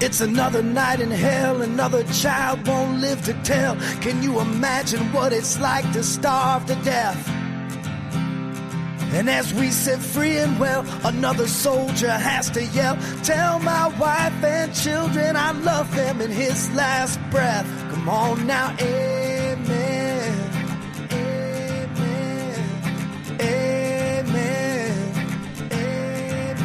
It's another night in hell, another child won't live to tell. Can you imagine what it's like to starve to death? And as we set free and well, another soldier has to yell, tell my wife and children I love them in his last breath. Come on now, amen, amen, amen, amen.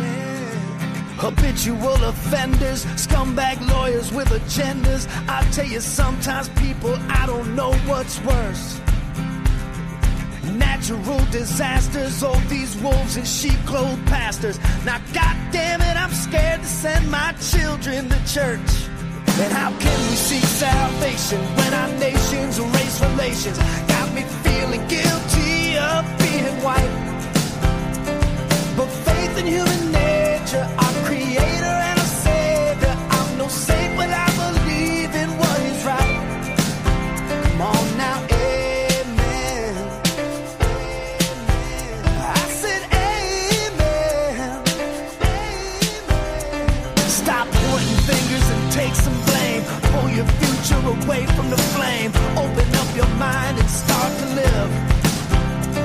Habitual offenders, scumbag lawyers with agendas. I tell you, sometimes people, I don't know what's worse. Natural disasters, oh these wolves in sheep-clothed pastors. Now goddamn it, I'm scared to send my children to church. And how can we seek salvation when our nation's race relations got me feeling guilty of being white? But faith in human nature, our creator and our savior, I'm no saint but I believe in what is right. Come on now, take some blame, pull your future away from the flame. Open up your mind and start to live.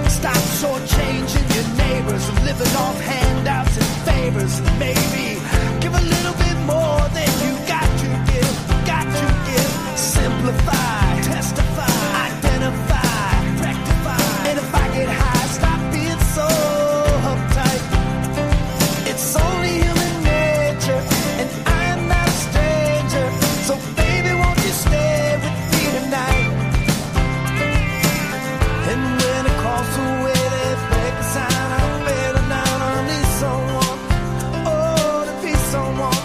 Stop shortchanging your neighbors, living off handouts and favors. And maybe give a little bit more than you got to give, got to give. Simplify, testify, identify, rectify. And if I get high, stop being so uptight. It's only human nature, and I'm not a stranger. So baby, won't you stay with me tonight? And when it calls away, they break the sign. I better down, I need someone, oh, to be someone.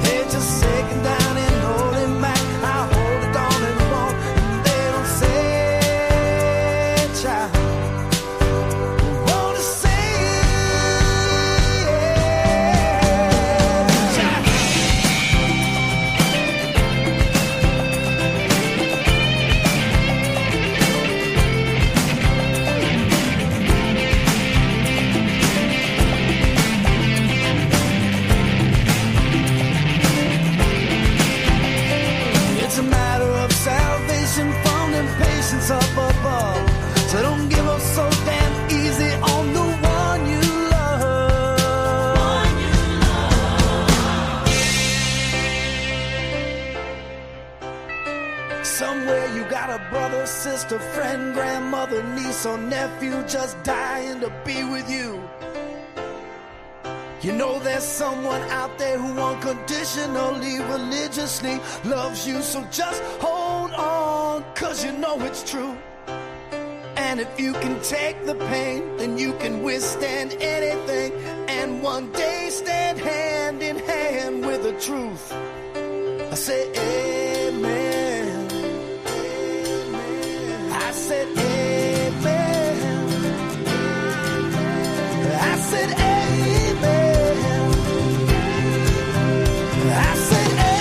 They're just shaking down and holding back. I hold it on and on, and they don't say, child. Wanna say, child. It's a matter of salvation found in patience up above. So don't give up so damn easy on the one you love. Somewhere you got a brother, sister, friend, grandmother, niece, or nephew just dying to be with you. You know there's someone out there who unconditionally, religiously loves you. So just hold on, cause you know it's true. And if you can take the pain, then you can withstand anything. And one day stand hand in hand with the truth. I say amen, amen. I said amen, I said amen. I said amen.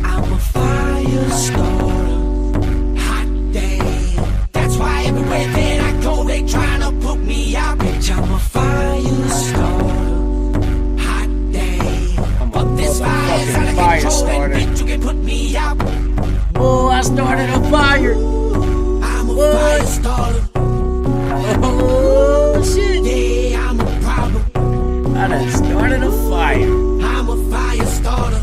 I'm a fire starter, hot damn. That's why everywhere that I go, they tryna put me out. Bitch, I'm a fire starter, hot damn. But this fire's out of control, and bitch, you can put me out. Oh, I started a fire. I'm a fire starter, Oh, shit. yeah, I'm a problem. I done started a fire. I'm a fire starter,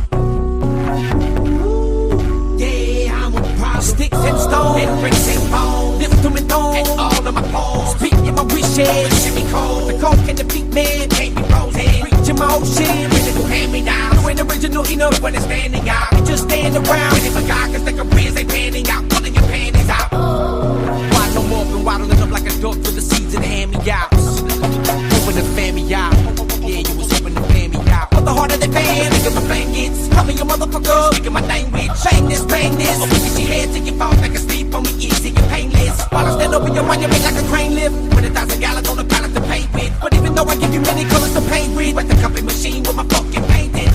yeah, I'm a problem. Sticks and stones and bricks and bones, live to me thorns and all of my bones. Speaking my wishes, shimmy cold. The coke and the beat man can't be frozen. Reaching my ocean, ready to hand me down. When the original enough when it's standing out. You just stand around and if a guy cause the careers ain't panning out, pulling your panties out. Why no more been waddling up like a dog for the seeds and hand-me-outs. Hoping to fan me out. Yeah, you was hoping to fan me out. But the harder they fan, nigga, my bang gets. Call me your motherfucker, speaking my language. Bang this, bang this. Oh, she head till you fall back asleep on me easy and painless. While I stand over your monument like a crane lift. With 1,000 gallons on the pallet to paint with. But even though I give you many colors to paint with, with the copy machine with my fucking painted.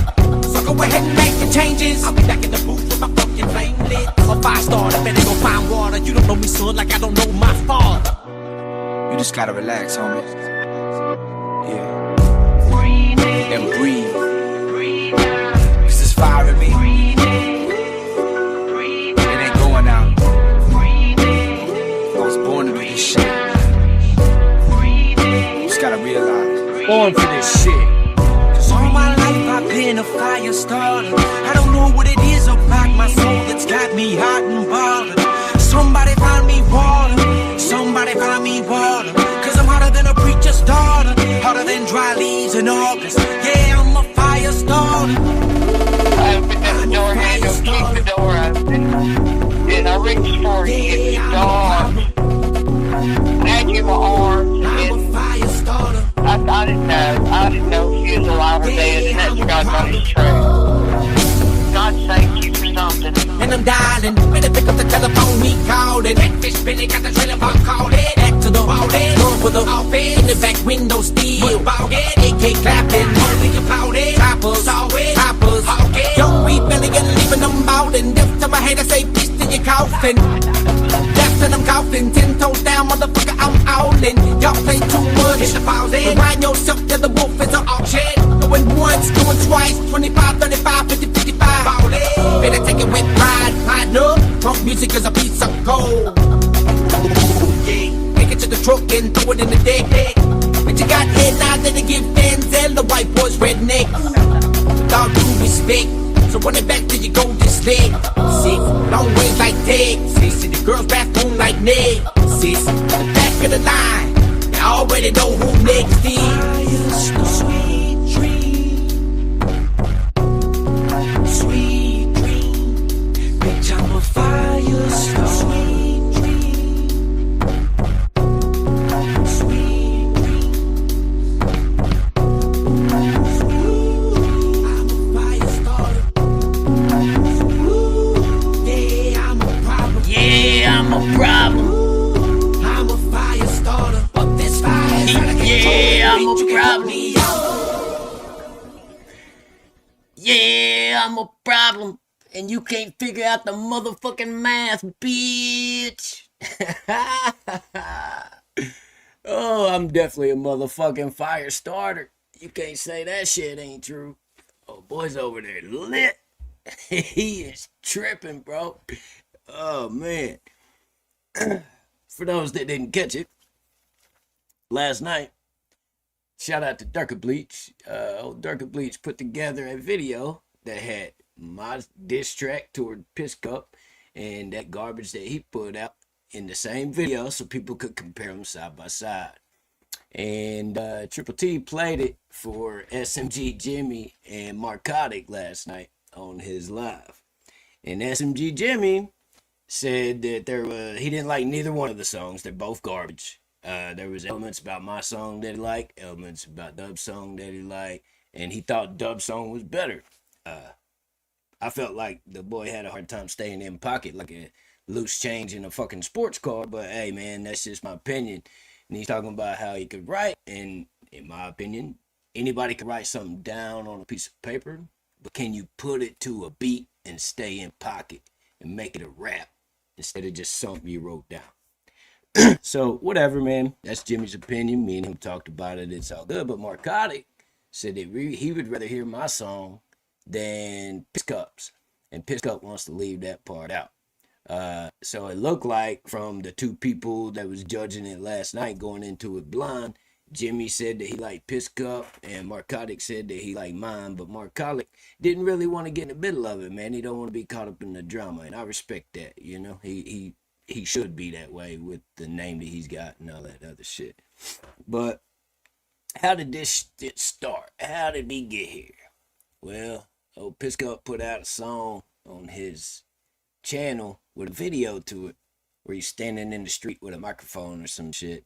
So go ahead and make the changes. I'll be back in the booth with my fucking flame lit. I'm a 5-star, I better go find water. You don't know me, son, like I don't know my father. You just gotta relax, homie. Yeah. And breathe. Cause this fire in me, it ain't going out. I was born to do this shit. Just gotta realize. Born for this shit. All my life I've been a fire starter. I don't know what it is about my soul that's got me hot and bothered. Somebody find me water. Somebody find me water. Cause I'm hotter than a preacher's daughter. Hotter than dry leaves in August. Yeah, I'm a fire starter. I opened this door handle, keep the door open. Then I reached for you to get the dog. I had you in my arms. I'm a fire starter. I didn't know if you was alive or dead, and that's God's honest truth. God saved you for something. And I'm dialing, better pick up the telephone, he called it. Redfish Billy got the trailer park called it. Back to the ball head, going for the offense. In the back window still, ball head, AK clapping. Only you pouted, choppers, always, choppers, okay. Young weed belly and leaving them ballin'. Death to my head, I say, bitch, in your coffin. Death to them coffin, 10 toes down, motherfucker, I'm all in. Y'all play too much, hit the pause in. Rewind yourself till the wolf is an auction. Going once, going twice, 25, 35, 50, 55. Ballin', better take it with pride, partner. Punk music is a piece of gold. Yeah, take it to the truck and throw it in the deck. But you got head nods and to give Denzel the white boy's redneck. With all due respect, so run it back till you go this leg. Sick, long ways like Ted. Sis, in the girl's bathroom like Ned. Sis, the back of the line, they already know who next is. Sweet dream, sweet dream. Bitch, I'm a fire star. Sweet dream, sweet dream. I'm a fire starter. Yeah, I'm a problem. Yeah, I'm a problem. I'm a fire starter. But this fire is gonna get Yeah, I'm cold. a You can problem. put me out. Yeah, I'm a problem. And you can't figure out the motherfucking math, bitch. Oh, I'm definitely a motherfucking fire starter. You can't say that shit ain't true. Oh, boy's over there lit. He is tripping, bro. Oh, man. For those that didn't catch it, last night, shout out to Durka Bleach. Old Durka Bleach put together a video that had my diss track toward Piss Cup and that garbage that he put out in the same video so people could compare them side by side. And Triple T played it for SMG Jimmy and Marcotic last night on his live. And SMG Jimmy said that he didn't like neither one of the songs. They're both garbage. There was elements about my song that he liked, elements about Dub's song that he liked, and he thought Dub's song was better. I felt like the boy had a hard time staying in pocket like a loose change in a fucking sports car, but hey man, that's just my opinion. And he's talking about how he could write, and in my opinion, anybody can write something down on a piece of paper, but can you put it to a beat and stay in pocket and make it a rap instead of just something you wrote down? So whatever, man, that's Jimmy's opinion. Me and him talked about it, it's all good. But Marcotic said that he would rather hear my song than Piss Cup's, and Piss Cup wants to leave that part out. So it looked like from the two people that was judging it last night going into it blind, Jimmy said that he liked Piss Cup and Marcotic said that he liked mine, but Marcotic didn't really want to get in the middle of it, man. He don't want to be caught up in the drama, and I respect that, you know. He should be that way with the name that he's got and all that other shit. But how did this shit start? How did we get here? Well, Pisco put out a song on his channel with a video to it where he's standing in the street with a microphone or some shit.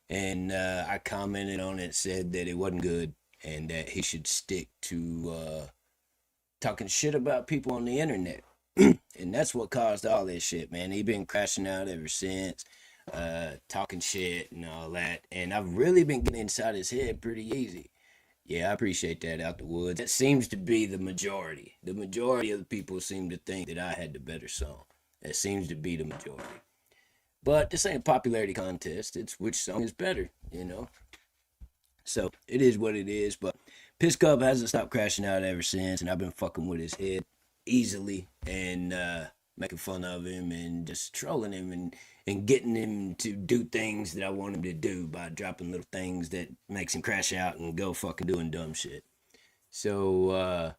And I commented on it, said that it wasn't good and that he should stick to talking shit about people on the internet. And that's what caused all this shit, man. He been crashing out ever since, talking shit and all that. And I've really been getting inside his head pretty easy. Yeah, I appreciate that, Out the Woods. That seems to be the majority. The majority of the people seem to think that I had the better song. That seems to be the majority. But this ain't a popularity contest. It's which song is better, you know? So, it is what it is. But Piss Cup hasn't stopped crashing out ever since. And I've been fucking with his head easily. And making fun of him and just trolling him and getting him to do things that I want him to do by dropping little things that makes him crash out and go fucking doing dumb shit. So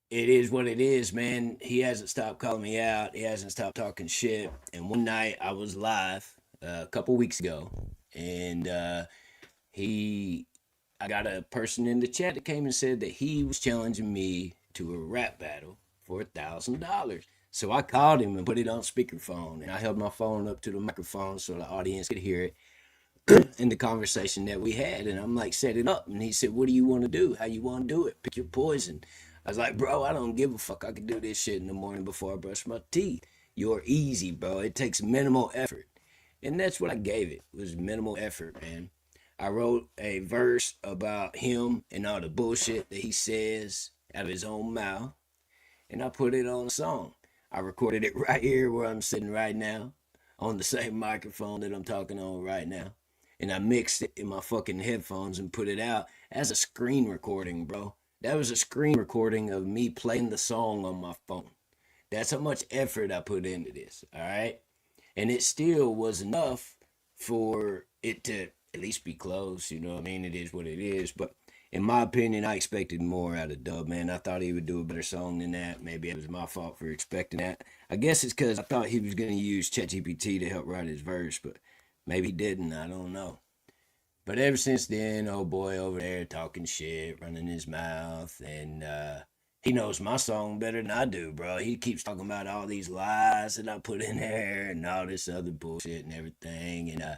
it is what it is, man. He hasn't stopped calling me out. He hasn't stopped talking shit. And one night I was live a couple weeks ago, and I got a person in the chat that came and said that he was challenging me to a rap battle for $1,000. So I called him and put it on speakerphone, and I held my phone up to the microphone so the audience could hear it in the conversation that we had. And I'm like, set it up. And he said, what do you want to do? How you want to do it? Pick your poison. I was like, bro, I don't give a fuck. I can do this shit in the morning before I brush my teeth. You're easy, bro. It takes minimal effort. And that's what I gave it, was minimal effort, man. I wrote a verse about him and all the bullshit that he says out of his own mouth, and I put it on a song. I recorded it right here where I'm sitting right now, on the same microphone that I'm talking on right now. And I mixed it in my fucking headphones and put it out as a screen recording, bro. That was a screen recording of me playing the song on my phone. That's how much effort I put into this, all right? And it still was enough for it to at least be close, you know what I mean? It is what it is, but in my opinion, I expected more out of Dub, man. I thought he would do a better song than that. Maybe it was my fault for expecting that. I guess it's because I thought he was going to use ChatGPT to help write his verse, but maybe he didn't. I don't know. But ever since then, old boy over there talking shit, running his mouth, and he knows my song better than I do, bro. He keeps talking about all these lies that I put in there and all this other bullshit and everything, and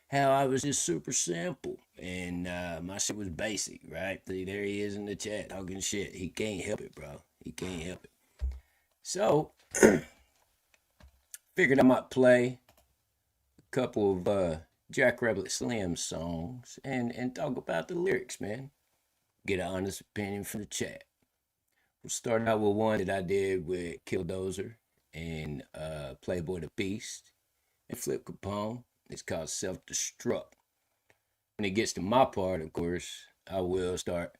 how I was just super simple and my shit was basic, right? See, there he is in the chat talking shit. He can't help it, bro. He can't help it. So, figured I might play a couple of JackRabbit Slim songs and talk about the lyrics, man. Get an honest opinion from the chat. We'll start out with one that I did with Killdozer and Playboy the Beast and Flip Capone. It's called Self-Destruct. When it gets to my part, of course, I will start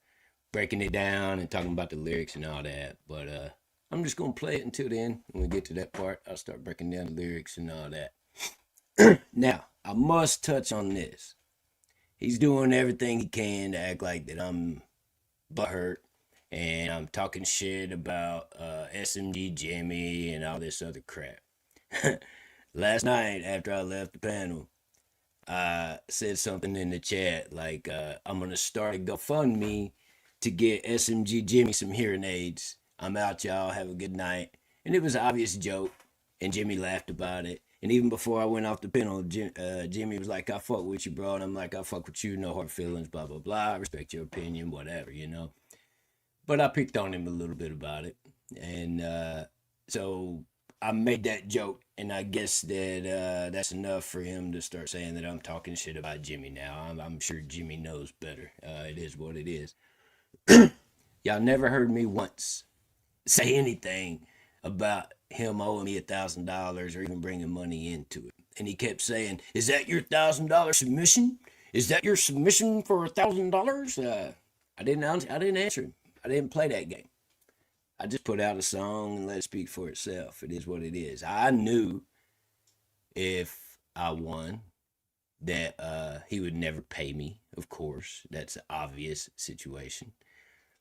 breaking it down and talking about the lyrics and all that. But I'm just going to play it until then. When we get to that part, I'll start breaking down the lyrics and all that. Now, I must touch on this. He's doing everything he can to act like that I'm butthurt and I'm talking shit about SMG Jimmy and all this other crap. Last night, after I left the panel, I said something in the chat like, I'm going to start a GoFundMe to get SMG Jimmy some hearing aids. I'm out, y'all. Have a good night. And it was an obvious joke, and Jimmy laughed about it. And even before I went off the panel, Jimmy was like, I fuck with you, bro. And I'm like, I fuck with you, no hard feelings, blah, blah, blah. I respect your opinion, whatever, you know. But I picked on him a little bit about it. And so I made that joke, and I guess that that's enough for him to start saying that I'm talking shit about Jimmy now. I'm sure Jimmy knows better. It is what it is. Y'all never heard me once say anything about him owing me $1,000 or even bringing money into it. And he kept saying, is that your $1,000 submission? Is that your submission for $1,000? I didn't answer him. I didn't play that game. I just put out a song and let it speak for itself. It is what it is. I knew if I won that he would never pay me, of course. That's an obvious situation.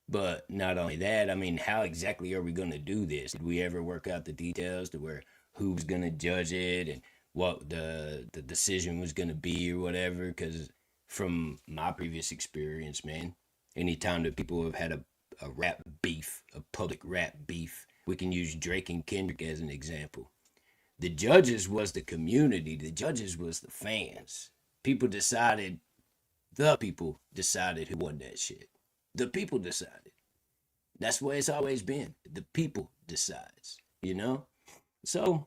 But not only that, I mean, how exactly are we going to do this? Did we ever work out the details to where who's going to judge it and what the decision was going to be or whatever? Because from my previous experience, man, anytime that people have had a rap beef, a public rap beef. We can use Drake and Kendrick as an example. The judges was the community. The judges was the fans. The people decided who won that shit. The people decided. That's where it's always been. The people decides, you know? So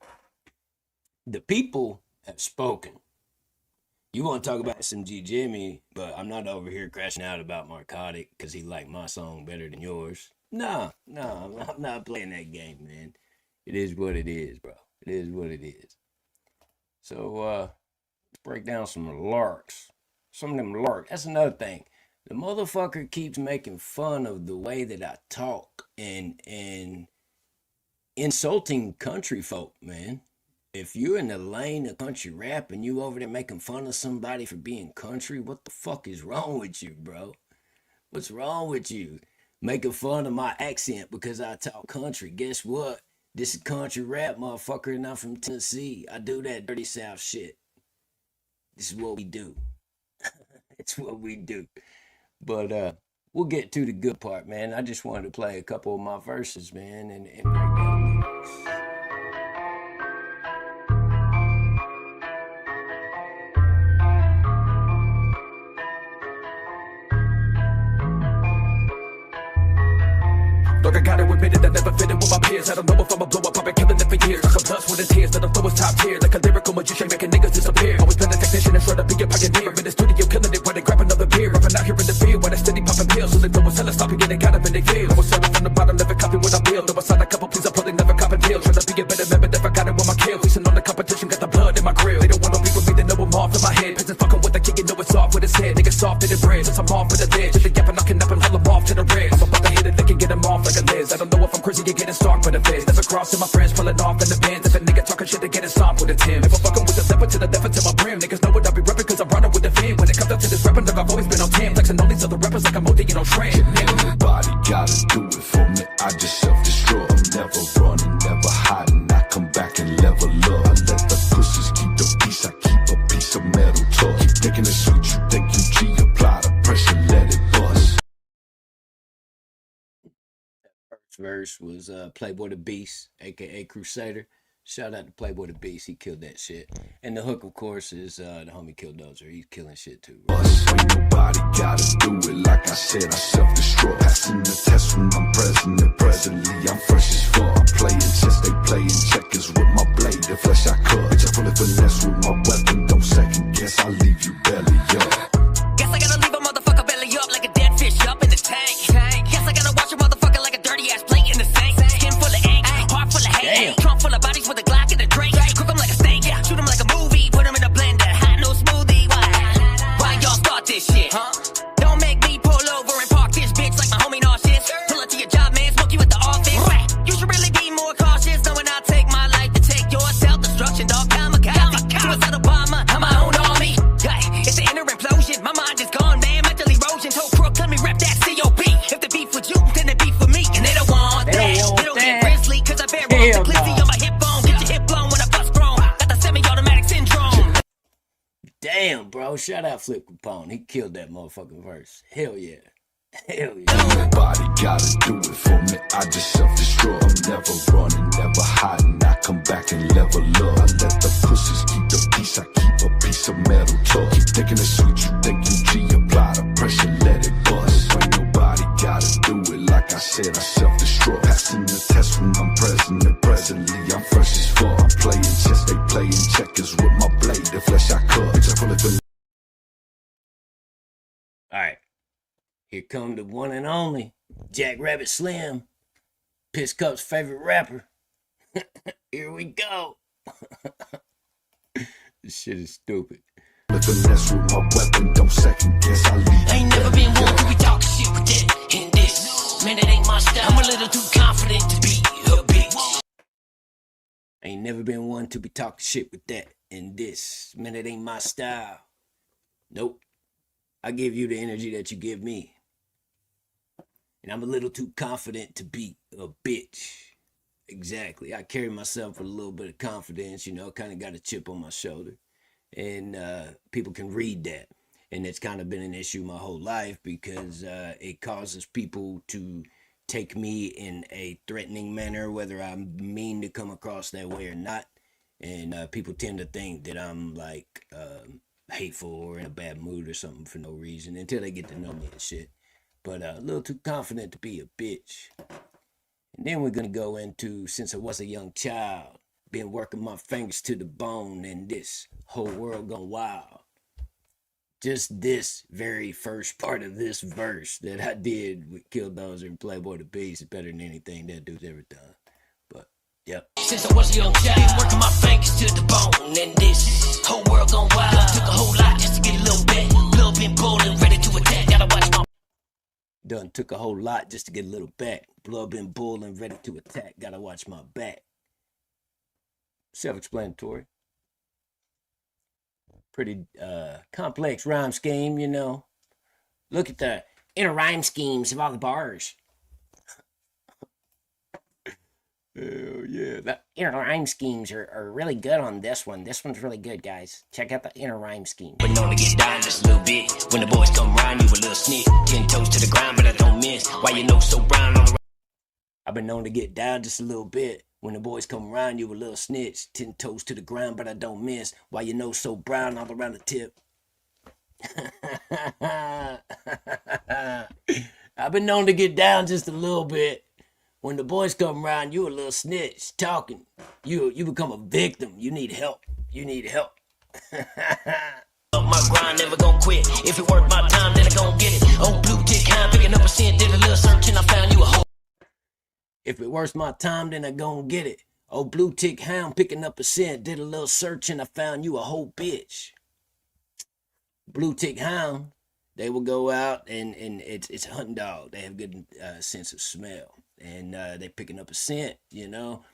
the people have spoken. You want to talk about some G Jimmy, but I'm not over here crashing out about Marcotic because he liked my song better than yours. No, I'm not playing that game, man. It is what it is, bro. It is what it is. So, let's break down some larks. Some of them larks. That's another thing. The motherfucker keeps making fun of the way that I talk and insulting country folk, man. If you're in the lane of country rap and you over there making fun of somebody for being country, what the fuck is wrong with you, bro? What's wrong with you? Making fun of my accent because I talk country. Guess what? This is country rap, motherfucker, and I'm from Tennessee. I do that dirty South shit. This is what we do. It's what we do. But we'll get to the good part, man. I just wanted to play a couple of my verses, man, and break down lyrics. Dog, I gotta admit it, I never fit in with my peers. I don't know if I'ma blow up, I've been killing it for years. Like a plus with his tears, that I'm throwing top tier. Like a lyrical magician, making niggas disappear. Always been a technician and trying to be a pioneer. In the studio, killing it while they grab another beer. Rapping out here in the field, while they steady popping pills. So they throw a seller, stop and get got up in they feel. I was selling from the bottom, never copy what I build. Though I signed a couple, please, I probably never cop a deal. Trying to be a better member, never got it with my kill. Facing on the competition, got the blood in my grill. They don't want no beef with me, they know I'm off in my head. Peasants fucking with the kick, you know it's off with his head. Niggas soft in the bread, since I'm off with the lid. Just the gap and knocking up and haul them off to the red. I'm about to hit it, they can get him off like a Liz. I don't know if I'm crazy, you're getting stalked by the feds. Never crossing my friends, pulling off in the bins. If a nigga talking shit, they getting stomped with a Tim. If I'm fucking with the leopard to the left to my brim, niggas know what I be repping cause I'm running with the fin. When it comes up to this rapping, I've always been on 10. Flexing on these other rappers like I'm OD, you know, shred. Everybody gotta do it for me. I just self-destruct. I'm never running, never hiding. I come back and level up. I let the pussies keep the peace. I keep a piece of metal tough. Keep thinking it's sweet, you think you G. Apply the pressure, let it bust. First verse was Playboy the Beast, aka Crusader. Shout out to Playboy the Beast, he killed that shit. And the hook, of course, is the homie Killdozer. He's killing shit too. Ain't nobody gotta do it. Like I said, I self-destruct. Passing the test when I'm present. And presently, I'm fresh as fuck. I'm playing chess, they playing checkers with my blade. The flesh I cut. Bitch, I fully finesse with my weapon. Don't second guess, I'll leave you belly up. Guess I gotta leave a motherfucker belly up like a dead fish up in the tank. Guess I gotta wash a motherfucker like a dirty ass plate in the sink. Skin full of ink, heart full of hate. Trunk full of bodies with a Glock and a drink. Cook them like a steak, shoot them like a movie. Put them in a blender, hot no smoothie. Why y'all start this shit? Don't make me pull over and park this bitch like my homie nauseous. Pull up to your job, man, smoke you at the office. You should really be more cautious, knowing I'll take my life to take your self-destruction, dog. Kamikaze, suicidal bomber, I'm my own army. It's an inner implosion, my mind is gone, man. Mental erosion, told crook, let me rep that COB. If the beef with you, then the beef for me. And they don't want that. They don't get grizzly, cause I bear off the glizzy on my hip bone. Get your hip blown when I bust grown. Got the semi-automatic syndrome. Damn, bro. Shout out Flip Capone. He killed that motherfucking verse. Hell yeah. Hell yeah. Nobody gotta do it for me. I just self-destruct. I'm never running, never hiding. I come back and level up. I let the pussies keep the peace. I keep a piece of metal tough. Keep thinking it's sweet, you think you G. Apply the pressure, let it bust. Ain't nobody gotta do it. Like I said, I self-destruct. Passing the test when I'm present. And presently, I'm fresh as fuck. I'm playing chess, they playing checkers with my blade. The flesh I cut. Bitch, I fully finesse. All right. Here come the one and only JackRabbit Slim, Piss Cup's favorite rapper. Here we go. This shit is stupid. Finesse with my weapon, don't second guess. I leave. Ain't never been one to be talking shit with that in this. Man, it ain't my style. I'm a little too confident to be a bitch. Ain't never been one to be talking shit with that in this. Man, it ain't my style. Nope. I give you the energy that you give me. And I'm a little too confident to be a bitch. Exactly. I carry myself with a little bit of confidence, you know, kind of got a chip on my shoulder. And people can read that. And it's kind of been an issue my whole life because it causes people to take me in a threatening manner, whether I mean to come across that way or not. And people tend to think that I'm like hateful or in a bad mood or something for no reason until they get to know me and shit. But a little too confident to be a bitch. And then we're gonna go into, since I was a young child, been working my fingers to the bone, and this whole world gone wild. Just this very first part of this verse that I did with Killdozer and Playboy the Beast is better than anything that dude's ever done. But yep. Since I was a young child, been working my fingers to the bone, and this whole world gone wild. Took a whole lot just to get a little bit. Blood been boiling, ready to attack. Gotta watch my. Done took a whole lot just to get a little back. Blood been boiling, ready to attack. Gotta watch my back. Self-explanatory. Pretty complex rhyme scheme, you know. Look at the inner rhyme schemes of all the bars. Hell yeah. The inner rhyme schemes are really good on this one. This one's really good, guys. Check out the inner rhyme scheme. But known to get down just a little bit. When the boys come round, you a little snitch. 10 toes to the ground, but I don't miss. Why you know so brown on the. I've been known to get down just a little bit. When the boys come around, you a little snitch. 10 toes to the ground, but I don't miss. Why you know so brown all around the tip? I've been known to get down just a little bit. When the boys come around, you a little snitch talking. You become a victim. You need help. You need help. My grind never gon' quit. If it worth my time, then I gon' get it. Old blue tick hound picking up a cent, did a little search and I found you a whole. If it worth my time, then I gon' get it. Oh, blue tick hound picking up a scent. Did a little search and I found you a whole bitch. Blue tick hound, they will go out and it's a hunting dog. They have good sense of smell. And they picking up a scent, you know.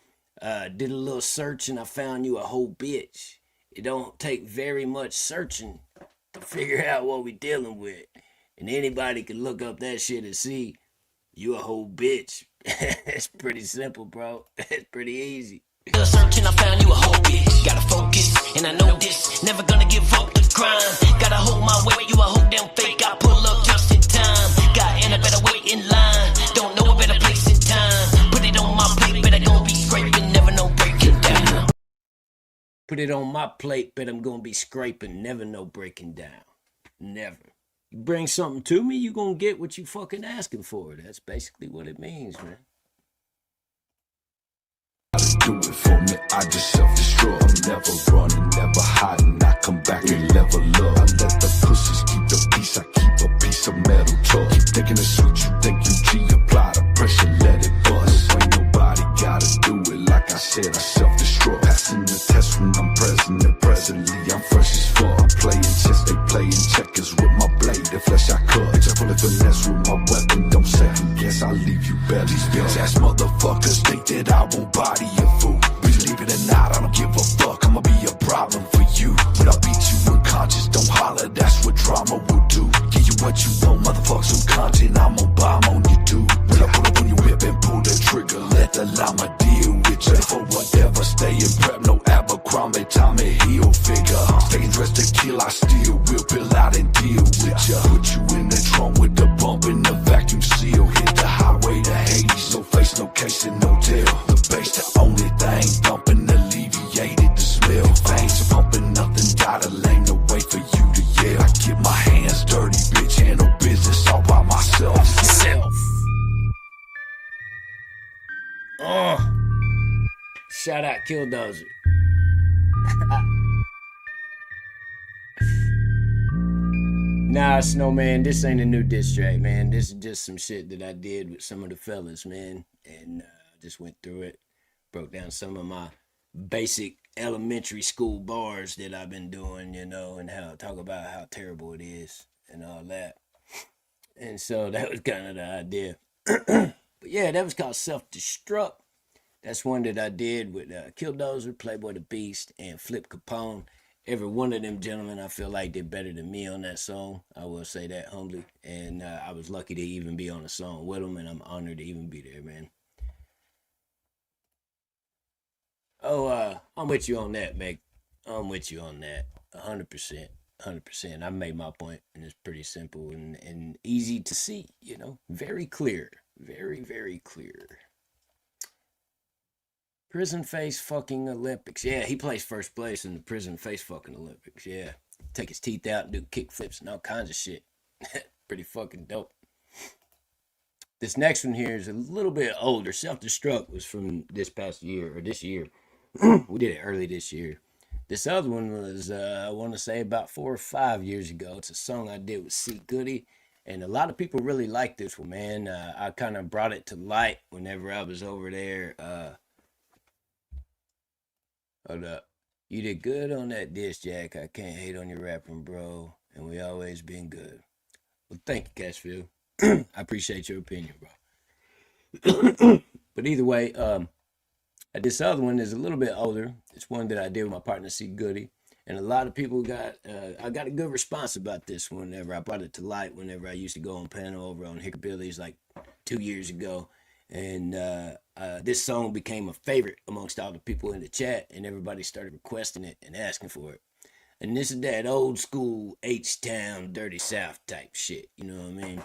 Did a little search and I found you a whole bitch. It don't take very much searching to figure out what we dealing with. And anybody can look up that shit and see you a whole bitch. It's pretty simple, bro. It's pretty easy. Searching, I found you a whole bitch. Gotta focus, and I know this. Never gonna give up the grind. Gotta hold my weight, you a whole damn fake. I pull up just in time. Got in a better wait in line. Don't know a better place in time. Put it on my plate, but I gon' be scraping. Never know breaking down. Put it on my plate, but I'm gonna be scraping. Never know breaking down. Never. You bring something to me, you gonna get what you fucking asking for. That's basically what it means, man. Do it for me, I just self-destruct. I'm never running, never hiding. I come back and level up. I let the pussies keep the peace. I keep a piece of metal tuck. Keep thinking it's sweet, you think you G. Apply the pressure, let it bust. No way nobody gotta do it. Like I said, I self-destruct. Passing the test when I'm present, and presently I'm fresh as fuck. I'm playing chess, they playing checkers with my blade. The flesh I cut, except for the finesse with my weapon. Don't second guess, I'll leave you belly. These bitch ass motherfuckers think that I won't body a fool. Believe it or not, I don't give a fuck. I'ma be a problem for you. When I beat you unconscious, don't holler. That's what drama will do. Give you what you want, motherfuck some content. I'm gon' bomb on you too. When I pull up on your whip and pull the trigger, let the llama deal with you. For whatever, stay in prep, no Abercrombie, Tommy Hill figure. Staying dressed to kill, I still will pill out and deal with ya. Put you in the trunk with the bump in the vacuum seal. Hit the highway to Hades, no face, no case, and no tail. The bass, the only thing thumping, alleviated the smell. Veins are pumping, nothing got a lane, no way for you to yell. I get my hands dirty, bitch, handle business all by myself. Shout out Killdozer. Nah, Snowman, this ain't a new diss track, man. This is just some shit that I did with some of the fellas, man. And just went through it. Broke down some of my basic elementary school bars that I've been doing, you know, and talk about how terrible it is and all that. And so that was kind of the idea. But yeah, that was called Self-Destruct. That's one that I did with Killdozer, Playboy the Beast, and Flip Capone. Every one of them gentlemen, I feel like did better than me on that song. I will say that humbly. And I was lucky to even be on the song with them, and I'm honored to even be there, man. Oh, I'm with you on that, Meg. I'm with you on that. 100%. 100%. I made my point, and it's pretty simple and easy to see, you know. Very clear. Very, very clear. Prison face fucking Olympics. Yeah, he plays first place in the prison face fucking Olympics. Yeah. Take his teeth out and do kick flips and all kinds of shit. Pretty fucking dope. This next one here is a little bit older. Self-Destruct was from this past year, or this year. We did it early this year. This other one was, I want to say, about 4 or 5 years ago. It's a song I did with C. Goody. And a lot of people really like this one, man. I kind of brought it to light whenever I was over there. Hold up. You did good on that diss, Jack. I can't hate on your rapping, bro. And we always been good. Well, thank you, Cashville. I appreciate your opinion, bro. But either way, this other one is a little bit older. It's one that I did with my partner, C. Goody. And a lot of people I got a good response about this whenever I brought it to light, whenever I used to go on panel over on Hickabilly's like 2 years ago. And this song became a favorite amongst all the people in the chat, and everybody started requesting it and asking for it. And this is that old school H-Town, Dirty South type shit. You know what I mean?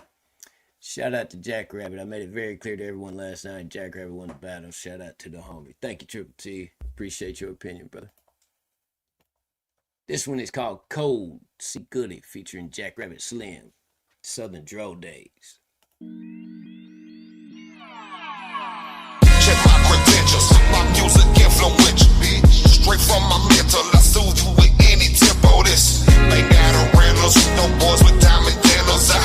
Shout out to JackRabbit. I made it very clear to everyone last night. JackRabbit won the battle. Shout out to the homie. Thank you, Triple T. Appreciate your opinion, brother. This one is called Cold, C. Goody, featuring JackRabbit Slim, Southern Dro Days. Check my credentials, my music influential, bitch. Straight from my mental, I soothe you with any tempo. This ain't got a rentals, no boys with diamond dinners. I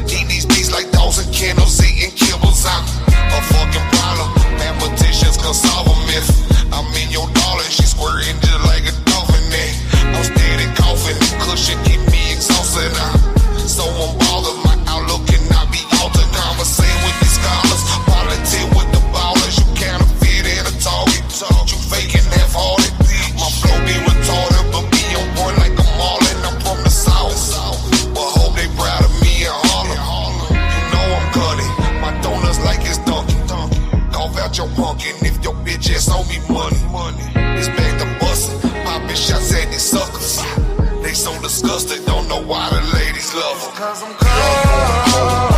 eat these beats like dogs and kennels, eating kibbles. I'm a fucking problem. Mathematicians can solve a myth. I'm in your darling, she squirting just like a dolphin. I'm steady coughing, cushion keep me exhausted. I'm so unbothered, my outlook cannot be altered. Conversate with these scholars, politic with the ballers. You counterfeit in a target, you faking half-hearted. My flow be retarded, but be on point like a Marlin. I'm from the south, but hope they proud of me in Harlem. You know I'm cutting, my donuts like it's Dunkin'. Cough out your pumpkin if your bitch ass owe me money. It's back to bustin', poppin' shots at these suckers. They so disgusted, don't know why the ladies love them. Cause I'm cold.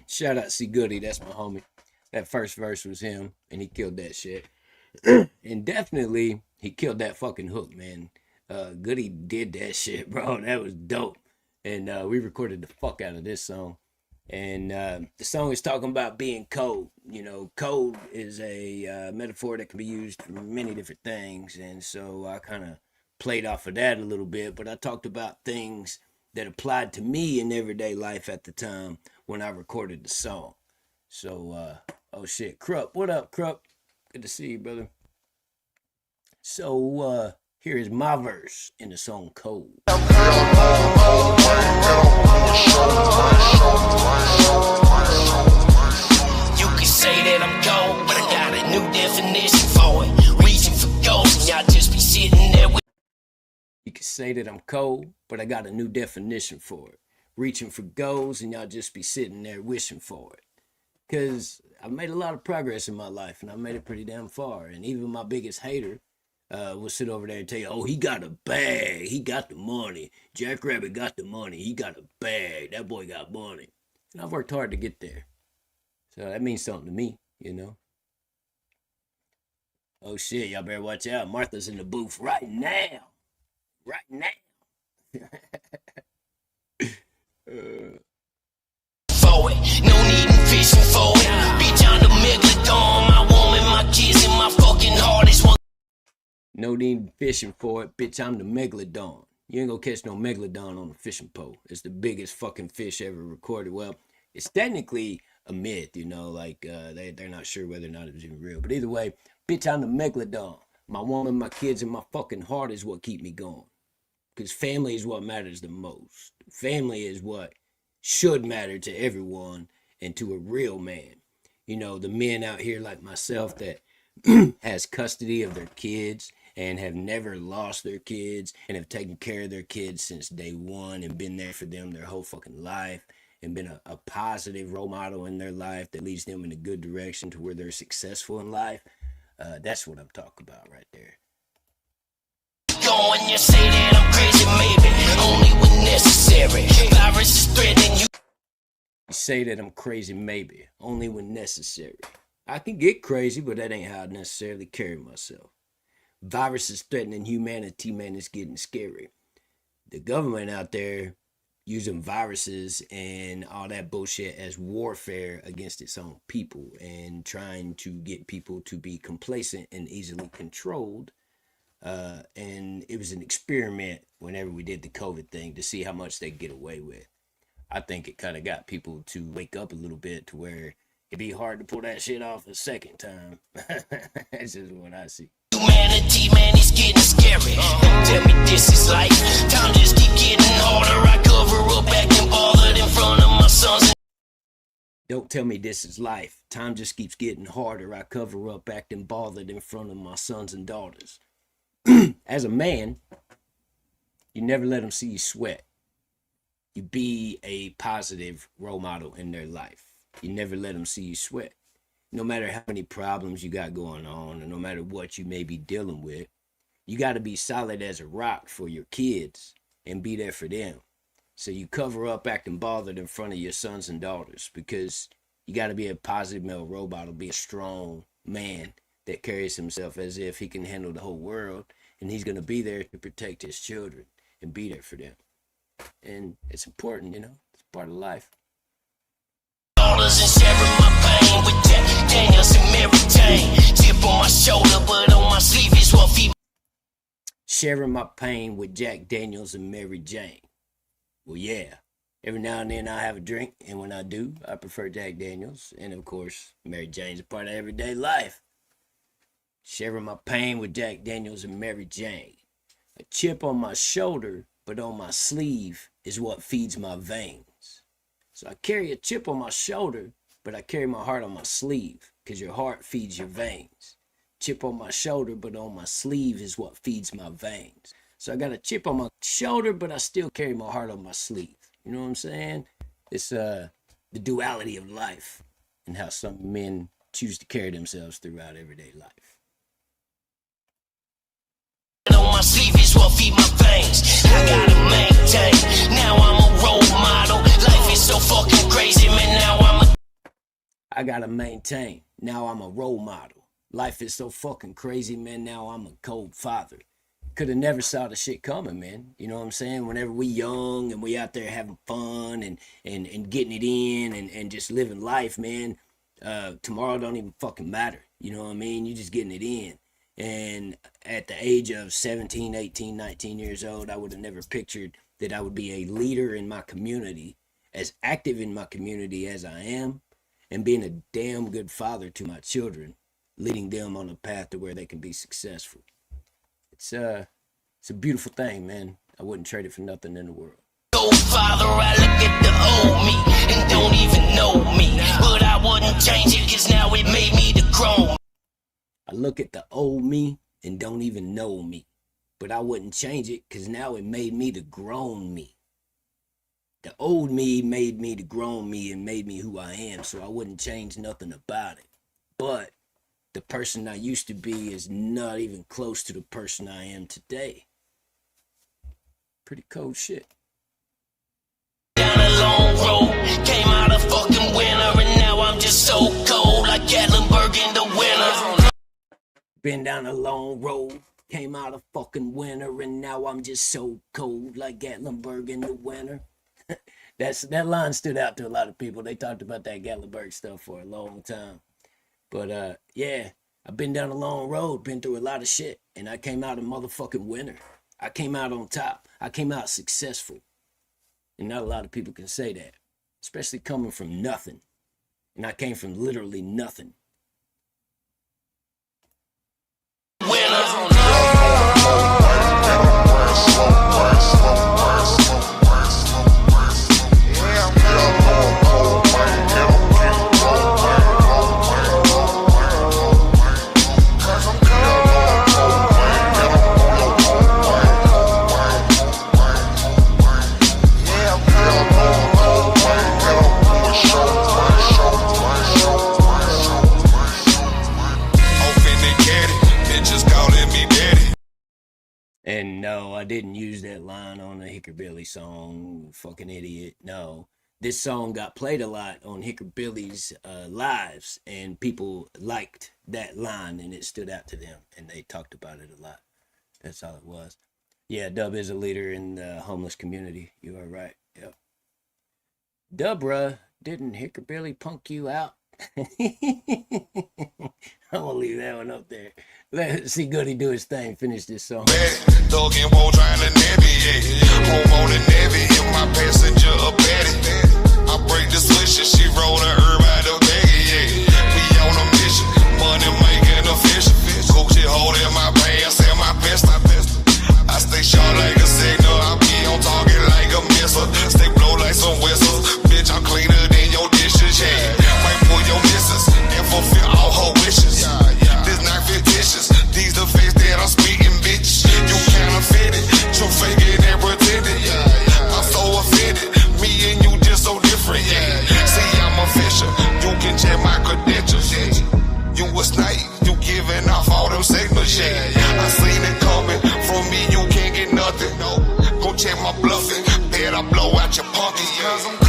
Shout out C. Goody, that's my homie. That first verse was him, and he killed that shit. And definitely, he killed that fucking hook, man. Goody did that shit, bro. That was dope. And we recorded the fuck out of this song. And the song is talking about being cold. You know, cold is a metaphor that can be used for many different things. And so I kind of played off of that a little bit. But I talked about things that applied to me in everyday life at the time when I recorded the song. So, oh shit, Krupp, what up, Krupp? Good to see you, brother. So, here is my verse in the song Cold. You can say that I'm cold, but I got a new definition for it. Reaching for goals, and y'all just be sitting there with. You can say that I'm cold, but I got a new definition for it. Reaching for goals, and y'all just be sitting there wishing for it. Because I've made a lot of progress in my life, and I've made it pretty damn far. And even my biggest hater will sit over there and tell you, oh, he got a bag. He got the money. JackRabbit got the money. He got a bag. That boy got money. And I've worked hard to get there. So that means something to me, you know. Oh, shit, y'all better watch out. Martha's in the booth right now. Right now. For it, no need in fishing for it. Bitch, I'm the megalodon. My woman, my kids, and my fucking heart is one. No need fishing for it. Bitch, I'm the megalodon. You ain't gonna catch no megalodon on a fishing pole. It's the biggest fucking fish ever recorded. Well, it's technically a myth, you know, like they're not sure whether or not it was even real. But either way, bitch, I'm the megalodon. My woman, my kids, and my fucking heart is what keep me going. Because family is what matters the most. Family is what should matter to everyone and to a real man. You know, the men out here like myself that has custody of their kids and have never lost their kids and have taken care of their kids since day one and been there for them their whole fucking life and been a positive role model in their life that leads them in a good direction to where they're successful in life. That's what I'm talking about right there. Going, you say that I'm crazy, maybe only when necessary. Virus is threatening you. You say that I'm crazy, maybe only when necessary. I can get crazy, but that ain't how I necessarily carry myself. Virus is threatening humanity, man. It's getting scary. The government out there using viruses and all that bullshit as warfare against its own people and trying to get people to be complacent and easily controlled. And it was an experiment whenever we did the COVID thing to see how much they get away with. I think it kind of got people to wake up a little bit to where it'd be hard to pull that shit off a second time. That's just what I see. Humanity, man, it's getting scary. Don't tell me this is life. Time just keep getting harder. I cover up, acting bothered in front of my sons. Don't tell me this is life. Time just keeps getting harder. I cover up, acting bothered in front of my sons and daughters. As a man, you never let them see you sweat. You be a positive role model in their life. You never let them see you sweat. No matter how many problems you got going on, or no matter what you may be dealing with, you got to be solid as a rock for your kids and be there for them. So you cover up acting bothered in front of your sons and daughters because you got to be a positive male role model, be a strong man that carries himself as if he can handle the whole world, and he's going to be there to protect his children and be there for them. And it's important, you know, it's part of life. And sharing my pain with Jack Daniels and Mary Jane. Chip on my shoulder, but on my sleeve is what feed. Sharing my pain with Jack Daniels and Mary Jane. Well, yeah. Every now and then I have a drink, and when I do, I prefer Jack Daniels. And of course, Mary Jane's a part of everyday life. Sharing my pain with Jack Daniels and Mary Jane. A chip on my shoulder, but on my sleeve is what feeds my veins. So I carry a chip on my shoulder, but I carry my heart on my sleeve, because your heart feeds your veins. Chip on my shoulder, but on my sleeve is what feeds my veins. So I got a chip on my shoulder, but I still carry my heart on my sleeve. You know what I'm saying? It's the duality of life and how some men choose to carry themselves throughout everyday life. On my sleeve is what feed my veins. I gotta maintain. Now I'm a role model. Life is so fucking crazy, man. I gotta maintain. Now I'm a role model. Life is so fucking crazy, man. Now I'm a cold father. Could have never saw the shit coming, man. You know what I'm saying? Whenever we young and we out there having fun and getting it in and just living life, man. Tomorrow don't even fucking matter. You know what I mean? You're just getting it in. And at the age of 17, 18, 19 years old, I would have never pictured that I would be a leader in my community, as active in my community as I am, and being a damn good father to my children, leading them on a path to where they can be successful. It's a beautiful thing, man. I wouldn't trade it for nothing in the world. Old father, I look at the old me and don't even know me, but I wouldn't change it, cause now it made me the grown. I look at the old me and don't even know me, but I wouldn't change it because now it made me the grown me. The old me made me the grown me and made me who I am, so I wouldn't change nothing about it. But the person I used to be is not even close to the person I am today. Pretty cold shit. Down a long road, came out a fucking winter, and now I'm just so cold, like Gatlinburg in the winter. Been down a long road, came out of fucking winter, and now I'm just so cold like Gatlinburg in the winter. That line stood out to a lot of people. They talked about that Gatlinburg stuff for a long time. But yeah, I've been down a long road, been through a lot of shit, and I came out a motherfucking winner. I came out on top. I came out successful. And not a lot of people can say that, especially coming from nothing. And I came from literally nothing. And no, I didn't use that line on a Hickorbilly song, fucking idiot. No. This song got played a lot on Hickorbilly's lives, and people liked that line, and it stood out to them, and they talked about it a lot. That's all it was. Yeah, Dub is a leader in the homeless community. You are right. Yep. Dubra, didn't Hickorbilly punk you out? I'm gonna leave that one up there. Let's see Goody do his thing. Finish this song. Dog and Woe trying to navigate. Home on the Navy, if my passenger a baddie. I break the swisher, she roll the herb out the baggie, yeah. We on a mission, money making official. Gucci holding my pants and my pistol. I stay sharp like a signal, I be on target like a missile. Stay blow like some whistles, bitch, I'm cleaner than your dishes, yeah. Might pull your missus and fulfill all her wishes. This not fictitious, these the face that I'm speaking, bitch. You counterfeited, you faking and pretending. I'm so offended, me and you just so different, yeah. See, I'm official, you can check my credentials, yeah. You a snipe, you giving off all them signals, yeah. I seen it coming, from me you can't get nothing, no. Go check my bluffing, bet I blow out your punky, yeah. Cause I'm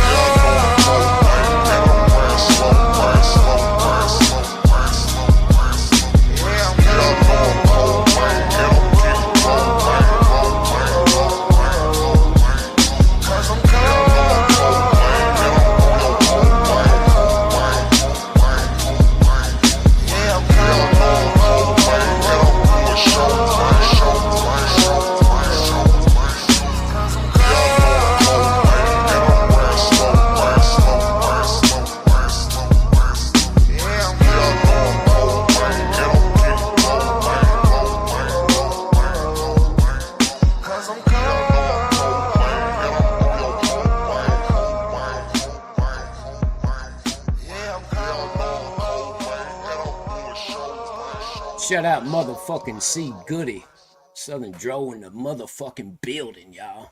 Shout out motherfucking C Goody. Southern Dro in the motherfucking building, y'all.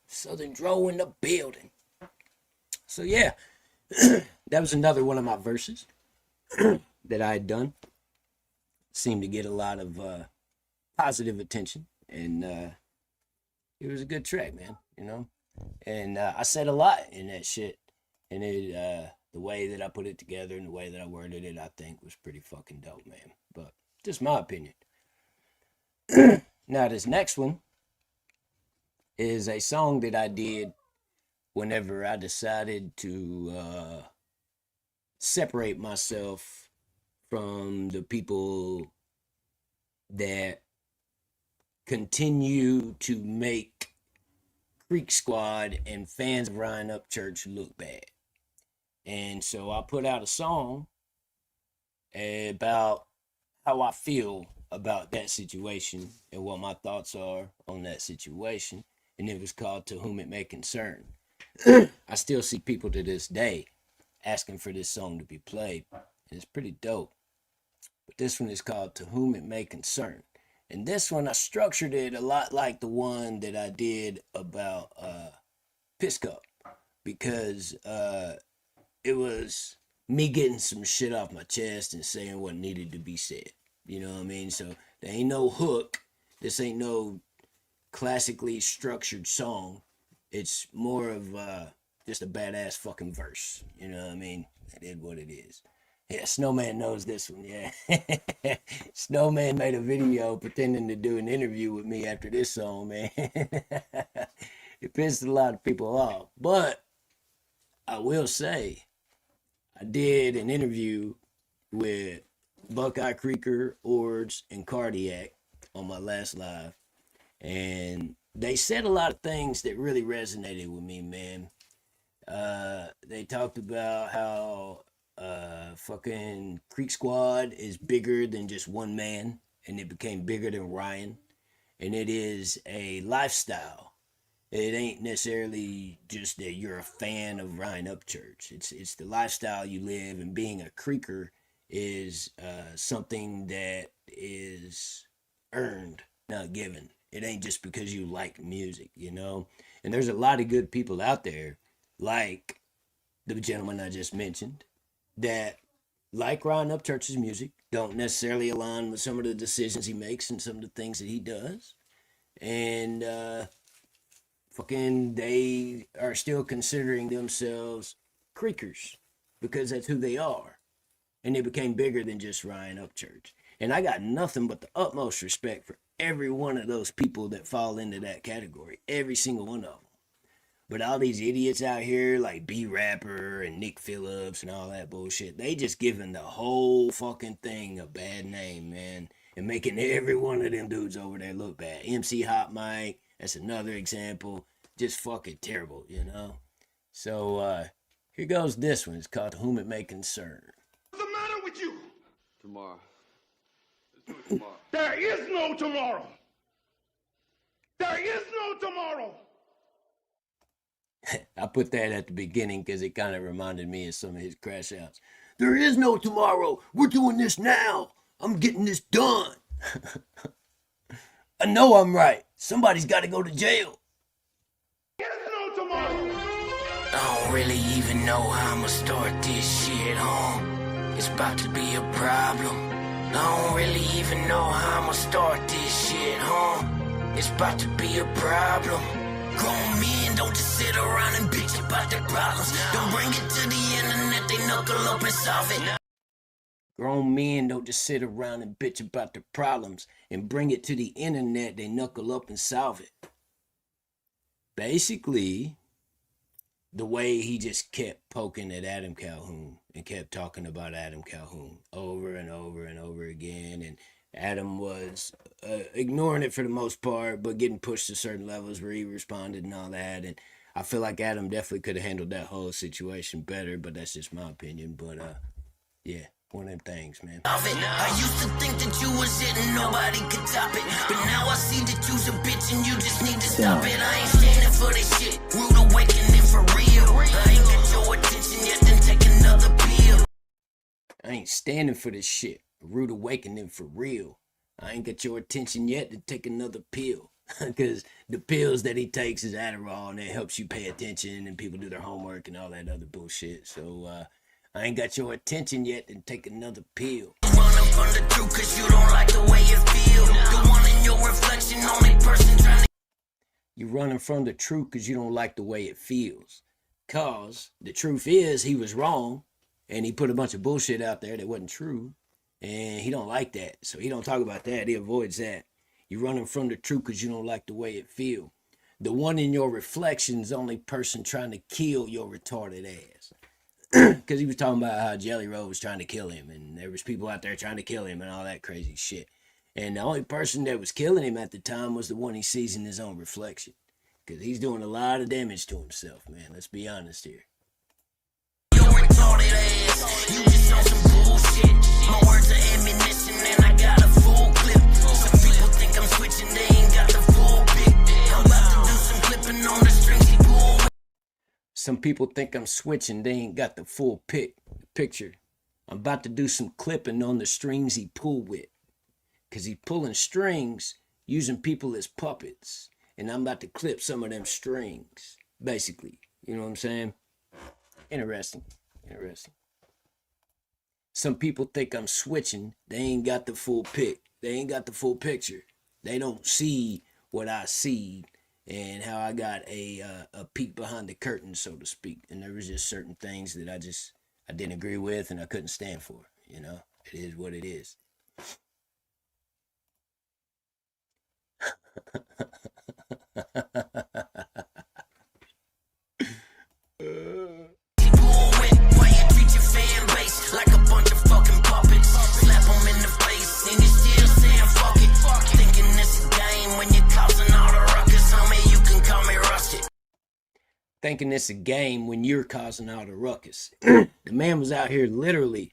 Southern Dro in the building. So yeah, that was another one of my verses that I had done. Seemed to get a lot of positive attention, and it was a good track, man, you know. And I said a lot in that shit, and it the way that I put it together and the way that I worded it, I think was pretty fucking dope, man. But just my opinion. Now, this next one is a song that I did whenever I decided to separate myself from the people that continue to make Creek Squad and fans of Ryan Upchurch look bad. And so I put out a song about how I feel about that situation and what my thoughts are on that situation. And it was called To Whom It May Concern. I still see people to this day asking for this song to be played. And it's pretty dope. But this one is called To Whom It May Concern. And this one, I structured it a lot like the one that I did about Piss Cup. Because it was me getting some shit off my chest and saying what needed to be said. You know what I mean? So there ain't no hook. This ain't no classically structured song. It's more of just a badass fucking verse. You know what I mean? That is what it is. Yeah, Snowman knows this one, yeah. Snowman made a video pretending to do an interview with me after this song, man. It pissed a lot of people off. But I will say, I did an interview with Buckeye Creeker, Ords, and Cardiac on my last live. And they said a lot of things that really resonated with me, man. They talked about how fucking Creek Squad is bigger than just one man, and it became bigger than Ryan. And it is a lifestyle. It ain't necessarily just that you're a fan of Ryan Upchurch. It's the lifestyle you live, and being a Creeker is something that is earned, not given. It ain't just because you like music, you know? And there's a lot of good people out there, like the gentleman I just mentioned, that like Ryan Upchurch's music, don't necessarily align with some of the decisions he makes and some of the things that he does. And fucking they are still considering themselves creekers because that's who they are. And they became bigger than just Ryan Upchurch. And I got nothing but the utmost respect for every one of those people that fall into that category. Every single one of them. But all these idiots out here like B-Rapper and Nick Phillips and all that bullshit, they just giving the whole fucking thing a bad name, man. And making every one of them dudes over there look bad. MC Hot Mike, that's another example. Just fucking terrible, you know? So, here goes this one. It's called To Whom It May Concern. What's the matter with you? Tomorrow. Let's do it tomorrow. There is no tomorrow. There is no tomorrow. I put that at the beginning because it kind of reminded me of some of his crash outs. There is no tomorrow. We're doing this now. I'm getting this done. I know I'm right. Somebody's got to go to jail. There is no tomorrow. I don't really even know how I'ma start this shit, huh? It's about to be a problem. I don't really even know how I'ma start this shit, huh? It's about to be a problem. Grown men don't just sit around and bitch about their problems. Don't bring it to the internet, they knuckle up and solve it. Grown men don't just sit around and bitch about their problems and bring it to the internet, they knuckle up and solve it. Basically, the way he just kept poking at Adam Calhoun and kept talking about Adam Calhoun over and over and over again. And Adam was ignoring it for the most part, but getting pushed to certain levels where he responded and all that. And I feel like Adam definitely could have handled that whole situation better, but that's just my opinion. But yeah, one of them things, man. I used to think that you was it and nobody could top it. But now I see that you's a bitch and you just need to stop it. I ain't standing for this shit. Rude awakening for real. I ain't get your attention yet, then take another pill. I ain't standing for this shit. Rude awakening for real. I ain't got your attention yet to take another pill. Because the pills that he takes is Adderall and it helps you pay attention and people do their homework and all that other bullshit. So I ain't got your attention yet to take another pill. Running from the truth cause you don't like the way it feels. The one in your reflection, only person trying to... You running from the truth because you don't like the way it feels. Cause the truth is he was wrong and he put a bunch of bullshit out there that wasn't true. And he don't like that. So he don't talk about that. He avoids that. You're running from the truth because you don't like the way it feel. The one in your reflection's the only person trying to kill your retarded ass. Because he was talking about how Jelly Roll was trying to kill him. And there was people out there trying to kill him and all that crazy shit. And the only person that was killing him at the time was the one he sees in his own reflection. Because he's doing a lot of damage to himself, man. Let's be honest here. Your retarded ass, you just on some bullshit. My words are ammunition and I got a full clip. Some people think I'm switching, they ain't got the full pick. I'm about to do some clipping on the strings he pull. Some people think I'm switching, they ain't got the full picture. I'm about to do some clipping on the strings he pull with. Because he pulling strings using people as puppets. And I'm about to clip some of them strings. Basically. You know what I'm saying? Interesting. Some people think I'm switching. They ain't got the full They ain't got the full picture. They don't see what I see and how I got a peek behind the curtain, so to speak. And there was just certain things that I didn't agree with and I couldn't stand for. You know, it is what it is. Like a bunch of fucking puppets. Slap them in the face and you still saying fuck it. Thinking this a game when you're causing all the ruckus. Homie, you can call me rusted. Thinking it's a game when you're causing all the ruckus. The man was out here literally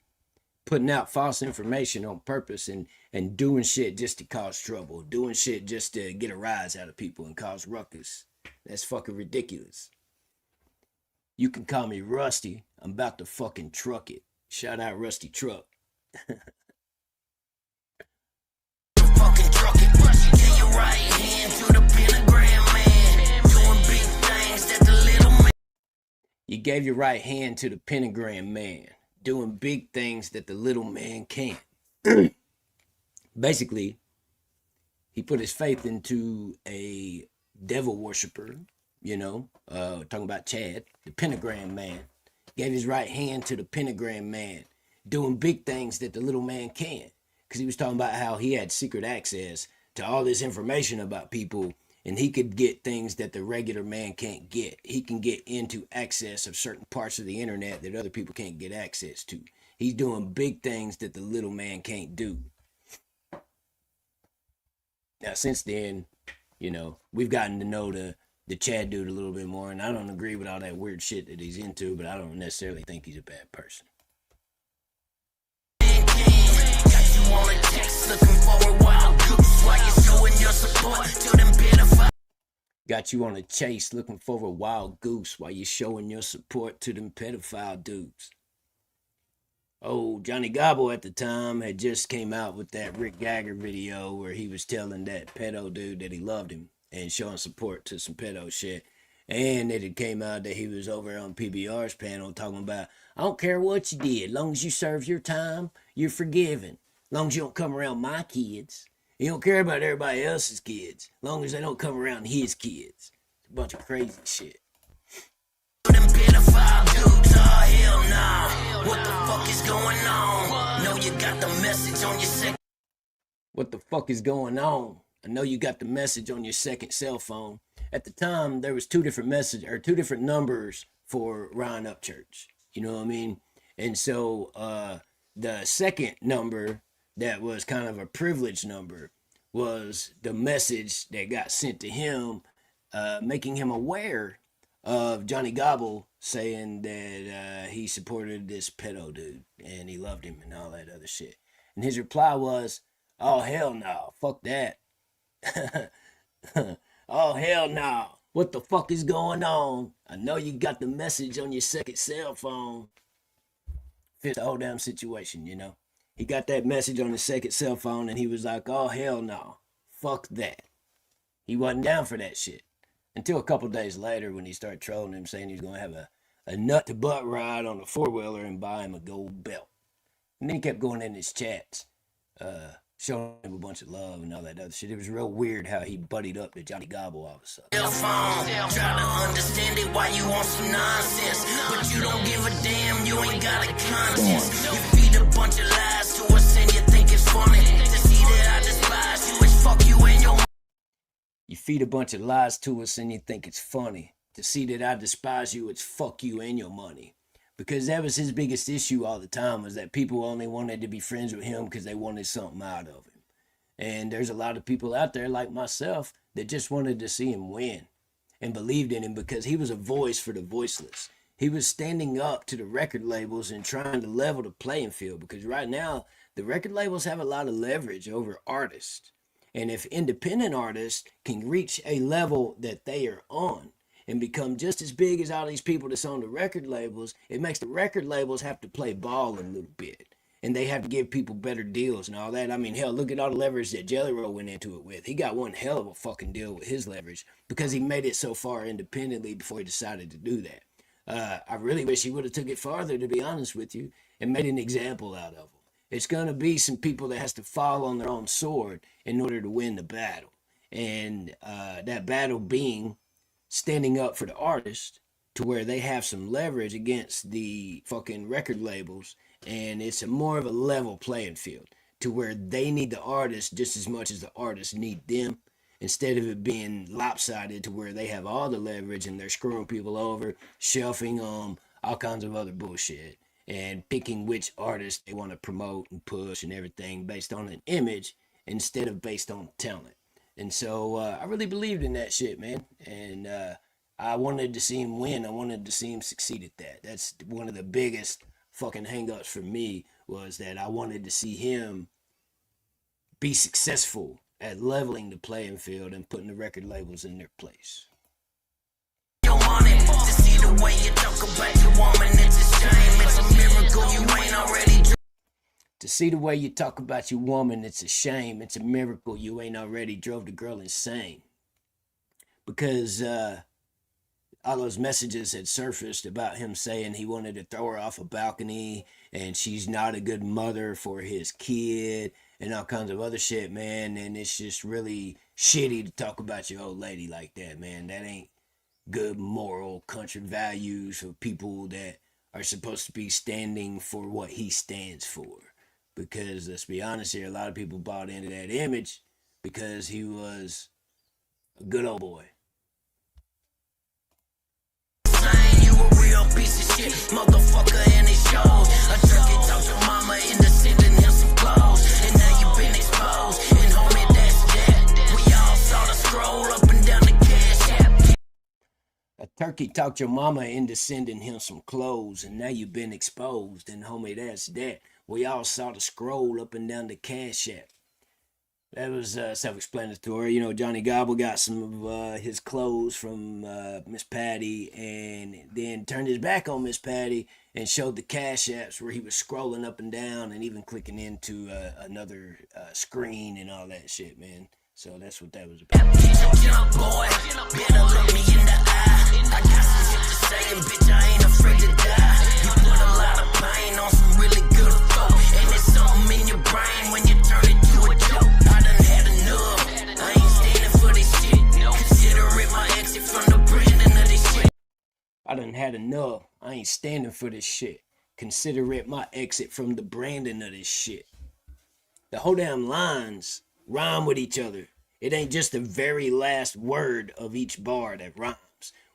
putting out false information on purpose and doing shit just to cause trouble. Doing shit just to get a rise out of people and cause ruckus. That's fucking ridiculous. You can call me Rusty. I'm about to fucking truck it. Shout out Rusty Truck. Fucking truck it. Get your right hand to the pentagram man. Doing big things that the little man. You gave your right hand to the pentagram man. Doing big things that the little man can't. Basically, he put his faith into a devil worshiper, talking about Chad, the pentagram man. Gave his right hand to the pentagram man, doing big things that the little man can't. Because he was talking about how he had secret access to all this information about people, and he could get things that the regular man can't get. He can get into access of certain parts of the internet that other people can't get access to. He's doing big things that the little man can't do. Now, since then, we've gotten to know the Chad dude a little bit more, and I don't agree with all that weird shit that he's into, but I don't necessarily think he's a bad person. Got you on a chase looking for a wild goose while you're showing your support to them pedophile dudes. Oh, Johnny Gobble at the time had just came out with that Rick Gagger video where he was telling that pedo dude that he loved him and showing support to some pedo shit. And it came out that he was over on PBR's panel talking about, I don't care what you did, as long as you serve your time, you're forgiven. As long as you don't come around my kids. You don't care about everybody else's kids, as long as they don't come around his kids. It's a bunch of crazy shit. Them pedophile dudes, oh hell no. What the fuck is going on? Know you got the message on your second. What the fuck is going on? I know you got the message on your second cell phone. At the time, there was two different numbers for Ryan Upchurch. You know what I mean? And so the second number that was kind of a privileged number was the message that got sent to him, making him aware of Johnny Gobble saying that he supported this pedo dude and he loved him and all that other shit. And his reply was, oh, hell no, fuck that. Oh, hell no. What the fuck is going on? I know you got the message on your second cell phone. Fits the whole damn situation, He got that message on his second cell phone and he was like, oh, hell no. Fuck that. He wasn't down for that shit. Until a couple days later when he started trolling him, saying he was going to have a nut-to-butt ride on a four-wheeler and buy him a gold belt. And then he kept going in his chats, showing him a bunch of love and all that other shit. It was real weird how he buddied up to Johnny Gobble all of a sudden. Try to understand it why you want some nonsense, but you don't give a damn, you ain't got a conscience. You feed a bunch of lies to us and you think it's funny to see that I despise you, it's fuck you and your. You feed a bunch of lies to us and you think it's funny to see that I despise you, it's fuck you and your money. Because that was his biggest issue all the time, was that people only wanted to be friends with him because they wanted something out of him. And there's a lot of people out there like myself that just wanted to see him win and believed in him because he was a voice for the voiceless. He was standing up to the record labels and trying to level the playing field, because right now the record labels have a lot of leverage over artists. And if independent artists can reach a level that they are on and become just as big as all these people that's on the record labels, it makes the record labels have to play ball a little bit. And they have to give people better deals and all that. I mean, hell, look at all the leverage that Jelly Roll went into it with. He got one hell of a fucking deal with his leverage because he made it so far independently before he decided to do that. I really wish he would have took it farther, to be honest with you, and made an example out of him. It's going to be some people that has to fall on their own sword in order to win the battle. And that battle being standing up for the artist to where they have some leverage against the fucking record labels. And it's more of a level playing field to where they need the artist just as much as the artists need them, instead of it being lopsided to where they have all the leverage and they're screwing people over, shelving them, all kinds of other bullshit, and picking which artist they want to promote and push and everything based on an image instead of based on talent. And so I really believed in that shit, man. And I wanted to see him win. I wanted to see him succeed at that. That's one of the biggest fucking hang-ups for me, was that I wanted to see him be successful at leveling the playing field and putting the record labels in their place. To see the way you talk about your woman, it's a shame. It's a miracle you ain't already. To see the way you talk about your woman, it's a shame. It's a miracle you ain't already drove the girl insane. Because all those messages had surfaced about him saying he wanted to throw her off a balcony and she's not a good mother for his kid and all kinds of other shit, man. And it's just really shitty to talk about your old lady like that, man. That ain't good moral country values for people that are supposed to be standing for what he stands for. Because let's be honest here, a lot of people bought into that image because he was a good old boy. You a real piece of shit, motherfucker, and it shows. A turkey talked your mama into sending him some clothes, and now you been exposed. And homie, that's that. We all saw the scroll up and down the cash app. A turkey talked your mama into sending him some clothes, and now you been exposed. And homie, that's that. We all saw the scroll up and down the cash app. That was self-explanatory. You know, Johnny Gobble got some of his clothes from Miss Patty and then turned his back on Miss Patty and showed the cash apps where he was scrolling up and down and even clicking into another screen and all that shit, man. So that's what that was about. Young boy, better look me in the eye. I got some shit to say, and bitch, I ain't afraid to die. You put a lot of pain on some really good folk, and it's something in your brain when you turn it to a joke. I done had enough. I ain't standing for this shit. Consider it my exit from the branding of this shit. I done had enough. I ain't standing for this shit. Consider it my exit from the branding of this shit. The whole damn lines rhyme with each other. It ain't just the very last word of each bar that rhymes.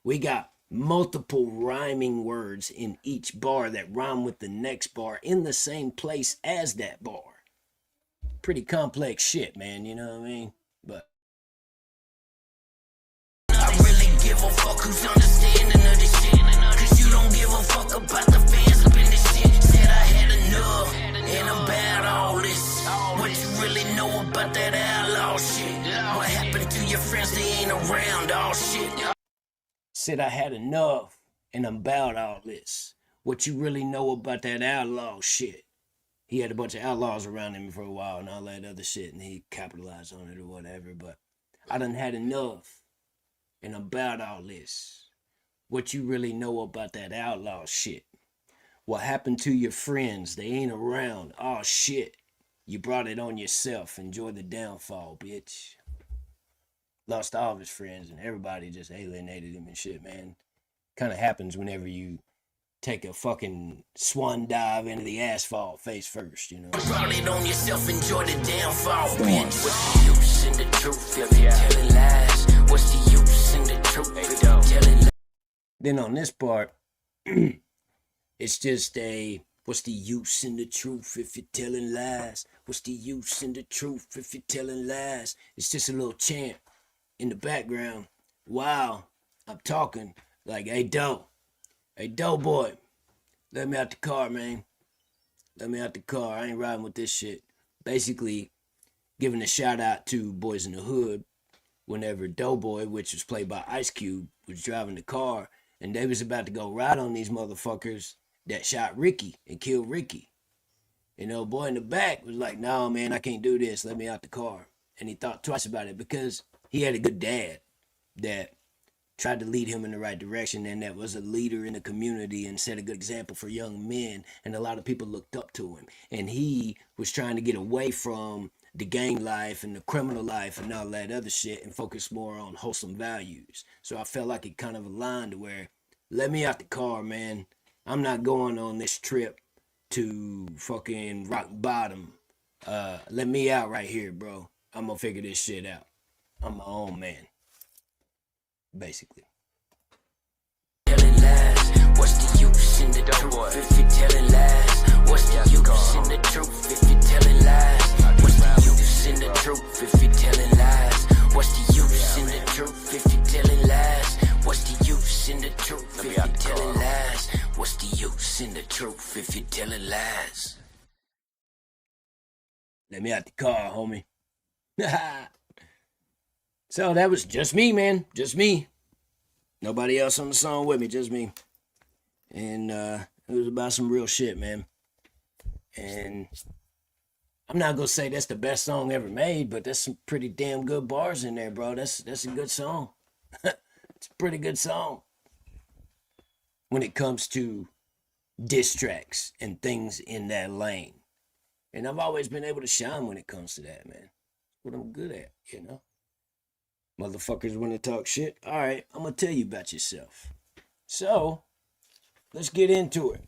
We got multiple rhyming words in each bar that rhyme with the next bar in the same place as that bar. Pretty complex shit, man, you know what I mean? But I really give a fuck who's understanding of this shit. Cause you don't give a fuck about the fans up in this shit. Said I had enough, and about all this. What you really know about that outlaw shit? What happened to your friends, they ain't around, all shit. said I had enough and I'm about all this. What you really know about that outlaw shit? He had a bunch of outlaws around him for a while and all that other shit, and he capitalized on it or whatever, but I done had enough and I'm about all this. What you really know about that outlaw shit? What happened to your friends? They ain't around. Oh shit. You brought it on yourself. Enjoy the downfall, bitch. Lost all of his friends and everybody just alienated him and shit, man. Kind of happens whenever you take a fucking swan dive into the asphalt face first, you know. Brought it on yourself, enjoy the downfall, bitch. What's the use in the truth if you're telling lies? What's the use in the truth if you're telling lies? Then on this part, it's just a, what's the use in the truth if you're telling lies? What's the use in the truth if you're telling lies? It's just a little chant in the background. Wow, I'm talking like, hey, Doe boy, let me out the car, man. Let me out the car. I ain't riding with this shit. Basically, giving a shout out to Boys in the Hood whenever Doughboy, which was played by Ice Cube, was driving the car and they was about to go ride on these motherfuckers that shot Ricky and killed Ricky. And old boy in the back was like, no, man, I can't do this. Let me out the car. And he thought twice about it because he had a good dad that tried to lead him in the right direction and that was a leader in the community and set a good example for young men, and a lot of people looked up to him. And he was trying to get away from the gang life and the criminal life and all that other shit and focus more on wholesome values. So I felt like it kind of aligned to where, let me out the car, man. I'm not going on this trip to fucking rock bottom. Let me out right here, bro. I'm gonna figure this shit out. I'm my own man. Basically. Telling lies, what's the use in the truth if you're telling lies? What's the use in the truth if you're telling lies? What's the use in the truth if you're telling lies? What's the use in the truth if you're telling lies? What's the use in the truth if you're telling lies? What's the use in the truth if you're telling lies? Let me out the car, homie. So that was just me, man. Just me. Nobody else on the song with me, just me. And it was about some real shit, man. And I'm not gonna say that's the best song ever made, but there's some pretty damn good bars in there, bro. That's a good song. It's a pretty good song. When it comes to diss tracks and things in that lane. And I've always been able to shine when it comes to that, man. What I'm good at, you know? Motherfuckers want to talk shit. All right, I'm going to tell you about yourself. So, let's get into it.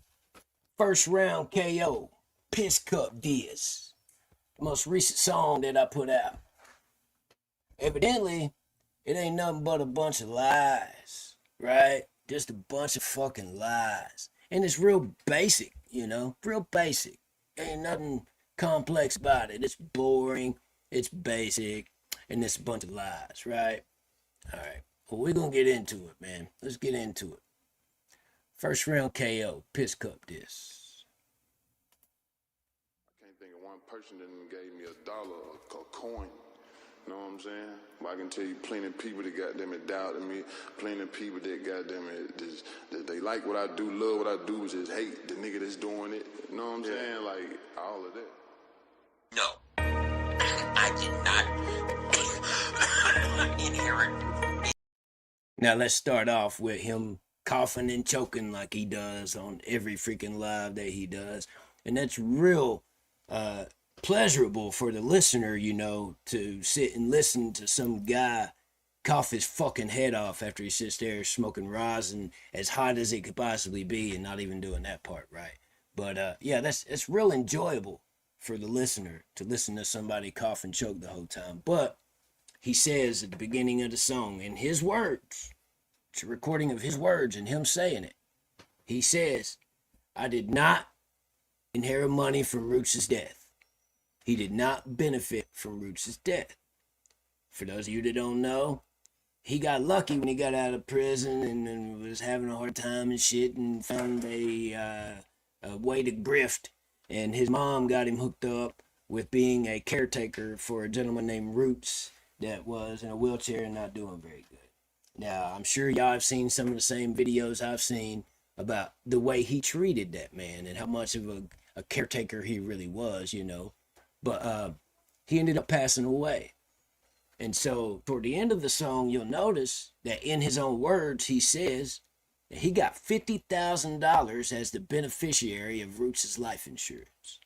First round KO, Piss Cup Diaz. The most recent song that I put out. Evidently, it ain't nothing but a bunch of lies, right? Just a bunch of fucking lies. And it's real basic, you know? Real basic. Ain't nothing complex about it. It's boring, it's basic, and it's a bunch of lies, right? All right. Well, we're going to get into it, man. Let's get into it. First round KO, Piss Cup Diss. I can't think of one person that gave me $1, a coin. You know what I'm saying? But I can tell you plenty of people that goddamn it doubted me. Plenty of people that goddamn it that they like what I do, love what I do, just hate the nigga that's doing it. You know what I'm saying? Like all of that. No, I did not inherit. Now let's start off with him coughing and choking like he does on every freaking live that he does. And that's real pleasurable for the listener, you know, to sit and listen to some guy cough his fucking head off after he sits there smoking rosin as hot as it could possibly be and not even doing that part right. But yeah, it's real enjoyable for the listener to listen to somebody cough and choke the whole time. But he says at the beginning of the song, in his words, it's a recording of his words and him saying it. He says, I did not inherit money from Roots' death. He did not benefit from Roots' death. For those of you that don't know, he got lucky when he got out of prison and was having a hard time and shit and found a way to grift. And his mom got him hooked up with being a caretaker for a gentleman named Roots that was in a wheelchair and not doing very good. Now, I'm sure y'all have seen some of the same videos I've seen about the way he treated that man and how much of a caretaker he really was, you know. But he ended up passing away. And so toward the end of the song, you'll notice that in his own words, he says that he got $50,000 as the beneficiary of Roots' life insurance.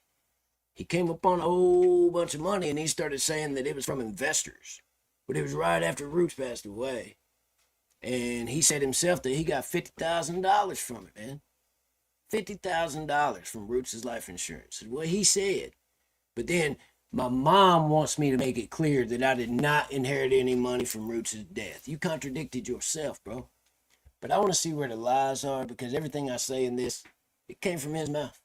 He came upon a whole bunch of money and he started saying that it was from investors. But it was right after Roots passed away. And he said himself that he got $50,000 from it, man. $50,000 from Roots' life insurance is what he said. But then my mom wants me to make it clear that I did not inherit any money from Roots' death. You contradicted yourself, bro. But I want to see where the lies are because everything I say in this, it came from his mouth.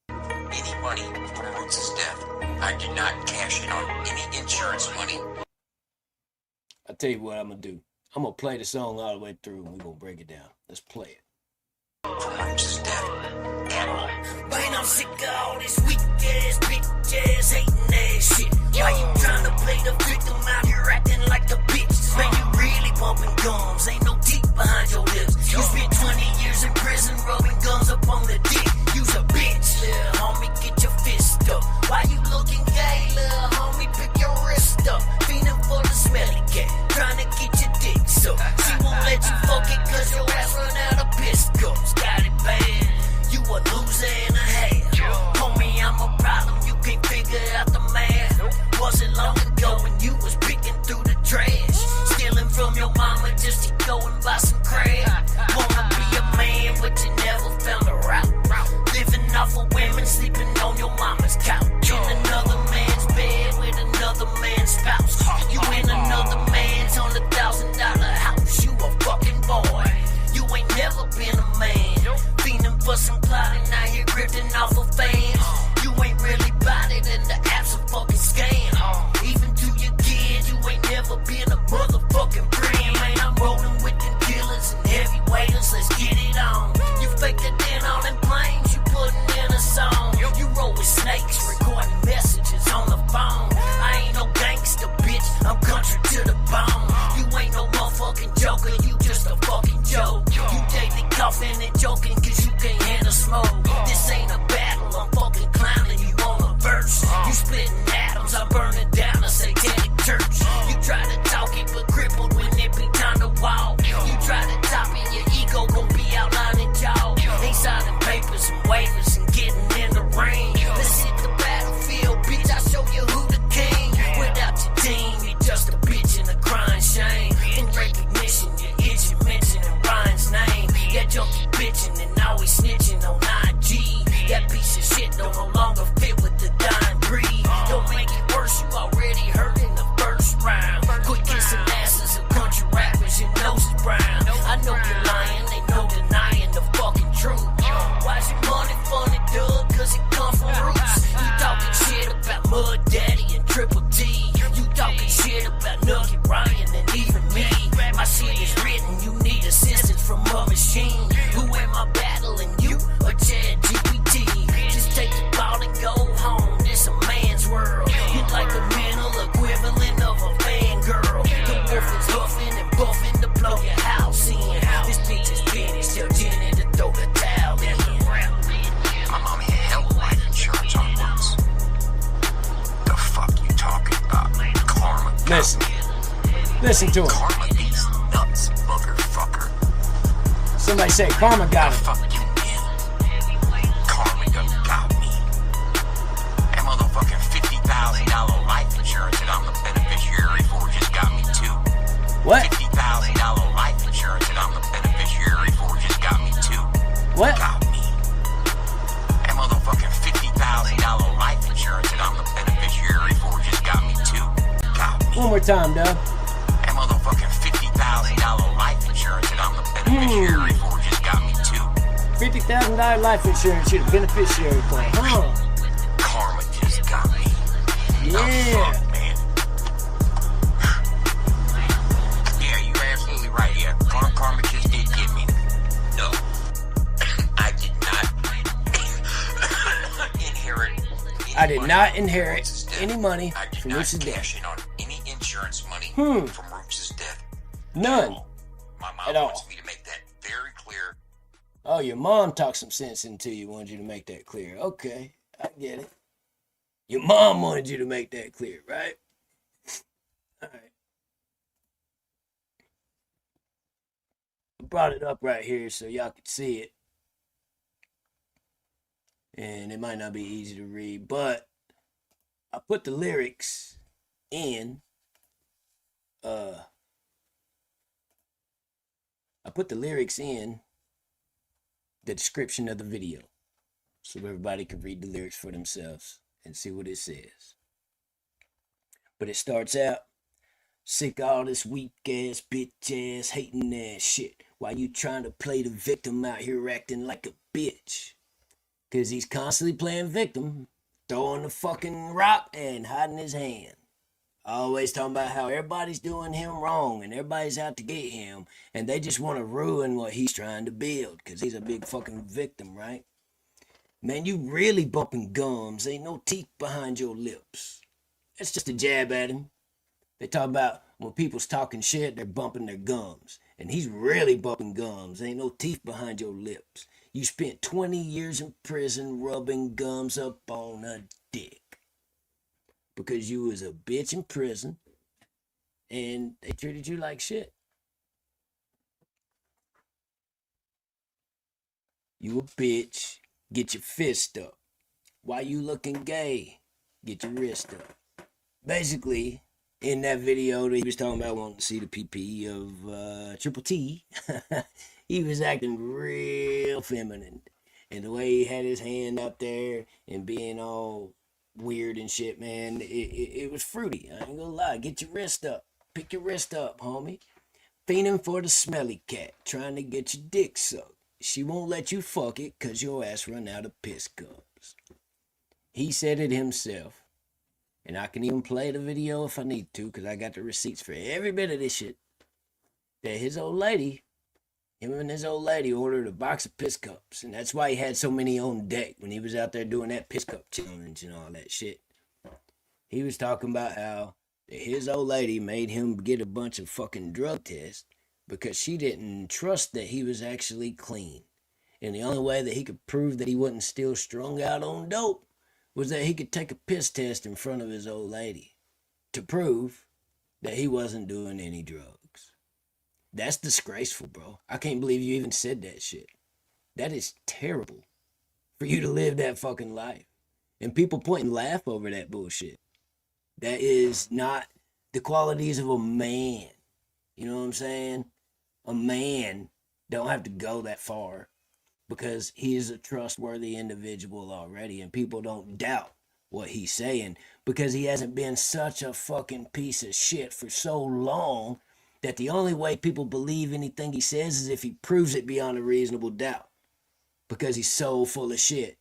Any money from Roots' death. I did not cash in on any insurance money. I'll tell you what I'm going to do. I'm going to play the song all the way through and we're going to break it down. Let's play it. From Roots' death. Man, I'm sick of all this weak ass, bitch ass, hating ass shit. Why you trying to play the victim out here acting like the bitch? Man, you really bumping gums, ain't no teeth behind your lips. You spent 20 years in prison rubbing gums up on the dick. You's a bitch, little homie, get your fist up. Why you looking gay, little homie, pick your wrist up. Feeling for the smelly cat, trying to get your dick so she won't let you fuck it cause your ass run out of piss cups. Got it bad. You a loser and a half. Homie, I'm a problem, you can't figure out the math. Wasn't long ago when you was picking through the trash, stealing from your mama just to go and buy some crab. Wanna be a man, but you never found a route. Living off of women, sleeping on your mama's couch. In another man's bed with another man's spouse. You in another man's on $1,000 house. You a fucking boy. You ain't never been a man. Fiending for some plotting, now you're grifting off of fans. You ain't really bought it in the app's a fucking scam. Even to your kids, you ain't never been a motherfucking brand. Man, I'm rolling with them killers and heavyweighters, let's get it on. You faked it in all them planes, you putting in a song. You roll with snakes, recording messages on the phone. I ain't no gangster, bitch, I'm country to the bone. You ain't no motherfucking joker, you just a fucking joke. You daily coughing and joking cause you can't handle smoke. This ain't a battle, I'm fucking clowning you on a verse. You splitting atoms, I'm burning down a satanic church. You try to talk it but crippled when it be time to walk. You try to top it, your ego gon' be outlining jaw. They signing papers and waivers and getting in the rain. Let's hit the machine. Who am I battling, you or ChatGPT? Just take the ball and go home. This a man's world. You're like the mental equivalent of a fangirl. The wolf is huffing and buffing to blow your house in. This bitch is finished, tell Jenny to throw the towel in. My mommy had hell life insurance on once. The fuck you talking about? Karma. Listen to him. Karma these nuts, motherfucker. Somebody say karma got him. Fuck you, man. Karma done got me. That motherfucking $50,000 life insurance that I'm the beneficiary for just got me too. What? $50,000 life insurance that I'm the beneficiary for just got me too. What? Got me. That motherfucking $50,000 life insurance that I'm the beneficiary for just got me too. Got me. One more time, Doug. That motherfucking $50,000 life insurance that I'm the beneficiary for just got me too. $50,000 life insurance, you're the beneficiary for. Huh? Karma just got me. Yeah. Fuck, man. Yeah, you're absolutely right. Yeah, karma just did get me. No, I did not inherit. I did not inherit any money I did from not Roots' cash death. in on any insurance money Hmm. from Roots' death. None. No. My mom At all. wants me to make that very clear. Oh, your mom talked some sense into you, wanted you to make that clear. Okay, I get it. Your mom wanted you to make that clear, right? All right. I brought it up right here so y'all could see it. And it might not be easy to read, but I put the lyrics in the description of the video so everybody can read the lyrics for themselves and see what it says. But it starts out, sick of all this weak ass, bitch ass, hating ass shit. Why you trying to play the victim out here acting like a bitch? Cause he's constantly playing victim, throwing the fucking rock and hiding his hand. Always talking about how everybody's doing him wrong and everybody's out to get him and they just want to ruin what he's trying to build because he's a big fucking victim, right? Man, you really bumping gums. Ain't no teeth behind your lips. That's just a jab at him. They talk about when people's talking shit, they're bumping their gums. And he's really bumping gums. Ain't no teeth behind your lips. You spent 20 years in prison rubbing gums up on a dick. Because you was a bitch in prison and they treated you like shit. You a bitch, get your fist up. Why you looking gay? Get your wrist up. Basically, in that video that he was talking about wanting to see the PP of Triple T, he was acting real feminine. And the way he had his hand up there and being all weird and shit, man, it was fruity. I ain't gonna lie. Get your wrist up. Pick your wrist up, homie. Fiending for the smelly cat, trying to get your dick sucked. She won't let you fuck it cause your ass run out of piss cups. He said it himself. And I can even play the video if I need to cause I got the receipts for every bit of this shit. That his old lady, him and his old lady ordered a box of piss cups. And that's why he had so many on deck when he was out there doing that piss cup challenge and all that shit. He was talking about how his old lady made him get a bunch of fucking drug tests because she didn't trust that he was actually clean. And the only way that he could prove that he wasn't still strung out on dope was that he could take a piss test in front of his old lady to prove that he wasn't doing any drugs. That's disgraceful, bro. I can't believe you even said that shit. That is terrible for you to live that fucking life. And people point and laugh over that bullshit. That is not the qualities of a man. You know what I'm saying? A man don't have to go that far because he is a trustworthy individual already and people don't doubt what he's saying because he hasn't been such a fucking piece of shit for so long that the only way people believe anything he says is if he proves it beyond a reasonable doubt because he's so full of shit.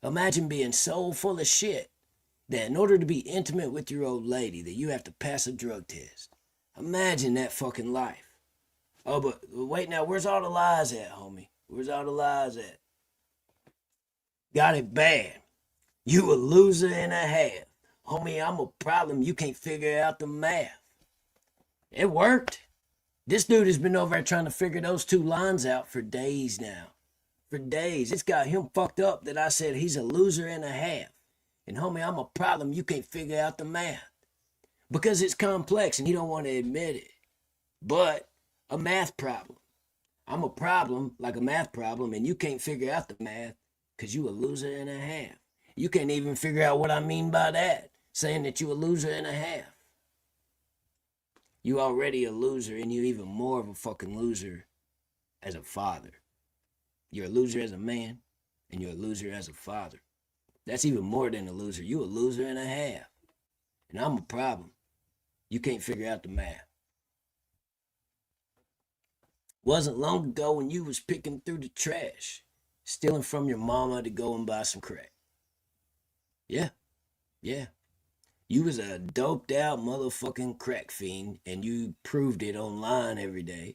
Imagine being so full of shit that in order to be intimate with your old lady that you have to pass a drug test. Imagine that fucking life. Oh, but wait now, where's all the lies at, homie? Where's all the lies at? Got it bad. You a loser and a half. Homie, I'm a problem. You can't figure out the math. It worked. This dude has been over there trying to figure those two lines out for days now. For days. It's got him fucked up that I said he's a loser and a half. And homie, I'm a problem. You can't figure out the math. Because it's complex and he don't want to admit it. But a math problem. I'm a problem, like a math problem, and you can't figure out the math because you a loser and a half. You can't even figure out what I mean by that, saying that you a loser and a half. You already a loser, and you even more of a fucking loser as a father. You're a loser as a man, and you're a loser as a father. That's even more than a loser. You a loser and a half. And I'm a problem. You can't figure out the math. Wasn't long ago when you was picking through the trash, stealing from your mama to go and buy some crack. Yeah. You was a doped out motherfucking crack fiend, and you proved it online every day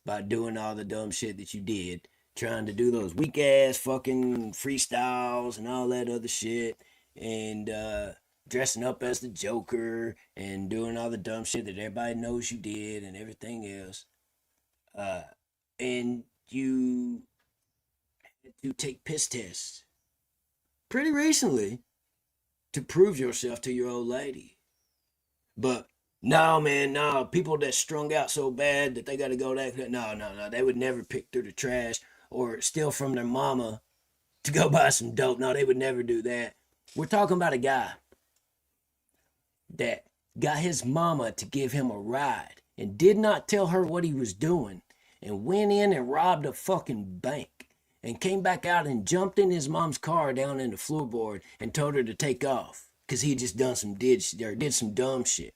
by doing all the dumb shit that you did, trying to do those weak ass fucking freestyles and all that other shit, and dressing up as the Joker and doing all the dumb shit that everybody knows you did and everything else. And you had to take piss tests pretty recently to prove yourself to your old lady. But no, man, no. People that strung out so bad that they got to go that. No. They would never pick through the trash or steal from their mama to go buy some dope. No, they would never do that. We're talking about a guy that got his mama to give him a ride and did not tell her what he was doing and went in and robbed a fucking bank. And came back out and jumped in his mom's car down in the floorboard and told her to take off because he just did some dumb shit.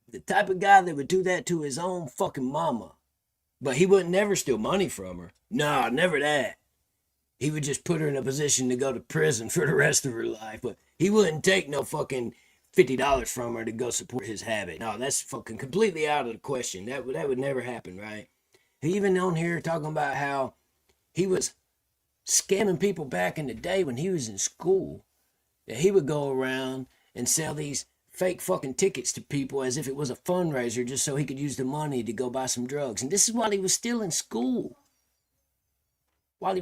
The type of guy that would do that to his own fucking mama. But he would never steal money from her. No, never that. He would just put her in a position to go to prison for the rest of her life. But he wouldn't take no fucking $50 from her to go support his habit. No, that's fucking completely out of the question. That would never happen, right? He even on here talking about how he was scamming people back in the day when he was in school. That he would go around and sell these fake fucking tickets to people as if it was a fundraiser just so he could use the money to go buy some drugs. And this is while he was still in school. I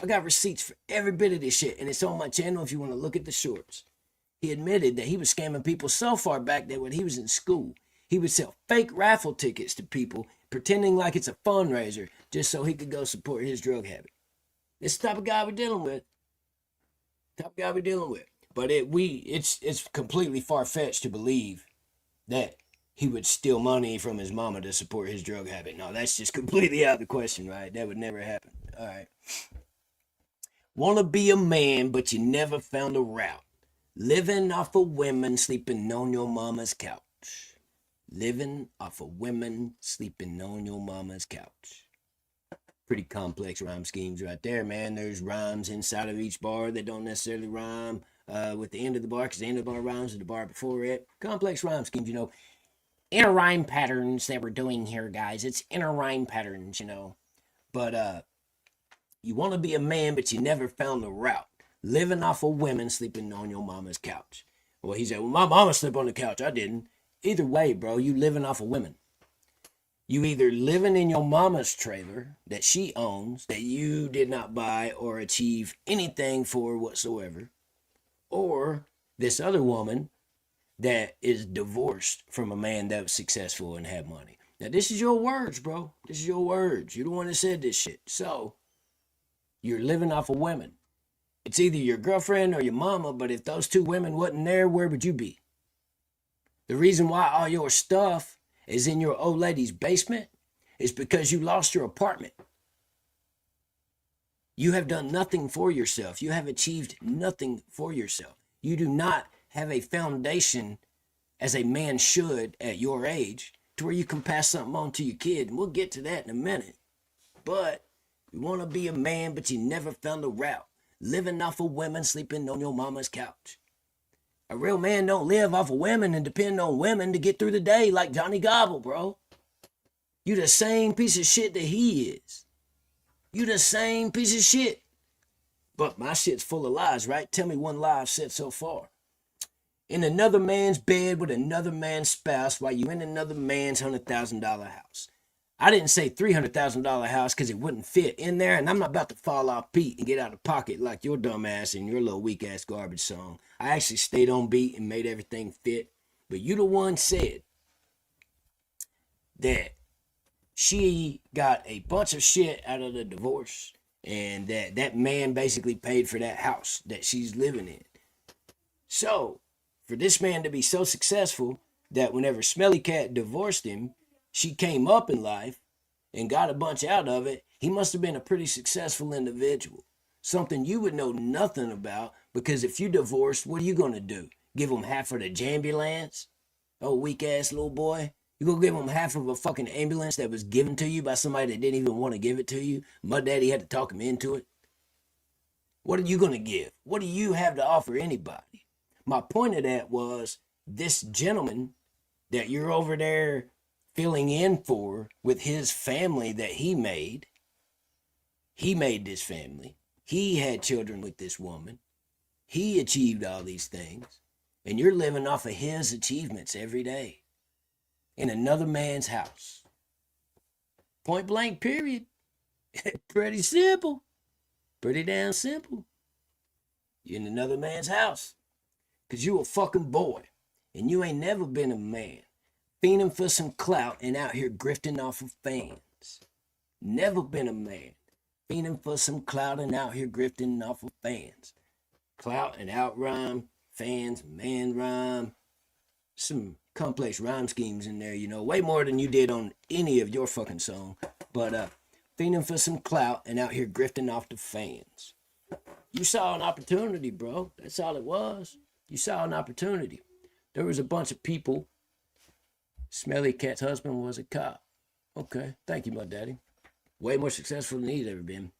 got receipts for every bit of this shit. And it's on my channel if you want to look at the shorts. He admitted that he was scamming people so far back that when he was in school, he would sell fake raffle tickets to people pretending like it's a fundraiser just so he could go support his drug habit. It's the type of guy we're dealing with. But it's completely far-fetched to believe that he would steal money from his mama to support his drug habit. No, that's just completely out of the question, right? That would never happen. All right. Want to be a man, but you never found a route. Living off of women, sleeping on your mama's couch. Living off of women, sleeping on your mama's couch. Pretty complex rhyme schemes right there, man. There's rhymes inside of each bar that don't necessarily rhyme with the end of the bar, because the end of the bar rhymes with the bar before it. Complex rhyme schemes, Inner rhyme patterns that we're doing here, guys. It's inner rhyme patterns, But you want to be a man, but you never found the route. Living off of women, sleeping on your mama's couch. Well, he said, well, my mama slept on the couch. I didn't. Either way, bro, you living off of women. You either living in your mama's trailer that she owns, that you did not buy or achieve anything for whatsoever, or this other woman that is divorced from a man that was successful and had money. Now, this is your words, bro. This is your words. You're the one that said this shit. So, you're living off of women. It's either your girlfriend or your mama, but if those two women wasn't there, where would you be? The reason why all your stuff is in your old lady's basement is because you lost your apartment. You have done nothing for yourself. You have achieved nothing for yourself. You do not have a foundation as a man should at your age to where you can pass something on to your kid. And we'll get to that in a minute. But you want to be a man, but you never found a route. Living off of women, sleeping on your mama's couch. A real man don't live off of women and depend on women to get through the day like Johnny Gobble, bro. You the same piece of shit that he is. You the same piece of shit. But my shit's full of lies, right? Tell me one lie I've said so far. In another man's bed with another man's spouse while you in another man's $100,000 house. I didn't say $300,000 house because it wouldn't fit in there, and I'm not about to fall off beat and get out of pocket like your dumb ass in your little weak ass garbage song. I actually stayed on beat and made everything fit. But you the one said that she got a bunch of shit out of the divorce and that man basically paid for that house that she's living in. So, for this man to be so successful that whenever Smelly Cat divorced him, she came up in life and got a bunch out of it, he must have been a pretty successful individual. Something you would know nothing about, because if you divorced, what are you going to do? Give him half of the jambulance? Oh, weak ass little boy. You gonna give him half of a fucking ambulance that was given to you by somebody that didn't even want to give it to you? Mud Daddy had to talk him into it. What are you gonna give? What do you have to offer anybody? My point of that was this gentleman that you're over there filling in for with his family that he made this family. He had children with this woman. He achieved all these things. And you're living off of his achievements every day. In another man's house. Point blank, period. Pretty simple. Pretty damn simple. You're in another man's house. Because you a fucking boy. And you ain't never been a man. Fiending for some clout and out here grifting off of fans. Never been a man. Fiending for some clout and out here grifting off of fans. Clout and out rhyme. Fans, man rhyme. Some complex rhyme schemes in there, you know, way more than you did on any of your fucking song. But fiending for some clout and out here grifting off the fans. You saw an opportunity, bro. That's all it was. You saw an opportunity. There was a bunch of people. Smelly Cat's husband was a cop. Okay, thank you, my daddy. Way more successful than he's ever been.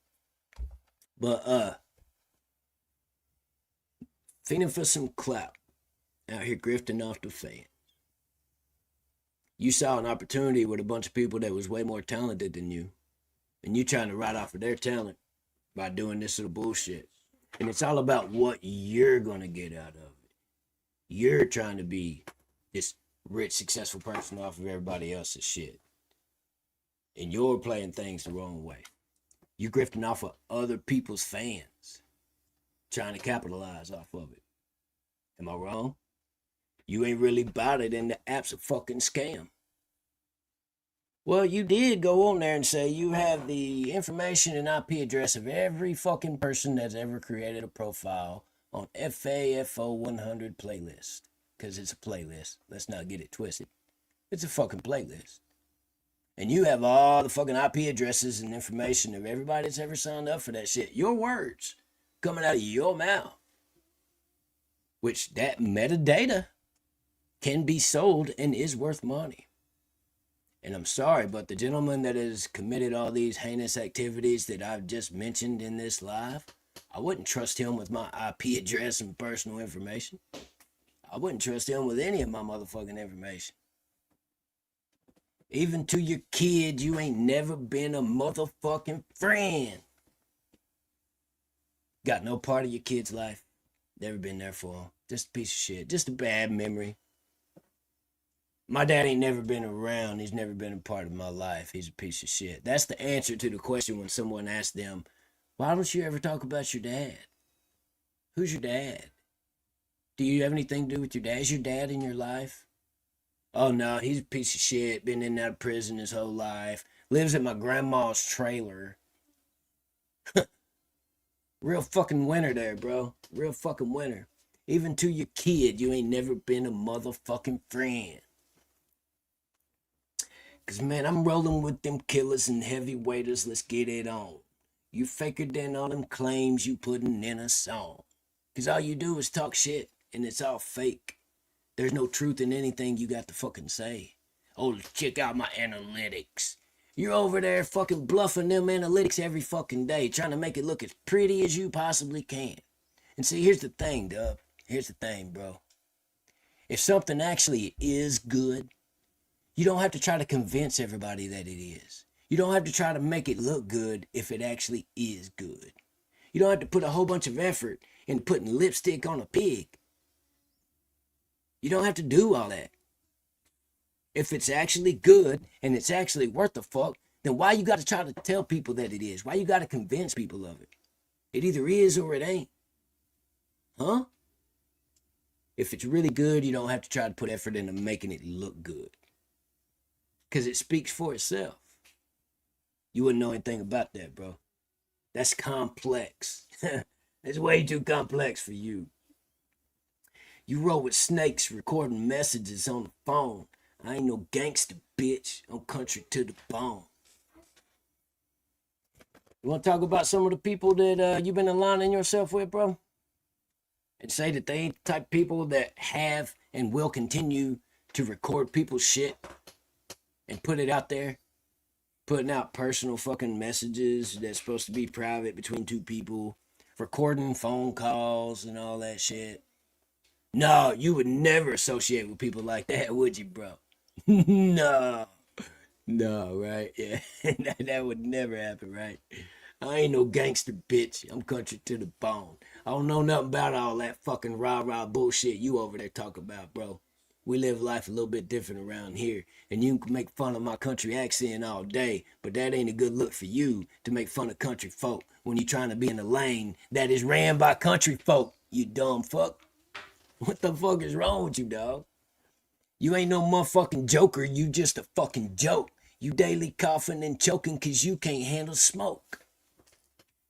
But fiending for some clout. Out here grifting off the fans. You saw an opportunity with a bunch of people that was way more talented than you. And you trying to ride off of their talent by doing this sort of bullshit. And it's all about what you're going to get out of it. You're trying to be this rich, successful person off of everybody else's shit. And you're playing things the wrong way. You grifting off of other people's fans. Trying to capitalize off of it. Am I wrong? You ain't really about it, and the app's a fucking scam. Well, you did go on there and say you have the information and IP address of every fucking person that's ever created a profile on FAFO 100 playlist. Because it's a playlist. Let's not get it twisted. It's a fucking playlist. And you have all the fucking IP addresses and information of everybody that's ever signed up for that shit. Your words coming out of your mouth. Which that metadata can be sold and is worth money. And I'm sorry, but the gentleman that has committed all these heinous activities that I've just mentioned in this live, I wouldn't trust him with my IP address and personal information. I wouldn't trust him with any of my motherfucking information. Even to your kid, you ain't never been a motherfucking friend. Got no part of your kid's life. Never been there for him. Just a piece of shit. Just a bad memory. My dad ain't never been around. He's never been a part of my life. He's a piece of shit. That's the answer to the question when someone asks them, why don't you ever talk about your dad? Who's your dad? Do you have anything to do with your dad? Is your dad in your life? Oh, no, he's a piece of shit. Been in and out of prison his whole life. Lives at my grandma's trailer. Real fucking winner there, bro. Real fucking winner. Even to your kid, you ain't never been a motherfucking friend. Cause man, I'm rolling with them killers and heavyweighters, let's get it on. You faker than all them claims you putting in a song. Cause all you do is talk shit, and it's all fake. There's no truth in anything you got to fucking say. Oh, check out my analytics. You're over there fucking bluffing them analytics every fucking day, trying to make it look as pretty as you possibly can. And see, here's the thing, Dub. Here's the thing, bro. If something actually is good, You don't have to try to convince everybody that it is. You don't have to try to make it look good if it actually is good. You don't have to put a whole bunch of effort in putting lipstick on a pig. You don't have to do all that. If it's actually good and it's actually worth the fuck, then why you got to try to tell people that it is? Why you got to convince people of it? It either is or it ain't. Huh? If it's really good, you don't have to try to put effort into making it look good. Because it speaks for itself. You wouldn't know anything about that, bro. That's complex. It's way too complex for you. You roll with snakes recording messages on the phone. I ain't no gangster, bitch. I'm country to the bone. You want to talk about some of the people that you've been aligning yourself with, bro? And say that they ain't the type of people that have and will continue to record people's shit and put it out there? Putting out personal fucking messages that's supposed to be private between two people. Recording phone calls and all that shit. No, you would never associate with people like that, would you, bro? No. No, right? Yeah. That would never happen, right? I ain't no gangster, bitch. I'm country to the bone. I don't know nothing about all that fucking rah-rah bullshit you over there talk about, bro. We live life a little bit different around here, and you can make fun of my country accent all day, but that ain't a good look for you to make fun of country folk when you're trying to be in a lane that is ran by country folk, you dumb fuck. What the fuck is wrong with you, dog? You ain't no motherfucking joker, you just a fucking joke. You daily coughing and choking cause you can't handle smoke.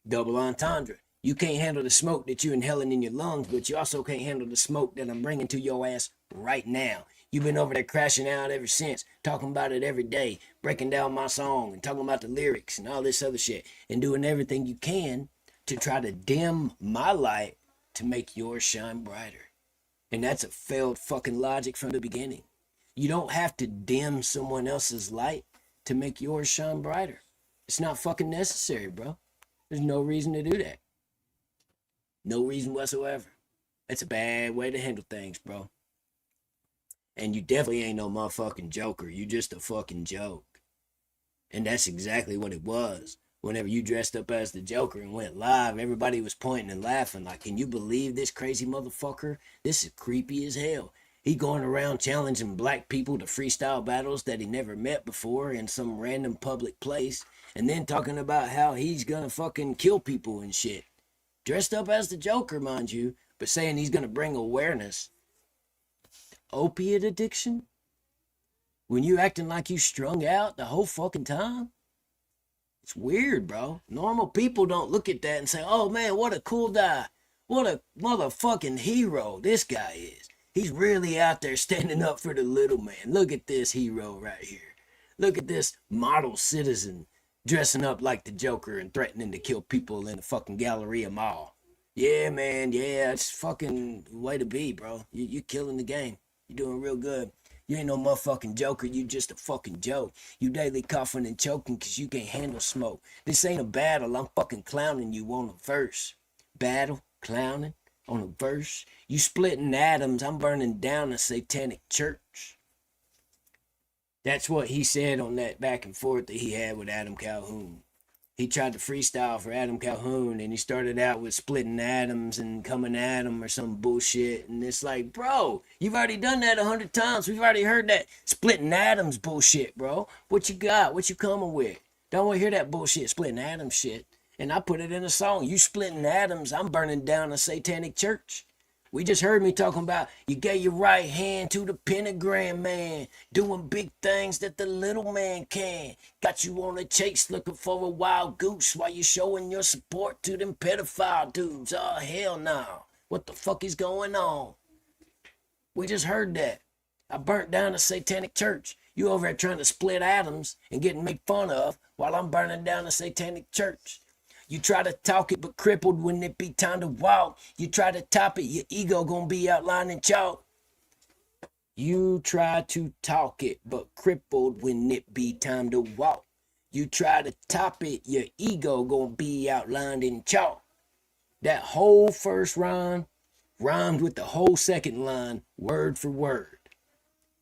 Double entendre. You can't handle the smoke that you're inhaling in your lungs, but you also can't handle the smoke that I'm bringing to your ass right now. You've been over there crashing out ever since, talking about it every day, breaking down my song and talking about the lyrics and all this other shit, and doing everything you can to try to dim my light to make yours shine brighter. And that's a failed fucking logic from the beginning. You don't have to dim someone else's light to make yours shine brighter. It's not fucking necessary, bro. There's no reason to do that. No reason whatsoever. It's a bad way to handle things, bro. And you definitely ain't no motherfucking joker. You just a fucking joke. And that's exactly what it was. Whenever you dressed up as the Joker and went live, everybody was pointing and laughing like, can you believe this crazy motherfucker? This is creepy as hell. He going around challenging black people to freestyle battles that he never met before in some random public place, and then talking about how he's gonna fucking kill people and shit. Dressed up as the Joker, mind you, but saying he's gonna bring awareness. Opiate addiction? When you acting like you strung out the whole fucking time? It's weird, bro. Normal people don't look at that and say, oh man, what a cool guy. What a motherfucking hero this guy is. He's really out there standing up for the little man. Look at this hero right here. Look at this model citizen dressing up like the Joker and threatening to kill people in the fucking Galleria Mall. Yeah, man. Yeah, it's fucking way to be, bro. You're killing the game. You're doing real good. You ain't no motherfucking joker, you just a fucking joke. You daily coughing and choking cause you can't handle smoke. This ain't a battle, I'm fucking clowning you on a verse. Battle, clowning, on a verse. You splitting atoms, I'm burning down a satanic church. That's what he said on that back and forth that he had with Adam Calhoun. He tried to freestyle for Adam Calhoun and he started out with splitting atoms and coming at him or some bullshit. And it's like, bro, you've already done that 100 times. We've already heard that splitting atoms bullshit, bro. What you got? What you coming with? Don't want to hear that bullshit splitting atoms shit. And I put it in a song. You splitting atoms, I'm burning down a satanic church. We just heard me talking about you gave your right hand to the pentagram man, doing big things that the little man can. Got you on a chase looking for a wild goose while you showing your support to them pedophile dudes. Oh, hell no. What the fuck is going on? We just heard that. I burnt down a satanic church. You over there trying to split atoms and getting made fun of while I'm burning down a satanic church. You try to talk it but crippled when it be time to walk. You try to top it, your ego gonna be outlined in chalk. You try to talk it but crippled when it be time to walk. You try to top it, your ego gonna be outlined in chalk. That whole first rhyme rhymed with the whole second line, word for word.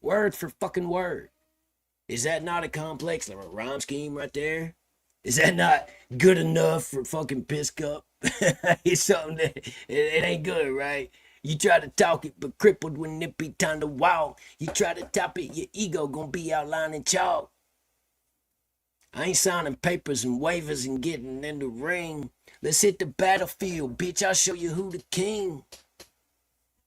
Word for fucking word. Is that not a complex rhyme scheme right there? Is that not good enough for fucking piss cup? It's something that it ain't good, right? You try to talk it, but crippled when it be time to walk. You try to top it, your ego gonna be outlined in chalk. I ain't signing papers and waivers and getting in the ring. Let's hit the battlefield, bitch. I'll show you who the king.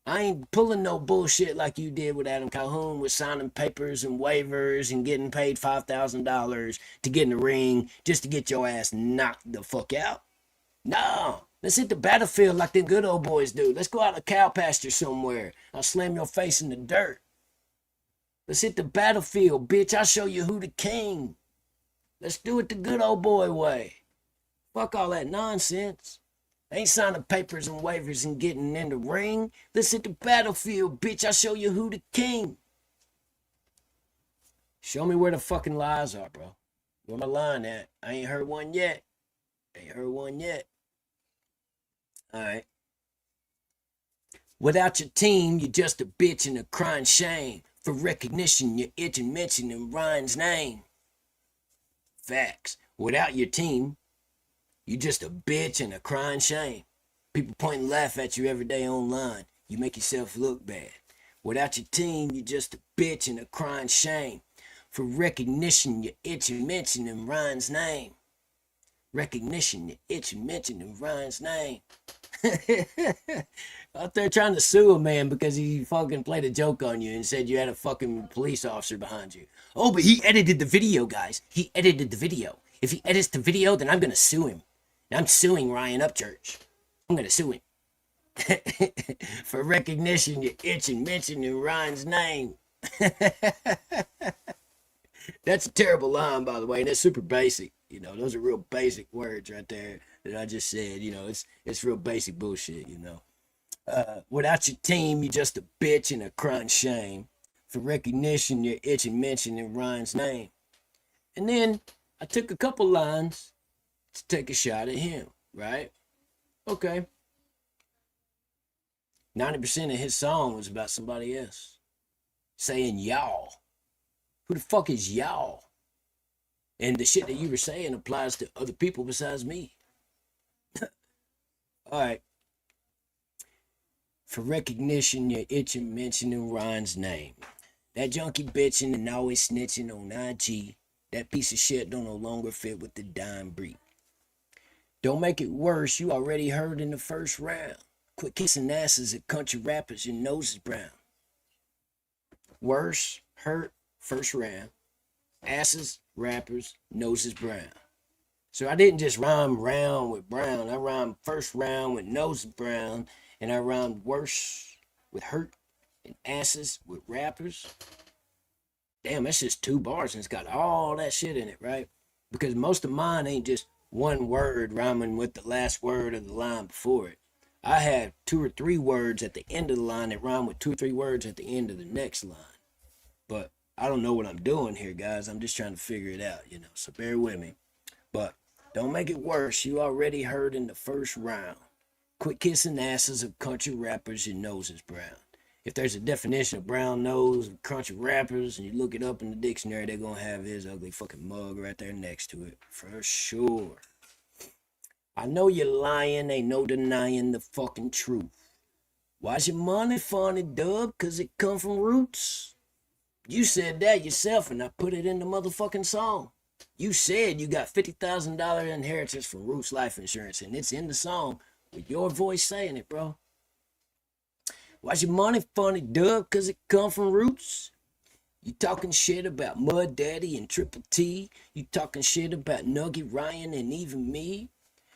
I ain't pulling no bullshit like you did with Adam Calhoun with signing papers and waivers and getting paid $5,000 to get in the ring just to get your ass knocked the fuck out. No, let's hit the battlefield like them good old boys do. Let's go out to cow pasture somewhere. I'll slam your face in the dirt. Let's hit the battlefield, bitch. I'll show you who the king. Let's do it the good old boy way. Fuck all that nonsense. Ain't signing papers and waivers and getting in the ring. Let's hit the battlefield, bitch. I'll show you who the king. Show me where the fucking lies are, bro. Where my line at? I ain't heard one yet. Alright. Without your team, you're just a bitch and a crying shame. For recognition, you're itching mentioning Ryan's name. Facts. Without your team, you just a bitch and a crying shame. People point and laugh at you every day online. You make yourself look bad. Without your team, you just a bitch and a crying shame. For recognition, you're itching mentioning Ryan's name. Recognition, you're itching mentioning Ryan's name. Out there trying to sue a man because he fucking played a joke on you and said you had a fucking police officer behind you. Oh, but he edited the video, guys. He edited the video. If he edits the video, then I'm gonna sue him. I'm suing Ryan Upchurch. I'm gonna sue him. For recognition, you're itching mentioning Ryan's name. That's a terrible line, by the way, and it's super basic. You know, those are real basic words right there that I just said. You know, it's real basic bullshit, you know. Without your team, you're just a bitch and a crying shame. For recognition, you're itching mentioning Ryan's name. And then I took a couple lines to take a shot at him, right? Okay. 90% of his song was about somebody else. Saying y'all. Who the fuck is y'all? And the shit that you were saying applies to other people besides me. Alright. For recognition, you're itching mentioning Ryan's name. That junkie bitching and always snitching on IG. That piece of shit don't no longer fit with the dime breed. Don't make it worse, you already heard in the first round. Quit kissing asses at country rappers, your nose is brown. Worse, hurt, first round. Asses, rappers, noses brown. So I didn't just rhyme round with brown. I rhymed first round with noses brown. And I rhymed worse with hurt and asses with rappers. Damn, that's just 2 bars and it's got all that shit in it, right? Because most of mine ain't just one word rhyming with the last word of the line before it. I have 2 or 3 words at the end of the line that rhyme with 2 or 3 words at the end of the next line. But I don't know what I'm doing here, guys. I'm just trying to figure it out, you know, so bear with me. But don't make it worse. You already heard in the first round. Quit kissing asses of country rappers, your nose is brown. If there's a definition of brown nose of country rappers and you look it up in the dictionary, they're going to have his ugly fucking mug right there next to it. For sure. I know you're lying, ain't no denying the fucking truth. Why's your money funny, dub? Cause it come from roots? You said that yourself and I put it in the motherfucking song. You said you got $50,000 inheritance from Roots Life Insurance and it's in the song with your voice saying it, bro. Why's your money funny, dub? Cause it come from Roots? You talking shit about Mud Daddy and Triple T. You talking shit about Nugget, Ryan, and even me.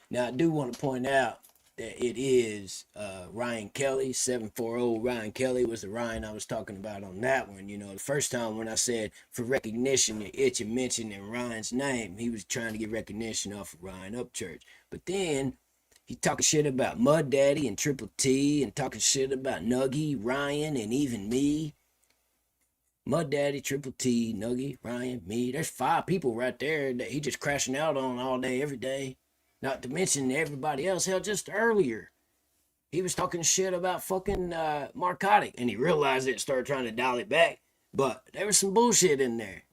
Now, I do want to point out that it is Ryan Kelly, 740 Ryan Kelly was the Ryan I was talking about on that one. You know, the first time when I said for recognition, you're itching mentioning Ryan's name, he was trying to get recognition off of Ryan Upchurch. But then he talking shit about Mud Daddy and Triple T and talking shit about Nuggy, Ryan, and even me. Mud Daddy, Triple T, Nuggy, Ryan, me. There's 5 people right there that he just crashing out on all day, every day. Not to mention everybody else. Hell, just earlier, he was talking shit about fucking Marcotic, and he realized it and started trying to dial it back. But there was some bullshit in there.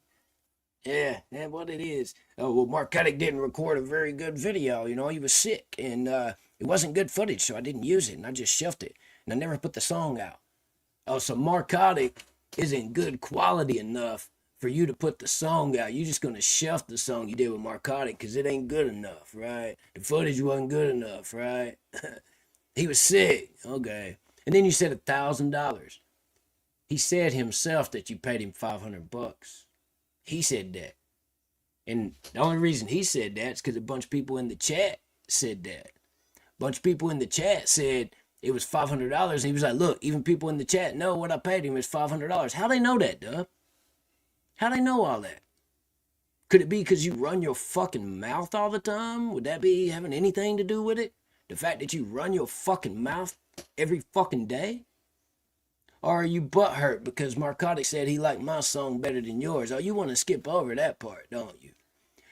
Yeah, that's what it is. Oh, well, Mark Cuddick didn't record a very good video. You know, he was sick, and it wasn't good footage, so I didn't use it, and I just shelved it, and I never put the song out. Oh, so Mark Cuddick isn't good quality enough for you to put the song out. You're just gonna shelf the song you did with Mark Cuddick because it ain't good enough, right? The footage wasn't good enough, right? He was sick, okay. And then you said $1,000. He said himself that you paid him $500. He said that. And the only reason he said that is because a bunch of people in the chat said that. A bunch of people in the chat said it was $500. And he was like, look, even people in the chat know what I paid him is $500. How they know that, Dub? How they know all that? Could it be because you run your fucking mouth all the time? Would that be having anything to do with it? The fact that you run your fucking mouth every fucking day? Or are you butthurt because Marcotic said he liked my song better than yours? Oh, you want to skip over that part, don't you?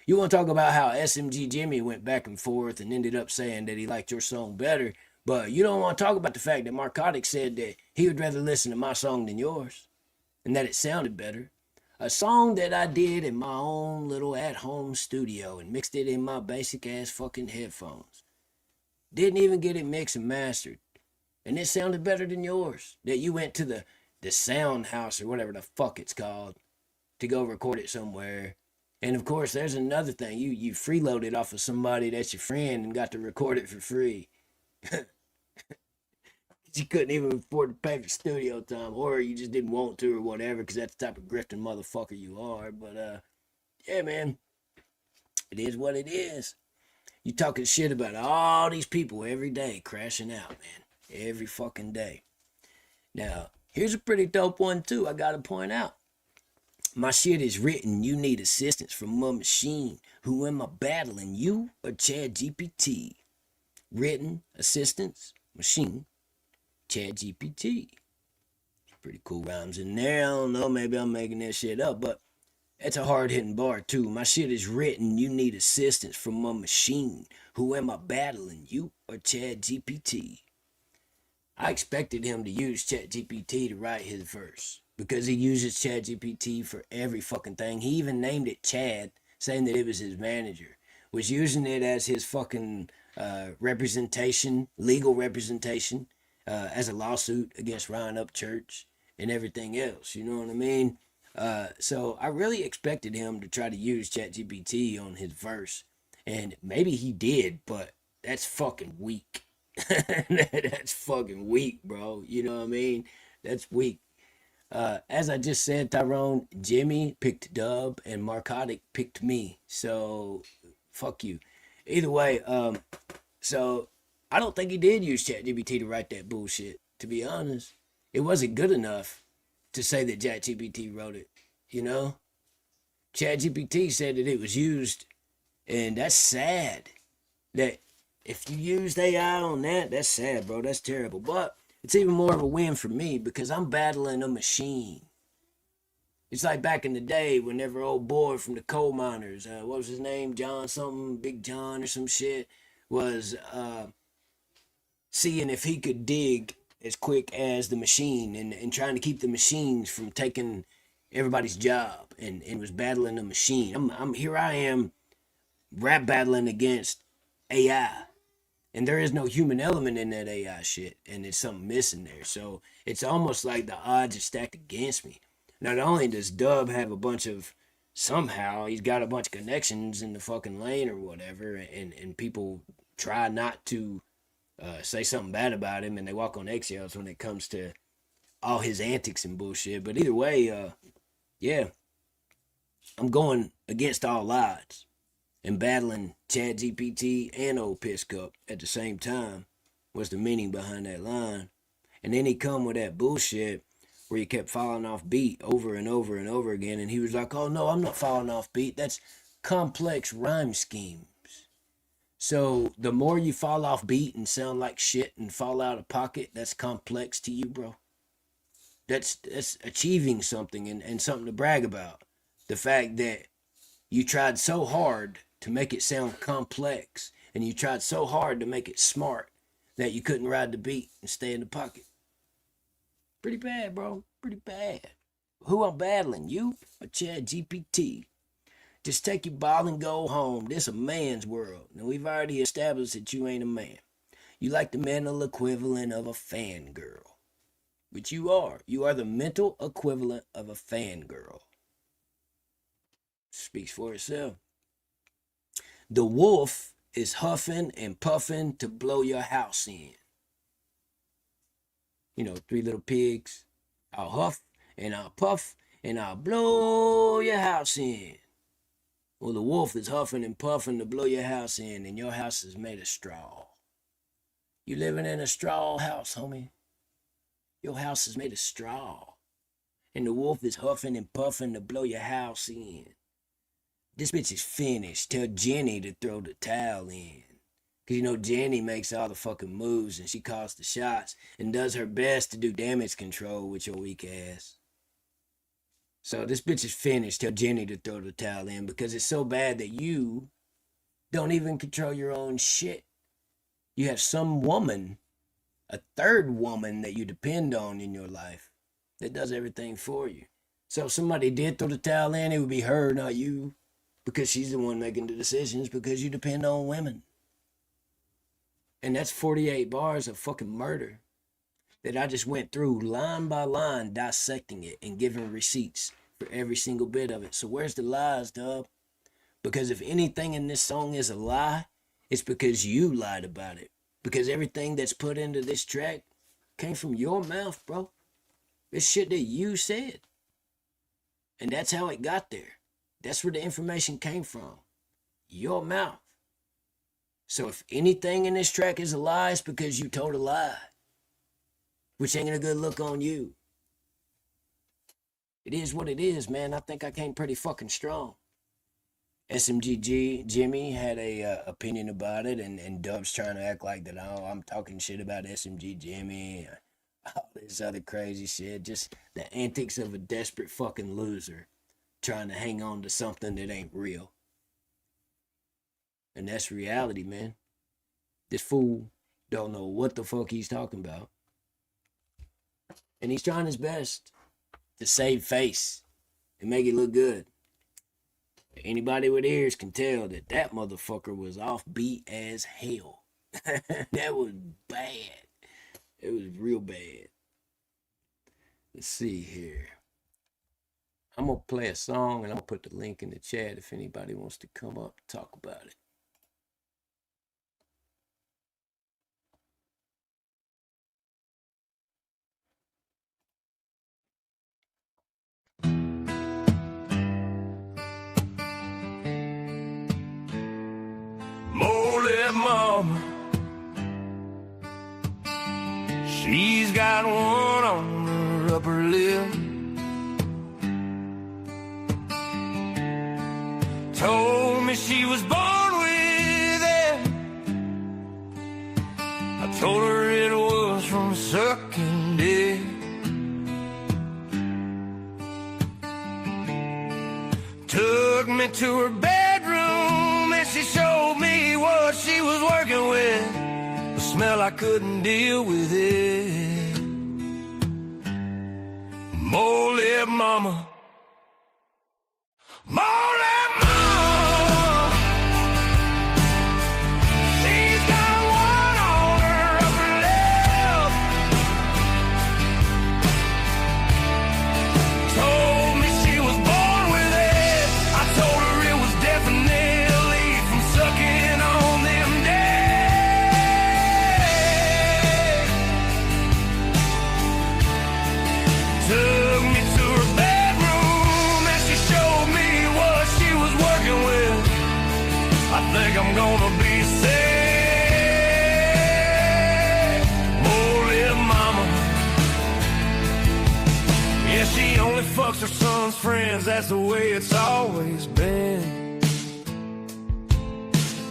You want to talk about how SMG Jimmy went back and forth and ended up saying that he liked your song better, but you don't want to talk about the fact that Marcotic said that he would rather listen to my song than yours, and that it sounded better. A song that I did in my own little at-home studio and mixed it in my basic-ass fucking headphones. Didn't even get it mixed and mastered. And it sounded better than yours. That you went to the sound house or whatever the fuck it's called to go record it somewhere. And of course, there's another thing. You freeloaded off of somebody that's your friend and got to record it for free. You couldn't even afford to pay for studio time, or you just didn't want to or whatever, because that's the type of grifting motherfucker you are. But yeah, man, it is what it is. You talking shit about all these people every day crashing out, man. Every fucking day. Now, here's a pretty dope one too, I gotta point out. My shit is written, you need assistance from a machine. Who am I battling, you or ChatGPT? Written, assistance, machine, ChatGPT. Pretty cool rhymes in there. I don't know, maybe I'm making that shit up, but it's a hard-hitting bar too. My shit is written, you need assistance from a machine. Who am I battling, you or ChatGPT? I expected him to use ChatGPT to write his verse because he uses ChatGPT for every fucking thing. He even named it Chad, saying that it was his manager. Was using it as his fucking representation, legal representation, as a lawsuit against Ryan Upchurch and everything else. You know what I mean? So I really expected him to try to use ChatGPT on his verse. And maybe he did, but that's fucking weak. That's fucking weak, bro. You know what I mean? That's weak. As I just said, Tyrone, Jimmy picked Dub and Marcotic picked me. So fuck you. Either way, so I don't think he did use ChatGPT to write that bullshit, to be honest. It wasn't good enough to say that ChatGPT wrote it, you know? ChatGPT said that it was used, and that's sad. That if you used AI on that, that's sad, bro. That's terrible. But it's even more of a win for me because I'm battling a machine. It's like back in the day whenever old boy from the coal miners, what was his name? John something, Big John or some shit, was seeing if he could dig as quick as the machine and trying to keep the machines from taking everybody's job and was battling the machine. I'm here I am rap battling against AI. And there is no human element in that AI shit. And there's something missing there. So it's almost like the odds are stacked against me. Not only does Dub have a bunch of, somehow, he's got a bunch of connections in the fucking lane or whatever. And people try not to say something bad about him. And they walk on eggshells when it comes to all his antics and bullshit. But either way, yeah. I'm going against all odds. And battling ChatGPT and old Piss Cup at the same time was the meaning behind that line. And then he come with that bullshit where he kept falling off beat over and over and over again. And he was like, oh no, I'm not falling off beat. That's complex rhyme schemes. So the more you fall off beat and sound like shit and fall out of pocket, that's complex to you, bro. That's achieving something and something to brag about. The fact that you tried so hard to make it sound complex, and you tried so hard to make it smart that you couldn't ride the beat and stay in the pocket. Pretty bad, bro. Pretty bad. Who I'm battling, you or ChatGPT? Just take your ball and go home. This a man's world. Now, we've already established that you ain't a man. You like the mental equivalent of a fangirl. Which you are. You are the mental equivalent of a fangirl. Speaks for itself. The wolf is huffing and puffing to blow your house in. You know, 3 little pigs. I'll huff and I'll puff and I'll blow your house in. Well, the wolf is huffing and puffing to blow your house in, and your house is made of straw. You living in a straw house, homie. Your house is made of straw. And the wolf is huffing and puffing to blow your house in. This bitch is finished. Tell Jenny to throw the towel in. Because you know Jenny makes all the fucking moves and she calls the shots and does her best to do damage control with your weak ass. So this bitch is finished. Tell Jenny to throw the towel in because it's so bad that you don't even control your own shit. You have some woman, a third woman that you depend on in your life that does everything for you. So if somebody did throw the towel in, it would be her, not you, because she's the one making the decisions because you depend on women. And that's 48 bars of fucking murder that I just went through line by line, dissecting it and giving receipts for every single bit of it. So where's the lies, dub? Because if anything in this song is a lie, it's because you lied about it. Because everything that's put into this track came from your mouth, bro. It's shit that you said. And that's how it got there. That's where the information came from. Your mouth. So if anything in this track is a lie, it's because you told a lie. Which ain't a good look on you. It is what it is, man. I think I came pretty fucking strong. SMG Jimmy had a opinion about it, and Dub's trying to act like that. Oh, I'm talking shit about SMG Jimmy, all this other crazy shit. Just the antics of a desperate fucking loser trying to hang on to something that ain't real. And that's reality, man. This fool don't know what the fuck he's talking about. And he's trying his best to save face and make it look good. Anybody with ears can tell that that motherfucker was offbeat as hell. That was bad. It was real bad. Let's see here. I'm going to play a song and I'm going to put the link in the chat if anybody wants to come up and talk about it. Mama, she's got one on her upper lip. Told me she was born with it. I told her it was from sucking dick. Took me to her bedroom and she showed me what she was working with. The smell, I couldn't deal with it. More lip mama. More lip mama. She's got one on her upper lip. Told me she was born with it. I told her it was definitely from sucking on them dicks. Took me to her bedroom and she showed me what she was working with. I think I'm gonna be sick. Oh, little mama. Yeah, she only fucks her son's friends. That's the way it's always been.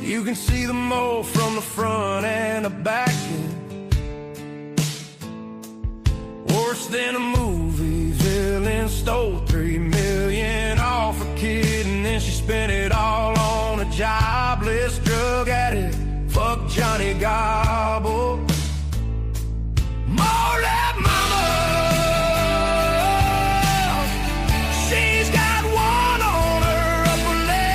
You can see the mole from the front and the back end. Worse than a movie villain. Stole $3 million off a kid and then she spent it all on a jobless drug addict. Fuck Johnny Gobble. More like mama. She's got one on her upper leg.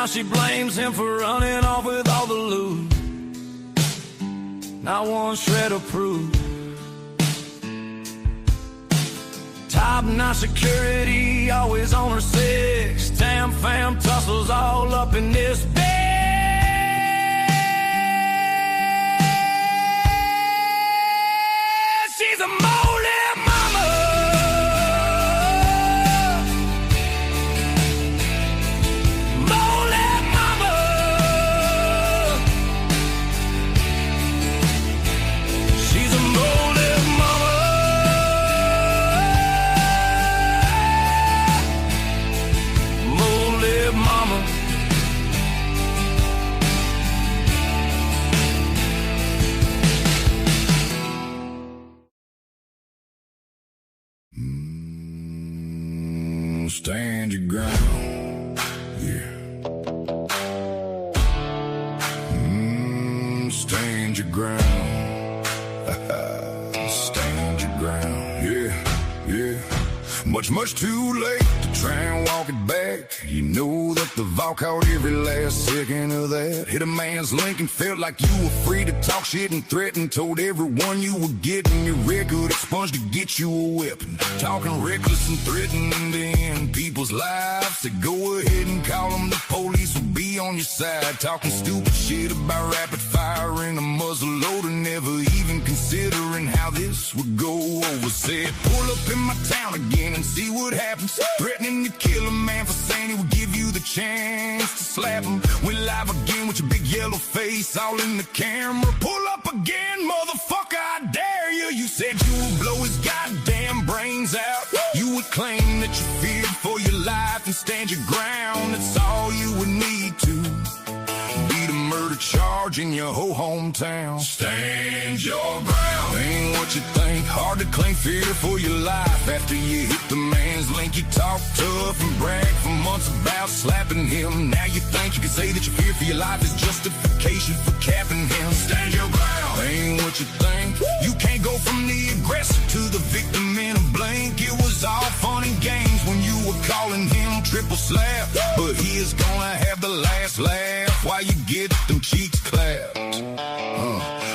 Now she blames him for running off with all the loot. Not one shred of proof. Top-notch security, always on her six. Tam fam tussles all up in this bed. She's a moldy mama. Moldy mama. She's a moldy mama. Moldy mama. Stand your ground, yeah. Stand your ground. Stand your ground, yeah, yeah. Much too late to try and walk it back. You know that the vault caught every last second of that. Hit a man's link and felt like you were free to talk shit and threaten. Told everyone you were getting your record expunged to get you a weapon. Talking reckless and threatening to end people's lives. So go ahead and call them, the police will be on your side. Talking stupid shit about rapid fire and a muzzle loader, never even considering how this would go over. Said pull up in my town again and see what happens. Threatening to kill a man for saying he would give you the chance to slap him. We're live again with your big yellow face all in the camera. Pull up again, motherfucker, I dare you. You said you would blow his goddamn brains out. You would claim that you feared for your life and stand your ground. That's all you would need to beat a murder charge in your whole hometown. Stand your ground. Ain't what you think. Hard to claim fear for your life after you hit the man's link. You talk tough and brag for months about slapping him. Now you think you can say that your fear for your life is justification for capping him. Stand your ground. Ain't what you think. You can't go from the aggressor to the victim in a blink. It was all fun and games when you were calling him triple slap, but he is gonna have the last laugh while you get them cheeks clapped.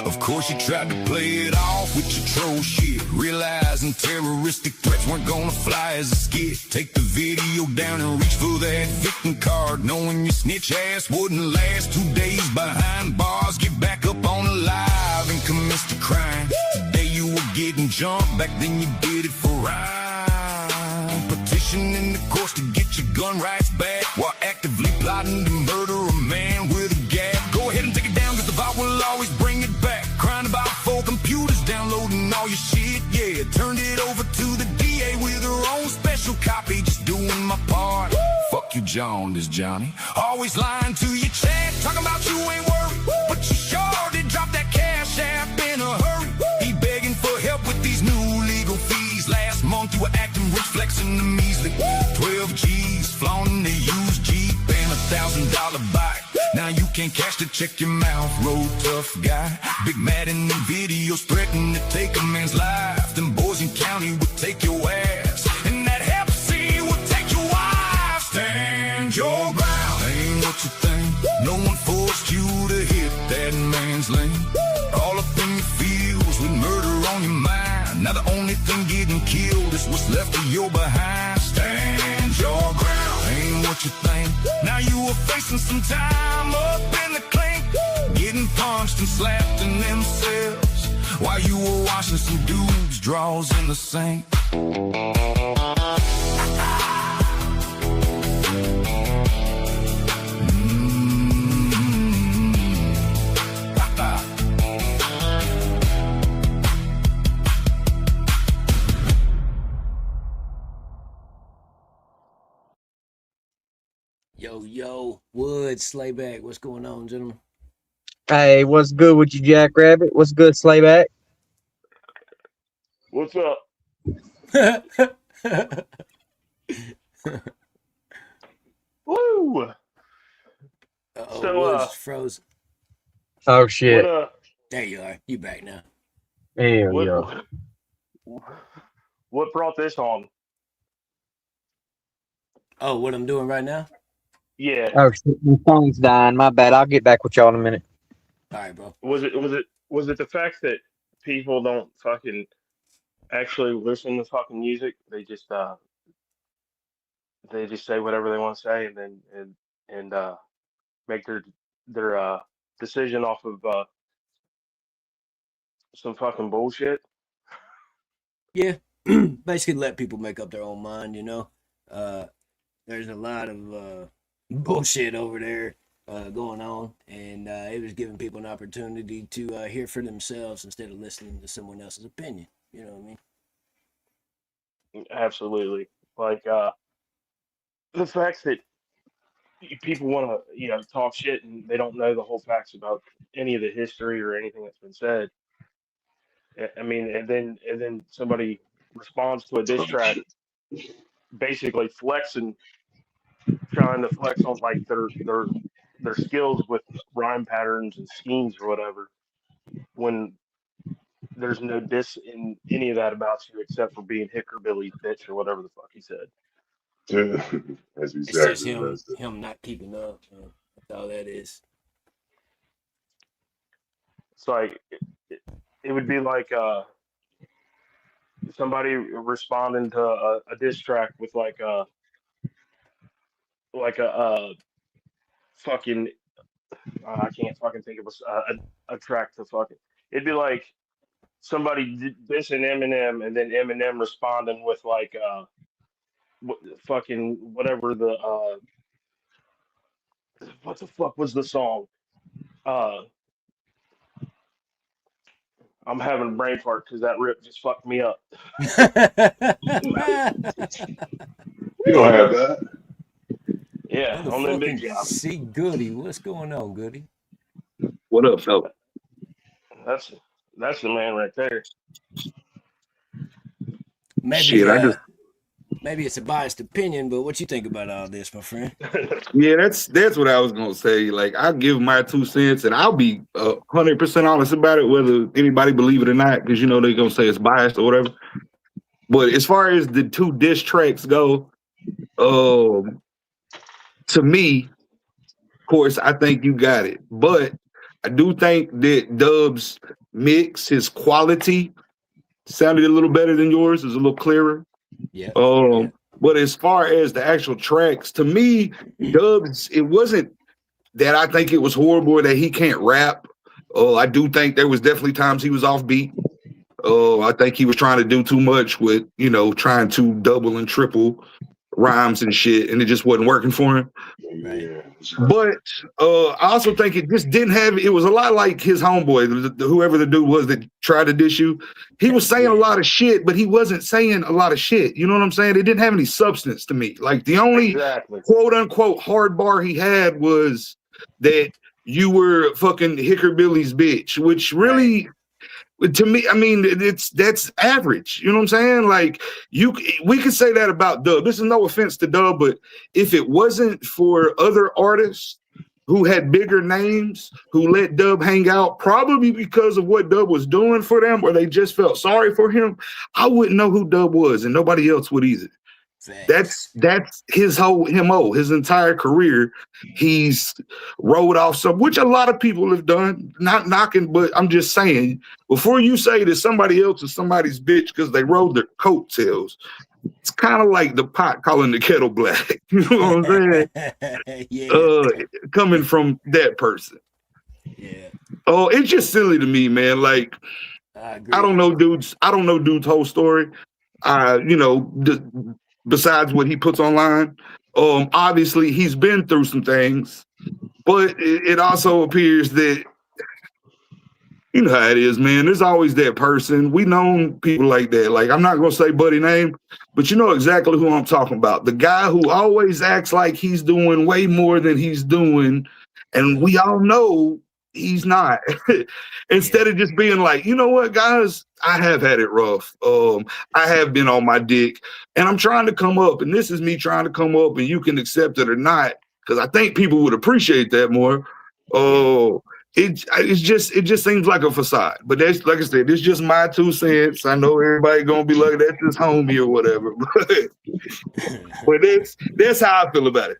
Of course you tried to play it off with your troll shit, realizing terroristic threats weren't gonna fly as a skit. Take the video down and reach for that victim card, knowing your snitch ass wouldn't last 2 days behind bars. Get back up on alive and commence the crime. Today you were getting jumped, back then you did it for rhyme. Petitioning the courts to get your gun rights back while actively plotting to murder a man with a gap. Go ahead and take it down, cause the vault will always bring it back. Crying about 4 computers downloading all your shit, yeah. Turned it over to the DA with her own special copy, just doing my part. Fuck you, John, this Johnny. Always lying to your chat, talking about you ain't worried, but you sure did drop that cash app in a hurry. He begging for help with these new legal fees. Last month you were acting rich, flexing the measly 12 G's, flaunting the used Jeep and $1,000 bike. Now you can't cash to check your mouth, road tough guy. Big mad in the videos, threatening to take a man's life. Them boys in county would take your ass, and that Hep C would take your wife. Stand your ground. Ain't what you think. No one forced you to hit that man's lane. All up in your feels with murder on your mind. Now the only thing getting killed is what's left of your behind. Stand your ground. Ain't what you think. Now you are facing some time up in the clink, getting punched and slapped in themselves while you were washing some dudes' drawers in the sink. Yo, Wood, Slayback, what's going on, gentlemen? Hey, what's good with you, JackRabbit? What's good, Slayback? What's up? Woo! Uh-oh, So, Wood's frozen. Oh, shit. There you are. You back now. What brought this on? Oh, what I'm doing right now? Yeah. Oh, shit, my phone's dying. My bad. I'll get back with y'all in a minute. All right, bro. Was it the fact that people don't fucking actually listen to fucking music? They just say whatever they want to say and then and make their decision off of some fucking bullshit. Yeah, basically let people make up their own mind. There's a lot of bullshit over there going on, and it was giving people an opportunity to hear for themselves instead of listening to someone else's opinion. You know what I mean? Absolutely. Like the fact that people want to talk shit and they don't know the whole facts about any of the history or anything that's been said. I mean, and then somebody responds to a diss track, basically flexing, trying to flex on like their skills with rhyme patterns and schemes or whatever, when there's no diss in any of that about you except for being Hickerbilly's bitch or whatever the fuck he said. That's It's just exactly what I said. him not keeping up. That's all that is. It's like it would be like somebody responding to a diss track with like a fucking I can't fucking think of a track to fucking. It'd be like somebody dissing Eminem and then Eminem responding with like fucking whatever the what the fuck was the song? Uh, I'm having a brain fart because that rip just fucked me up. You don't have that. Yeah, on the big job. See Goody, what's going on, Goody? What up, fella? That's the man right there. Maybe Shit, maybe it's a biased opinion, but what you think about all this, my friend? Yeah, that's what I was gonna say. Like, I'll give my 2 cents, and I'll be 100% honest about it, whether anybody believe it or not, because they're gonna say it's biased or whatever. But as far as the two diss tracks go, to me, of course, I think you got it. But I do think that Dub's mix, his quality, sounded a little better than yours. It was a little clearer. Yeah. But as far as the actual tracks, to me, Dubs, it wasn't that I think it was horrible or that he can't rap. I do think there was definitely times he was offbeat. I think he was trying to do too much with, trying to double and triple rhymes and shit, and it just wasn't working for him. Yeah. But I also think it just didn't have. It was a lot like his homeboy, whoever the dude was that tried to diss you. He was saying a lot of shit, but he wasn't saying a lot of shit. You know what I'm saying? It didn't have any substance to me. Like, the only quote unquote hard bar he had was that you were fucking Hickerbilly's bitch, which really. To me, I mean, that's average. You know what I'm saying? Like, we could say that about Dub. This is no offense to Dub, but if it wasn't for other artists who had bigger names who let Dub hang out, probably because of what Dub was doing for them, or they just felt sorry for him, I wouldn't know who Dub was, and nobody else would either. That's his whole MO, his entire career. He's rolled off some, which a lot of people have done. Not knocking, but I'm just saying, before you say that somebody else is somebody's bitch because they rode their coattails, it's kind of like the pot calling the kettle black. You know what I'm saying? Yeah. Coming from that person. Yeah. Oh, it's just silly to me, man. Like, I don't know dude's whole story. Besides what he puts online, obviously he's been through some things, but it also appears that, you know how it is, man. There's always that person. We known people like that. Like, I'm not gonna say buddy name, but you know exactly who I'm talking about. The guy who always acts like he's doing way more than he's doing, and we all know he's not. Instead of just being like, you know what, guys, I have had it rough. I have been on my dick, and I'm trying to come up, and this is me trying to come up, and you can accept it or not, because I think people would appreciate that more. It just seems like a facade. But that's, like I said, it's just my 2 cents. I know everybody gonna be like, that's his homie or whatever. But that's how I feel about it.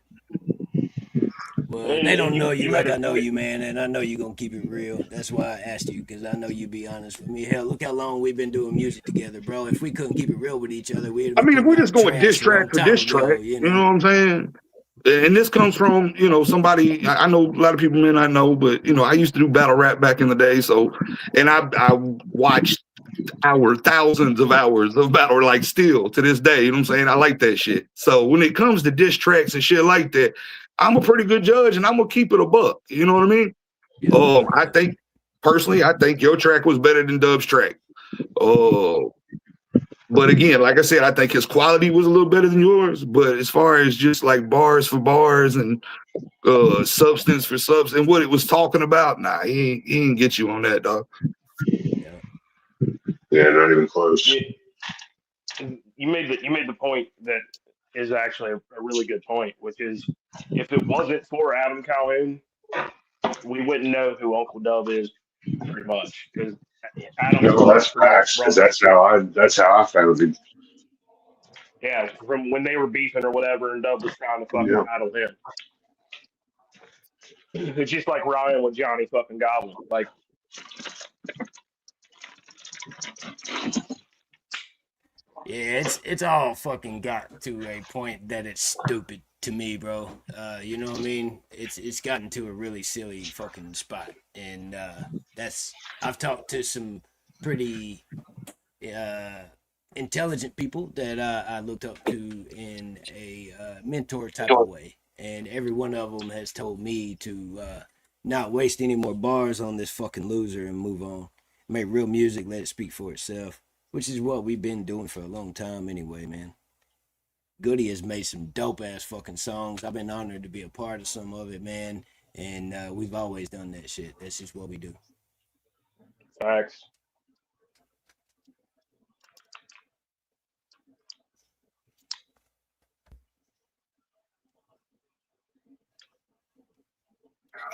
But they don't know you like I know you, man, and I know you're gonna keep it real. That's why I asked you, because I know you be honest with me. Hell, look how long we've been doing music together, bro. If we couldn't keep it real with each other, we'd I be mean, if putting we're out just going diss trash a long track for time diss ago, track, you you know know. what I'm saying? And this comes from, you know, somebody I know a lot of people may not know, but you know, I used to do battle rap back in the day. So, and I watched thousands of hours of battle, like still to this day. You know what I'm saying? I like that shit. So when it comes to diss tracks and shit like that, I'm a pretty good judge, and I'm gonna keep it a buck. You know what I mean? I think personally, I think your track was better than Dub's track. But again, like I said, I think his quality was a little better than yours. But as far as just like bars for bars and substance for substance and what it was talking about, nah, he ain't get you on that, dog. Yeah, not even close. You made the point that is actually a really good point, which is if it wasn't for Adam Calhoun, we wouldn't know who Uncle Dub is, pretty much, because Adam No, that's facts. Because that's how I found him. Yeah, from when they were beefing or whatever, and Dub was trying to fucking battle him. It's just like Ryan with Johnny fucking Goblin. Like, Yeah, it's all fucking got to a point that it's stupid to me, bro. You know what I mean? It's gotten to a really silly fucking spot, and that's I've talked to some pretty intelligent people that I looked up to in a mentor type of way, and every one of them has told me to not waste any more bars on this fucking loser and move on. Make real music, let it speak for itself, which is what we've been doing for a long time anyway, man. Goody has made some dope ass fucking songs. I've been honored to be a part of some of it, man. And we've always done that shit. That's just what we do. Facts.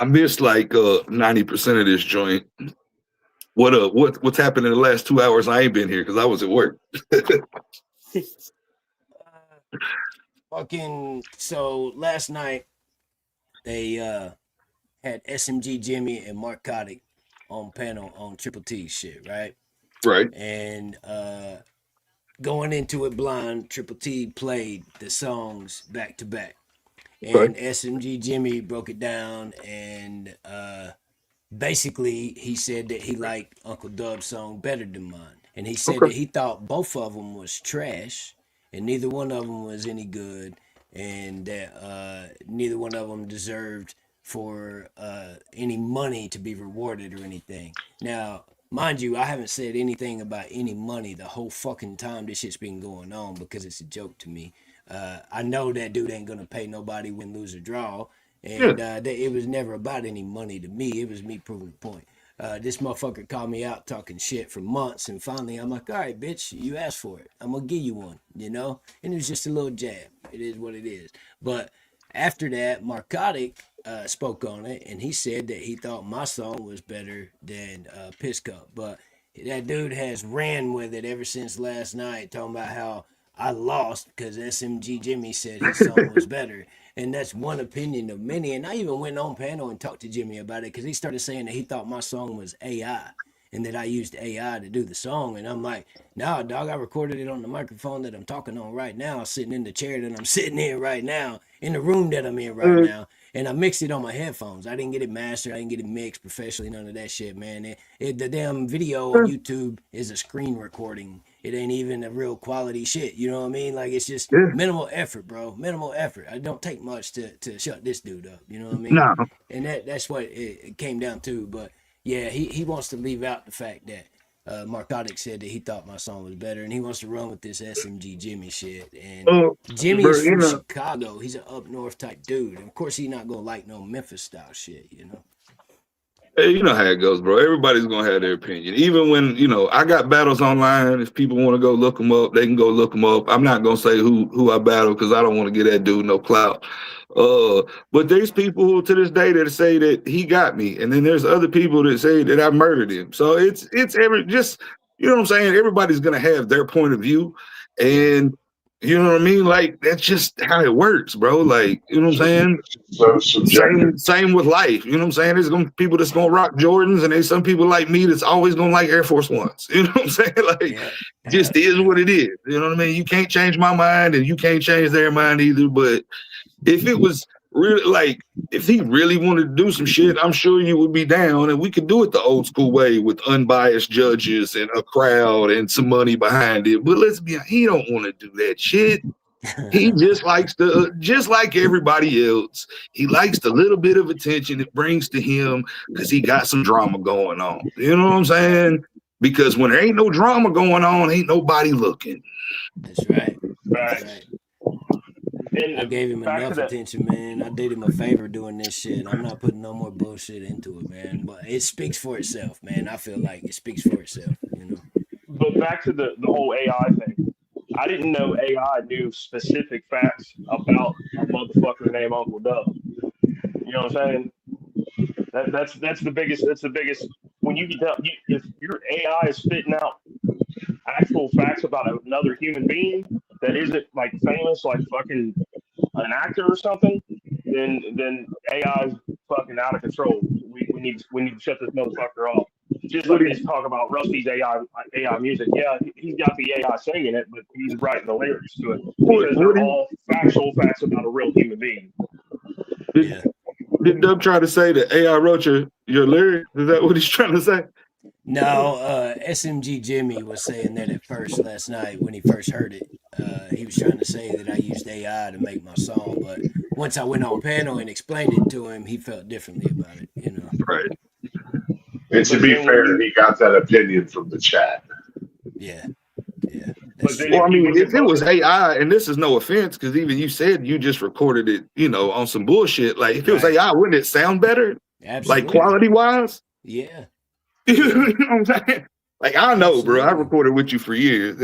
I missed like 90% of this joint. What's happened in the last 2 hours? I ain't been here because I was at work. Fucking so last night they had SMG Jimmy and Mark Kotick on panel on Triple T shit, right? Right. And going into it blind, Triple T played the songs back to back. And SMG Jimmy broke it down, and basically he said that he liked Uncle Dub's song better than mine. And he said that he thought both of them was trash, and neither one of them was any good, and that neither one of them deserved for any money to be rewarded or anything. Now, mind you, I haven't said anything about any money the whole fucking time this shit's been going on because it's a joke to me. I know that dude ain't gonna pay nobody win, lose, or draw, and it was never about any money to me. It was me proving the point. This motherfucker called me out talking shit for months, and finally I'm like, all right, bitch, you asked for it. I'm gonna give you one, you know? And it was just a little jab. It is what it is. But after that, Mark Kotick spoke on it, and he said that he thought my song was better than Piss Cup. But that dude has ran with it ever since last night, talking about how I lost because SMG Jimmy said his song was better. And that's one opinion of many. And I even went on panel and talked to Jimmy about it because he started saying that he thought my song was AI and that I used AI to do the song. And I'm like, nah, dog, I recorded it on the microphone that I'm talking on right now, sitting in the chair that I'm sitting in right now, in the room that I'm in right now. And I mixed it on my headphones. I didn't get it mastered. I didn't get it mixed professionally. None of that shit, man. The damn video on YouTube is a screen recording. It ain't even a real quality shit. You know what I mean? Like, it's just minimal effort, bro. Minimal effort. I don't take much to shut this dude up. You know what I mean? No. And that's what it came down to. But yeah, he wants to leave out the fact that Mark Kotick said that he thought my song was better, and he wants to run with this SMG Jimmy shit. And Jimmy is from Chicago. He's an up north type dude. And of course, he's not gonna like no Memphis style shit, you know. Hey, you know how it goes, bro. Everybody's gonna have their opinion. Even when, you know, I got battles online. If people want to go look them up, they can go look them up. I'm not gonna say who I battle because I don't want to get that dude no clout. But there's people who to this day that say that he got me, and then there's other people that say that I murdered him. So it's every just, you know what I'm saying. Everybody's gonna have their point of view, and You know what I mean? Like that's just how it works, bro. Like, you know what I'm saying? So subjective. Same with life. You know what I'm saying? There's gonna be people that's gonna rock Jordans, and there's some people like me that's always gonna like Air Force Ones. You know what I'm saying? Like, just is what it is. You know what I mean? You can't change my mind, and you can't change their mind either. But if it was really like, if he really wanted to do some shit, I'm sure you would be down, and we could do it the old school way with unbiased judges and a crowd and some money behind it. But let's be honest, he don't want to do that shit. He just likes to, just like everybody else, he likes the little bit of attention it brings to him because he got some drama going on. You know what I'm saying? Because when there ain't no drama going on, ain't nobody looking. That's right. Right. And I gave him enough attention, man. I did him a favor doing this shit. I'm not putting no more bullshit into it, man. But it speaks for itself, man. I feel like it speaks for itself, you know. But back to the whole AI thing. I didn't know AI knew specific facts about a motherfucker named Uncle Dub. You know what I'm saying? That's the biggest. That's the biggest. When you can tell, if your AI is spitting out actual facts about another human being that isn't like famous, like fucking an actor or something, then AI is fucking out of control. We need to shut this motherfucker off. Just like they talk about Rusty's AI music. Yeah, he's got the AI singing it, but he's writing the lyrics to it because they're all factual facts about a real human being. Did Dub try to say that AI wrote your lyrics? Is that what he's trying to say? No, SMG Jimmy was saying that at first last night when he first heard it. He was trying to say that I used AI to make my song, but once I went on panel and explained it to him, he felt differently about it, you know. Right. And to be fair, he got that opinion from the chat. Yeah. Well, I mean, if it was AI, and this is no offense, because even you said you just recorded it, you know, on some bullshit. Like, if it was AI, wouldn't it sound better? Absolutely. Like, quality-wise? Yeah. You know what I'm saying? Like, I know, bro. I recorded with you for years.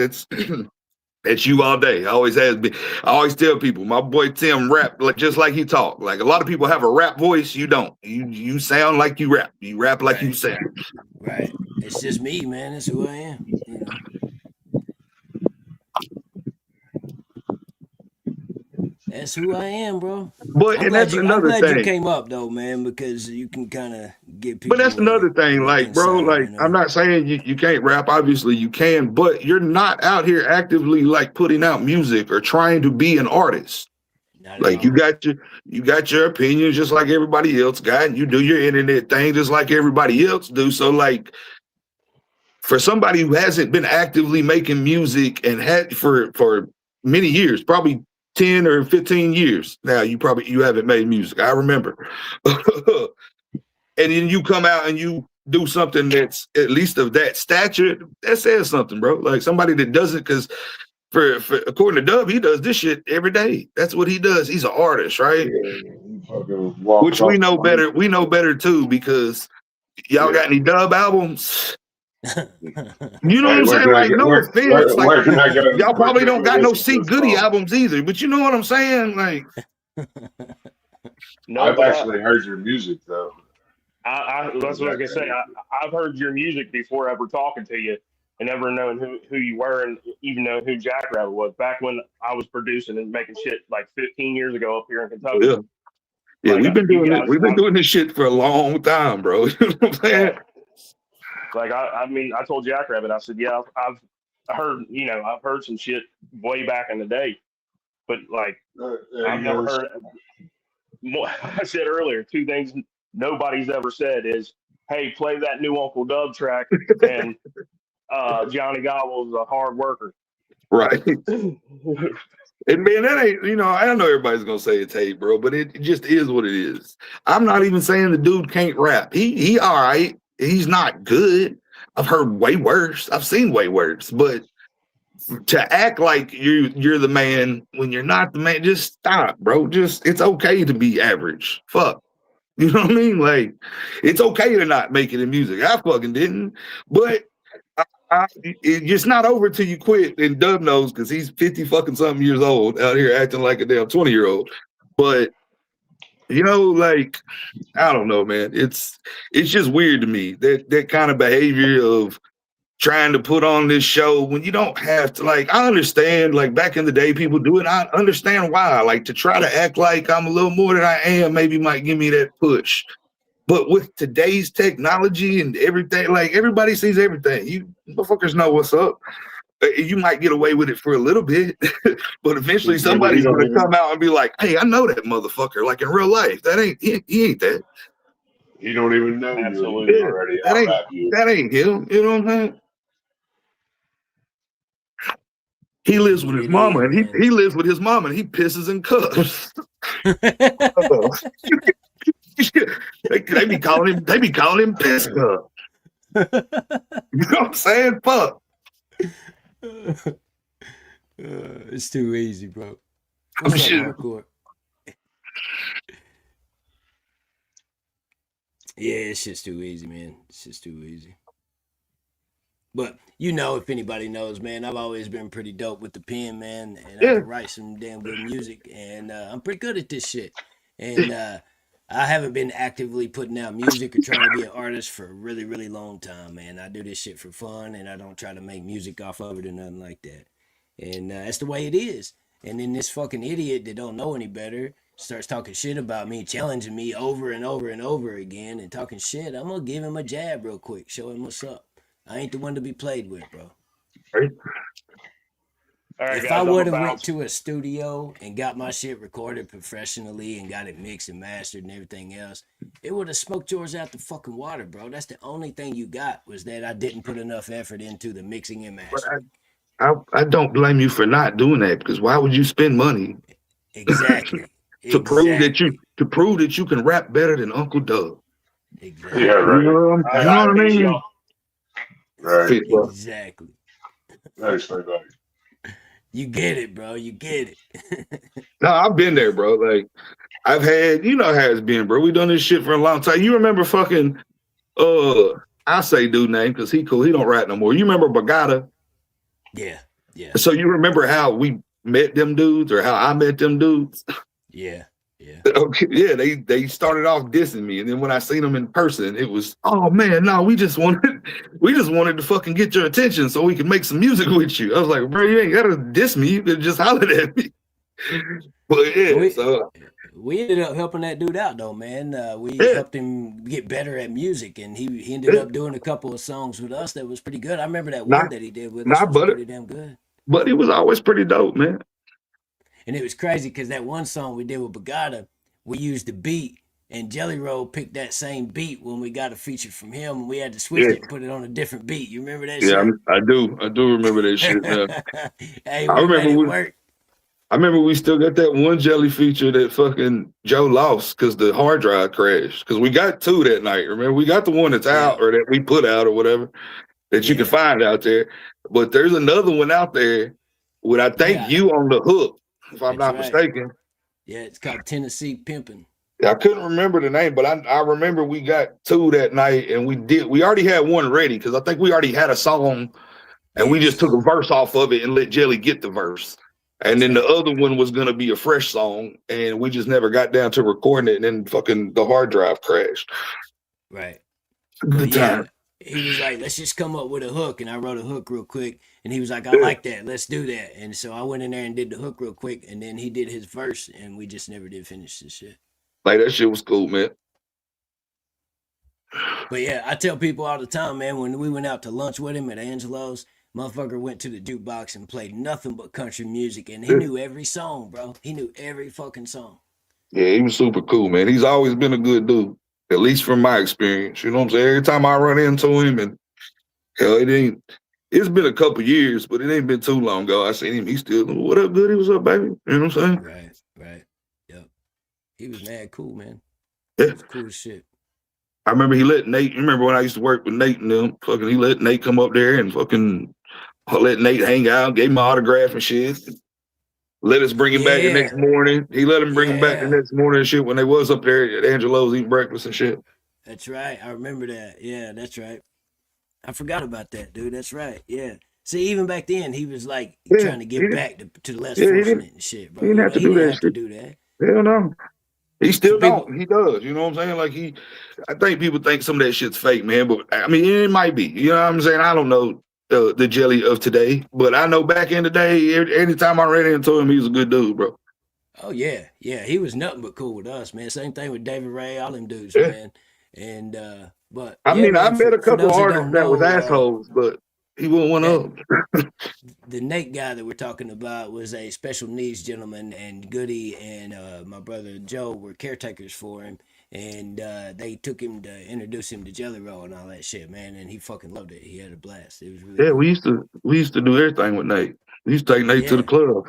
That's you all day. I always has been. I always tell people, my boy Tim rap like just like he talk. Like a lot of people have a rap voice. You don't. You sound like you rap. You rap like you sound. Right. It's just me, man. That's who I am. You know. That's who I am, bro. But and that's another I'm glad thing. You came up though, man, because you can kind of get people. But that's another thing, like, bro, like, I'm not saying you can't rap. Obviously, you can, but you're not out here actively like putting out music or trying to be an artist. Like, you got your opinions just like everybody else got. You do your internet thing just like everybody else do. So, like, for somebody who hasn't been actively making music and had for many years, probably 10 or 15 years now, you haven't made music. I remember. And then you come out and you do something that's at least of that stature, that says something, bro. Like somebody that doesn't, because for according to Dub, he does this shit every day. That's what he does. He's an artist, right? Which we know better. We know better too, because y'all got any Dub albums? You know what I'm saying? Like, no offense. Like, y'all probably don't got no C Goody albums either, but you know what I'm saying? Like, I've actually heard your music though. That's what I was gonna say. I've heard your music before ever talking to you, and never known who you were, and even know who JackRabbit was back when I was producing and making shit like 15 years ago up here in Kentucky. Yeah, like, we've been doing it. We've been doing this shit for a long time, bro. You know what I'm saying? Like I mean, I told JackRabbit, I said, yeah, I've heard some shit way back in the day, but like I've never heard. I said earlier, two things nobody's ever said is, hey, play that new Uncle Dub track, and Johnny Gobble's a hard worker. Right. And man, that ain't, you know, I don't know everybody's gonna say it's hate, bro, but it just is what it is. I'm not even saying the dude can't rap. He all right. He's not good. I've heard way worse. I've seen way worse. But to act like you're the man when you're not the man, just stop, bro. Just, it's okay to be average. Fuck. You know what I mean? Like, it's okay to not make it in music. I fucking didn't. But it's not over till you quit. And Dub knows, because he's 50 fucking something years old out here acting like a damn 20-year-old. But you know, like, I don't know, man. It's just weird to me that kind of behavior of trying to put on this show when you don't have to. Like, I understand, like back in the day, people do it. I understand why. Like, to try to act like I'm a little more than I am, maybe might give me that push. But with today's technology and everything, like everybody sees everything. You motherfuckers know what's up. You might get away with it for a little bit, but eventually somebody's gonna come out and be like, "Hey, I know that motherfucker." Like in real life, that ain't he ain't that. You don't even know Absolutely. you already That ain't out-rap you. that ain't him. You know what I'm saying? He lives with his mama, and he lives with his mama, and he pisses in cups. they be calling him piss cup. You know what I'm saying? Fuck. It's too easy, bro. What's up, hardcore? Yeah, it's just too easy, man. It's just too easy. But you know, if anybody knows, man, I've always been pretty dope with the pen, man, and I can write some damn good music, and I'm pretty good at this shit. And I haven't been actively putting out music or trying to be an artist for a really, really long time, man. I do this shit for fun, and I don't try to make music off of it or nothing like that. And that's the way it is. And then this fucking idiot that don't know any better starts talking shit about me, challenging me over and over and over again, and talking shit. I'm gonna give him a jab real quick, show him what's up. I ain't the one to be played with, bro. All right, If guys, I I'm would have about went to a studio and got my shit recorded professionally and got it mixed and mastered and everything else, it would have smoked yours out the fucking water, bro. That's the only thing you got, was that I didn't put enough effort into the mixing and mastering. I don't blame you for not doing that, because why would you spend money Exactly. to prove that you can rap better than Uncle Doug? Exactly. Yeah, right. You know what I mean? Right. Exactly. Nice, nice. You get it, bro. You get it. No, I've been there, bro. Like, I've had, you know how it's been, bro. We done this shit for a long time. You remember fucking, I say dude name because he cool. He don't rap no more. You remember Bagata? Yeah, yeah. So you remember how we met them dudes, or how I met them dudes? Yeah, yeah. Okay, yeah, they started off dissing me, and then when I seen them in person, it was, oh man, no, we just wanted to fucking get your attention so we could make some music with you. I was like, bro, you ain't gotta diss me, you could just holler at me. But yeah, we ended up helping that dude out though, man. We helped him get better at music, and he ended up doing a couple of songs with us that was pretty good. I remember that one that he did with us was pretty damn good. But it was always pretty dope, man. And it was crazy because that one song we did with Bagata, we used the beat, and Jelly Roll picked that same beat when we got a feature from him, and we had to switch it and put it on a different beat. You remember that shit? Yeah, I do remember that shit, man. Hey, we made it work. I remember we still got that one Jelly feature that fucking Joe lost because the hard drive crashed. Because we got two that night. Remember, we got the one that's out, or that we put out, or whatever, that you can find out there. But there's another one out there with, I think, you on the hook, if I'm not mistaken. Yeah, it's called Tennessee Pimpin'. I couldn't remember the name, but I remember we got two that night, and we already had one ready because I think we already had a song, and we just took a verse off of it and let Jelly get the verse. And then the other one was gonna be a fresh song, and we just never got down to recording it, and then fucking the hard drive crashed. Right. Good time. He was like, let's just come up with a hook. And I wrote a hook real quick. And he was like, I like that. Let's do that. And so I went in there and did the hook real quick. And then he did his verse. And we just never did finish this shit. Like, that shit was cool, man. But yeah, I tell people all the time, man, when we went out to lunch with him at Angelo's, motherfucker went to the jukebox and played nothing but country music. And he knew every song, bro. He knew every fucking song. Yeah, he was super cool, man. He's always been a good dude. At least from my experience, you know what I'm saying? Every time I run into him, and hell, it's been a couple years, but it ain't been too long ago. I seen him, he still, what up, Goody? What's up, baby? You know what I'm saying? Right. Yep. He was mad cool, man. Yeah. It was cool as shit. I remember he let Nate, you remember when I used to work with Nate and them, fucking, he let Nate come up there and fucking let Nate hang out, gave him an autograph and shit. Let us bring him back the next morning. He let him bring him back the next morning and shit when they was up there at Angelo's eating breakfast and shit. That's right. I remember that. Yeah, that's right. I forgot about that, dude. That's right. Yeah. See, even back then, he was like trying to give back to the less fortunate and shit, bro. He didn't have to do that. Hell no. He still don't. He does. You know what I'm saying? Like I think people think some of that shit's fake, man. But I mean, it might be. You know what I'm saying? I don't know the Jelly of today. But I know back in the day, anytime I ran into him, he was a good dude, bro. Oh yeah, yeah. He was nothing but cool with us, man. Same thing with David Ray, all them dudes, Yeah. man. And but I yeah, mean, I man. met a For couple those that artists don't that was know, assholes, but he wasn't one that of them. the Nate guy that we're talking about was a special needs gentleman, and Goody and my brother Joe were caretakers for him, and they took him to introduce him to Jelly Roll and all that shit, man. And he fucking loved it. He had a blast. It was really Yeah, cool. we used to do everything with Nate. We used to take Nate to the Yeah, club.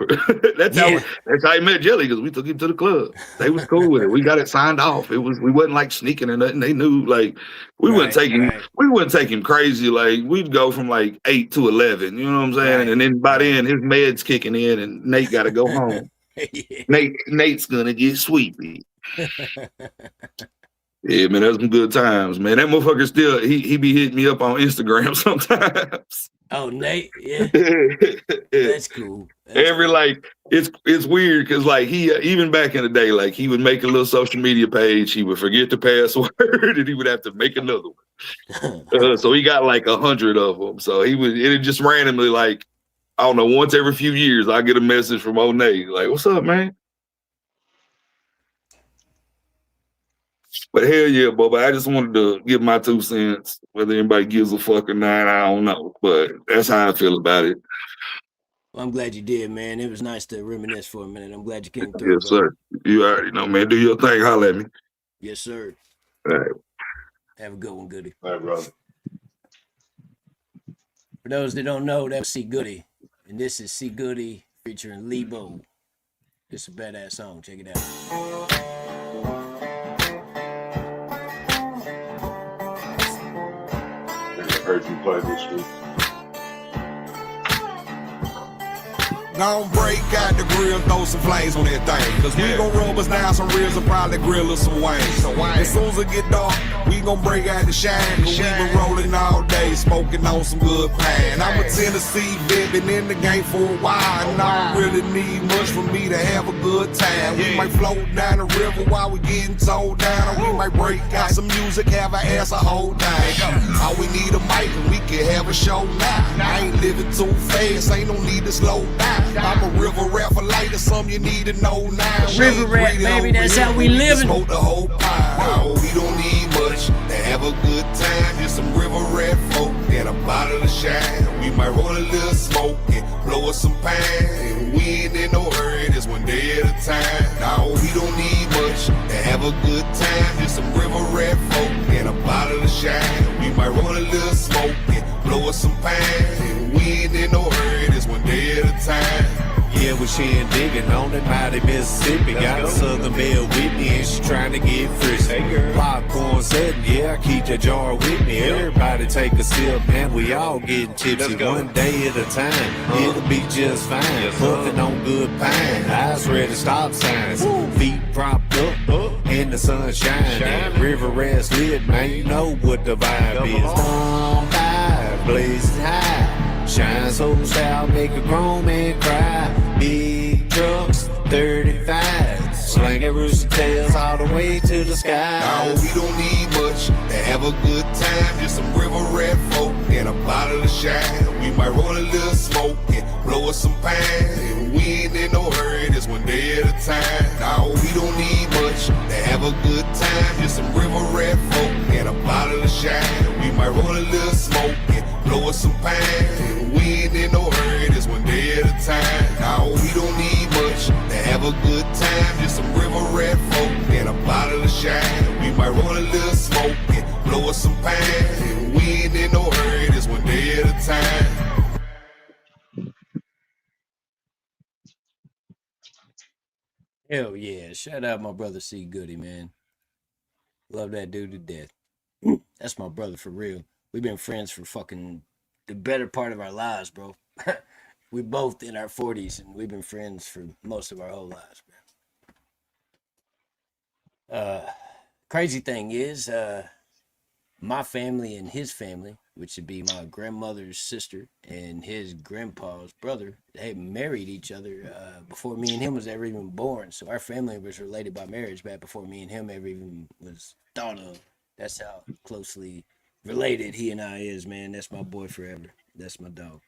yeah, That's how he met Jelly, because we took him to the club. They was cool with it. We got it signed off. We wasn't like sneaking or nothing. They knew like right, right, we wouldn't take him crazy. Like we'd go from like 8 to 11. You know what I'm saying? right, And then by right. then his meds kicking in, and Nate got to go home. Yeah. Nate's gonna get sleepy. Yeah, man, that's some good times, man. That motherfucker still he be hitting me up on Instagram sometimes. Oh, Nate, yeah, Yeah. that's cool. That's Every cool. like it's weird because like he even back in the day, like he would make a little social media page, he would forget the password, and he would have to make another one. So he got like 100 of them. So it just randomly like I don't know, once every few years I get a message from old Nate like, "What's up, man?" But hell yeah, Bubba, I just wanted to give my 2 cents. Whether anybody gives a fuck or not, I don't know. But that's how I feel about it. Well, I'm glad you did, man. It was nice to reminisce for a minute. I'm glad you came through, Yes, brother. sir. You already know, man. Do your thing. Holler at me. Yes, sir. All right. Have a good one, Goody. All right, brother. For those that don't know, that was C Goody. And this is C Goody featuring Lebo. It's a badass song. Check it out. I heard you play this week. Gon' break out the grill, throw some flames on that thing. Cause we gon' rub us down some ribs and probably grill us some wings. As soon as it get dark, we gon' break out the shine. Cause we been rolling all day, smoking on some good pine. I'm a Tennessee vet, been in the game for a while. And I don't really need much for me to have a good time. We might float down the river while we getting towed down. Or we might break out some music, have our ass a whole time. All we need a mic and we can have a show now. I ain't living too fast, ain't no need to slow down. I'm a river rat for light, or something you need to know now. River rat, baby, that's how we living. Smoke the whole pie. We don't need much to have a good time. Just some river rat folk and a bottle of shine. We might roll a little smoke and blow us some pine. And we ain't in no hurry, just one day at a time. Now we don't need much to have a good time. Just some river rat folk and a bottle of shine. We might roll a little smoke and blow us some pine. And we ain't in no hurry, just one day at a time. Yeah, well, she ain't digging on that mighty Mississippi. Got a Southern Belle with me and she trying to get frisky. Popcorn setting, yeah, I keep that jar with me. Everybody take a sip, man, we all getting tipsy. One day at a time, it'll be just fine. Puffing on good pine, eyes ready, stop signs. Feet propped up, and the sun shining. River rats lit, man, you know what the vibe is. Bomb vibe, blazing high. Shine so style, make a grown man cry. Big trucks, 35, slinging rooster tails all the way to the sky. No, we don't need much to have a good time. Just some river rat folk and a bottle of shine. We might roll a little smoke and blow us some pine. And we ain't in no hurry, just one day at a time. No, we don't need much to have a good time. Just some river rat folk and a bottle of shine. We might roll a little smoke and blow us some pine. And we ain't in no hurry, just one day at a time. No, we don't need much to have a good time. Just some river rat folk and a bottle of shine. We might roll a little smoke and blow us some pine. And we ain't in no hurry, just one day at a time. Hell yeah. Shout out my brother C Goody, man. Love that dude to death. That's my brother for real. We've been friends for fucking the better part of our lives, bro. We both in our 40s and we've been friends for most of our whole lives, man. Crazy thing is, my family and his family, which would be my grandmother's sister and his grandpa's brother, they married each other before me and him was ever even born. So our family was related by marriage back before me and him ever even was thought of. That's how closely related he and I is, man. That's my boy forever. That's my dog.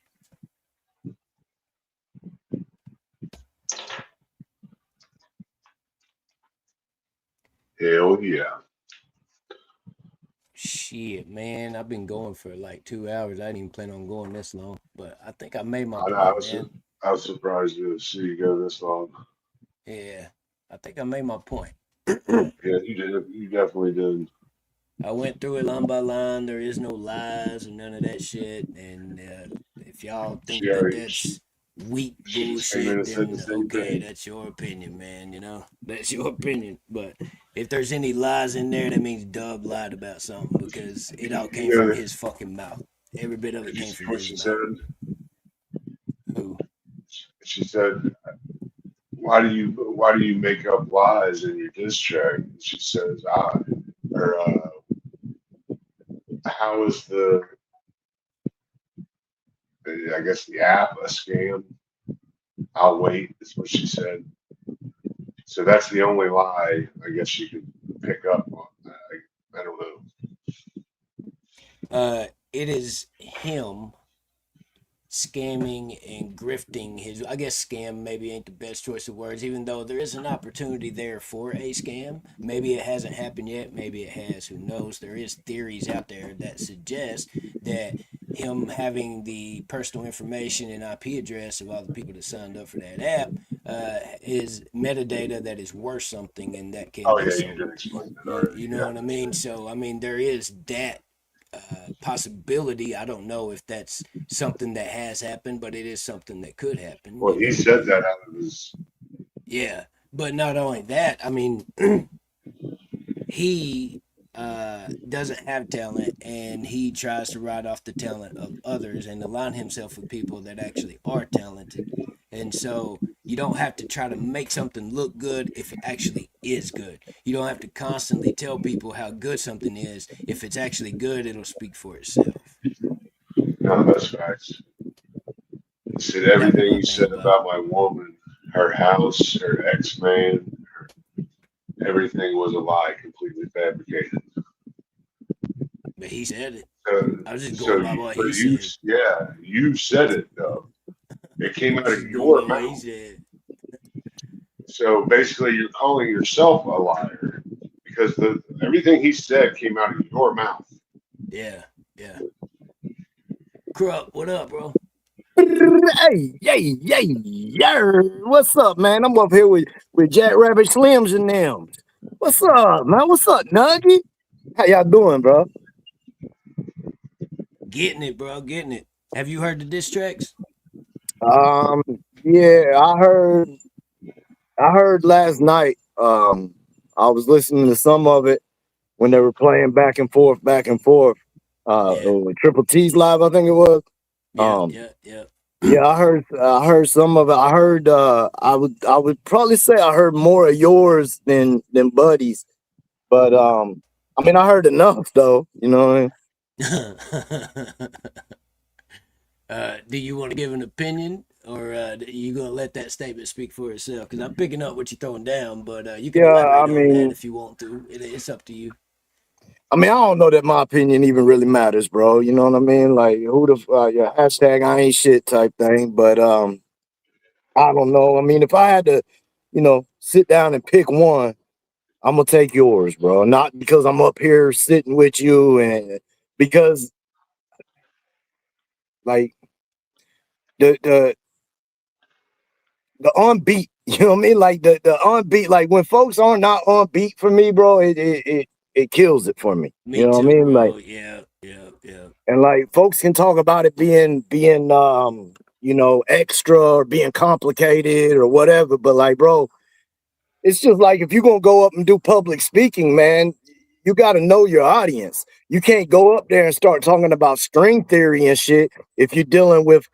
Hell yeah. Shit, man, I've been going for like 2 hours. I didn't even plan on going this long, but I think I made my I point, was, man. I was surprised to see you go this long. Yeah, I think I made my point. Yeah, you did. You definitely did. I went through it line by line. There is no lies or none of that shit. And if y'all think that She, that's weak she just came in bullshit, and said the then same okay, thing. that's your opinion, man. You know, that's your opinion. But if there's any lies in there, that means Dub lied about something because it all came You from know, his fucking mouth. Every bit of it did you came see from what his she mouth. said? Who? She said, why do you make up lies in your diss track?" She says, or how is I guess the app a scam? I'll wait. Is what she said. So that's the only lie I guess you could pick up on. I don't know. It is him scamming and grifting his, I guess scam maybe ain't the best choice of words, even though there is an opportunity there for a scam. Maybe it hasn't happened yet, maybe it has, who knows. There is theories out there that suggest that him having the personal information and IP address of all the people that signed up for that app is metadata that is worth something and that can Oh be yeah, you did sold. explain that You already. know Yeah. what I mean? So I mean there is that possibility. I don't know if that's something that has happened, but it is something that could happen, Well, you he know? said that out of his. Yeah. But not only that, I mean, he doesn't have talent and he tries to ride off the talent of others and align himself with people that actually are talented. And so you don't have to try to make something look good if it actually is good. You don't have to constantly tell people how good something is. If it's actually good, it'll speak for itself. No, that's facts. He said That was everything my you thing said about it. about my woman, her house, her ex-man, everything was a lie, completely fabricated. But he said it. So, I was just so going by you, what but he you, said. yeah, you said it though. It I came out was of just going by your what he mouth. said. So basically, you're calling yourself a liar because the everything he said came out of your mouth. Yeah, yeah. Krupp, what up, bro? Hey, yay, yay, yer. What's up, man? I'm up here with JackRabbit Slims and them. What's up, man? What's up, Nuggy? How y'all doing, bro? Getting it, bro. Getting it. Have you heard the diss tracks? Um, yeah, I heard last night. I was listening to some of it when they were playing back and forth, back and forth. Yeah. With Triple T's live, I think it was. Yeah, Um, yeah, yeah. yeah, I heard some of it. I heard I would probably say I heard more of yours than Buddy's. But I mean I heard enough though, you know what I mean? Do you want to give an opinion, or you gonna let that statement speak for itself? Because I'm picking up what you're throwing down, but you can Yeah, I elaborate on that mean if you want to. It's up to you. I don't know that my opinion even really matters, bro. You know what I mean? Like who the yeah, hashtag I ain't shit type thing. But I don't know. I mean, if I had to, sit down and pick one, I'm gonna take yours, bro. Not because I'm up here sitting with you and because like the the on beat. You know what I mean? Like the on beat. Like when folks are not on beat for me, bro, it kills it for me. You Me know what I too, mean? Like bro. Yeah, yeah, yeah. and like folks can talk about it being extra or being complicated or whatever, but like, bro, it's just like if you're gonna go up and do public speaking, man, you got to know your audience. You can't go up there and start talking about string theory and shit if you're dealing with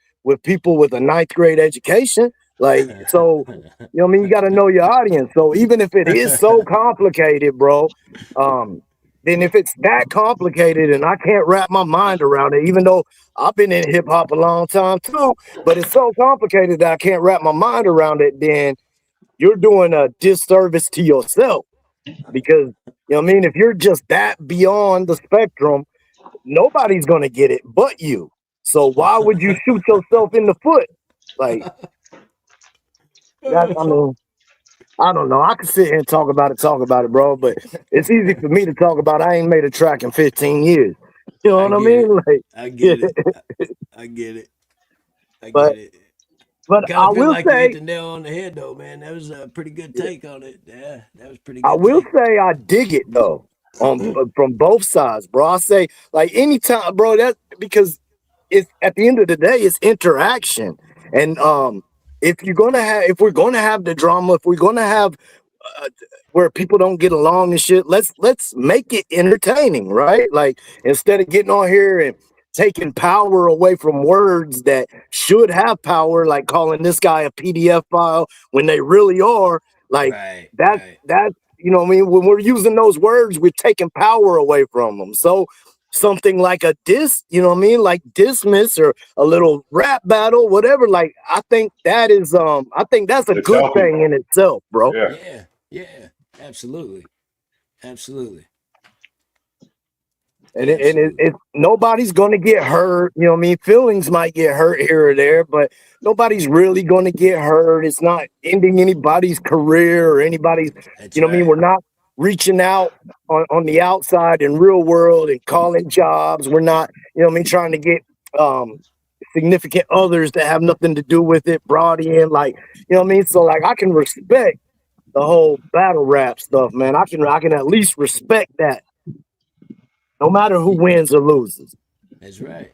people with a ninth grade education. Like, so you know what I mean? You got to know your audience. So even if it is so complicated, bro, um, then if it's that complicated and I can't wrap my mind around it, even though I've been in hip hop a long time too, but it's so complicated that I can't wrap my mind around it, then you're doing a disservice to yourself because you know what I mean. If you're just that beyond the spectrum, nobody's gonna get it but you. So why would you shoot yourself in the foot? Like that, I mean, I don't know. I could sit here and talk about it, bro, but it's easy for me to talk about. I ain't made a track in 15 years. You know I what I get mean? it. Like, I get it. I get it. I but get it. Kind I of feel will like you hit say, the nail on the head, though, man. That was a pretty good take on it. Yeah, that was a pretty I good will take. say I dig it though, from both sides, bro. I say like anytime, bro. That because it's at the end of the day, it's interaction, and if we're gonna have the drama, if we're gonna have uh, where people don't get along and shit, let's make it entertaining, right? Like instead of getting on here and taking power away from words that should have power, like calling this guy a PDF file when they really are like Right, that. right. That you know what I mean? When we're using those words, we're taking power away from them. So something like a you know what I mean? Like dismiss or a little rap battle, whatever. Like I think that's a It's good healthy. thing in itself, bro. Yeah. Yeah, yeah, absolutely, absolutely, And absolutely. it nobody's gonna get hurt. You know what I mean? Feelings might get hurt here or there, but nobody's really gonna get hurt. It's not ending anybody's career or anybody's, That's you know what I mean? right. We're not reaching out on the outside in real world and calling jobs. We're not, you know what I mean, trying to get significant others that have nothing to do with it brought in. Like, you know what I mean? So like I can respect the whole battle rap stuff, man. I can at least respect that. No matter who wins or loses. That's right.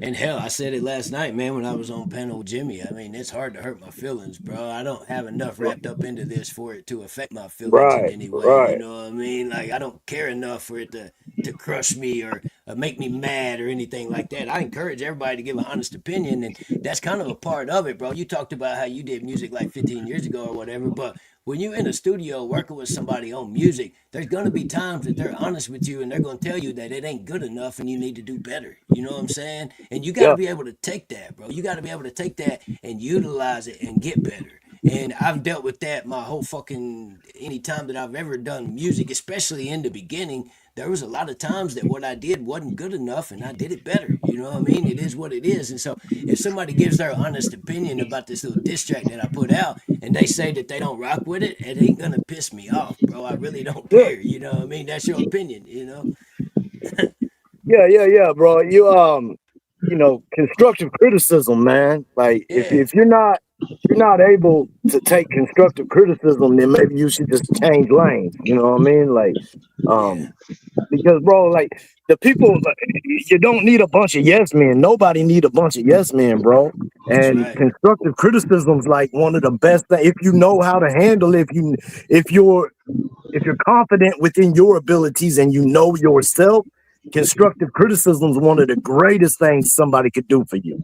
And hell, I said it last night, man, when I was on panel with Jimmy. I mean, it's hard to hurt my feelings, bro. I don't have enough wrapped up into this for it to affect my feelings in Right, any way. You right. know what I mean? Like, I don't care enough for it to crush me or make me mad or anything like that. I encourage everybody to give an honest opinion, and that's kind of a part of it, bro. You talked about how you did music like 15 years ago or whatever, but when you're in a studio working with somebody on music, there's gonna be times that they're honest with you and they're gonna tell you that it ain't good enough and you need to do better. You know what I'm saying? And you gotta Yeah. be able to take that, bro. You gotta be able to take that and utilize it and get better. And I've dealt with that my whole fucking any time that I've ever done music, especially in the beginning. There was a lot of times that what I did wasn't good enough and I did it better. You know what I mean? It is what it is. And so if somebody gives their honest opinion about this little diss track that I put out and they say that they don't rock with it, it ain't gonna piss me off, bro. I really don't Yeah. care. You know what I mean? That's your opinion, you know? Yeah, bro. You know, constructive criticism, man. Like Yeah, if you're not able to take constructive criticism, then maybe you should just change lanes. You know what I mean? Like, yeah, um, because bro, like the people, you don't need a bunch of yes men. Nobody need a bunch of yes men, bro. that's And right. constructive criticism's like one of the best things if you know how to handle it. If you're if you're confident within your abilities and you know yourself, constructive criticism is one of the greatest things somebody could do for you.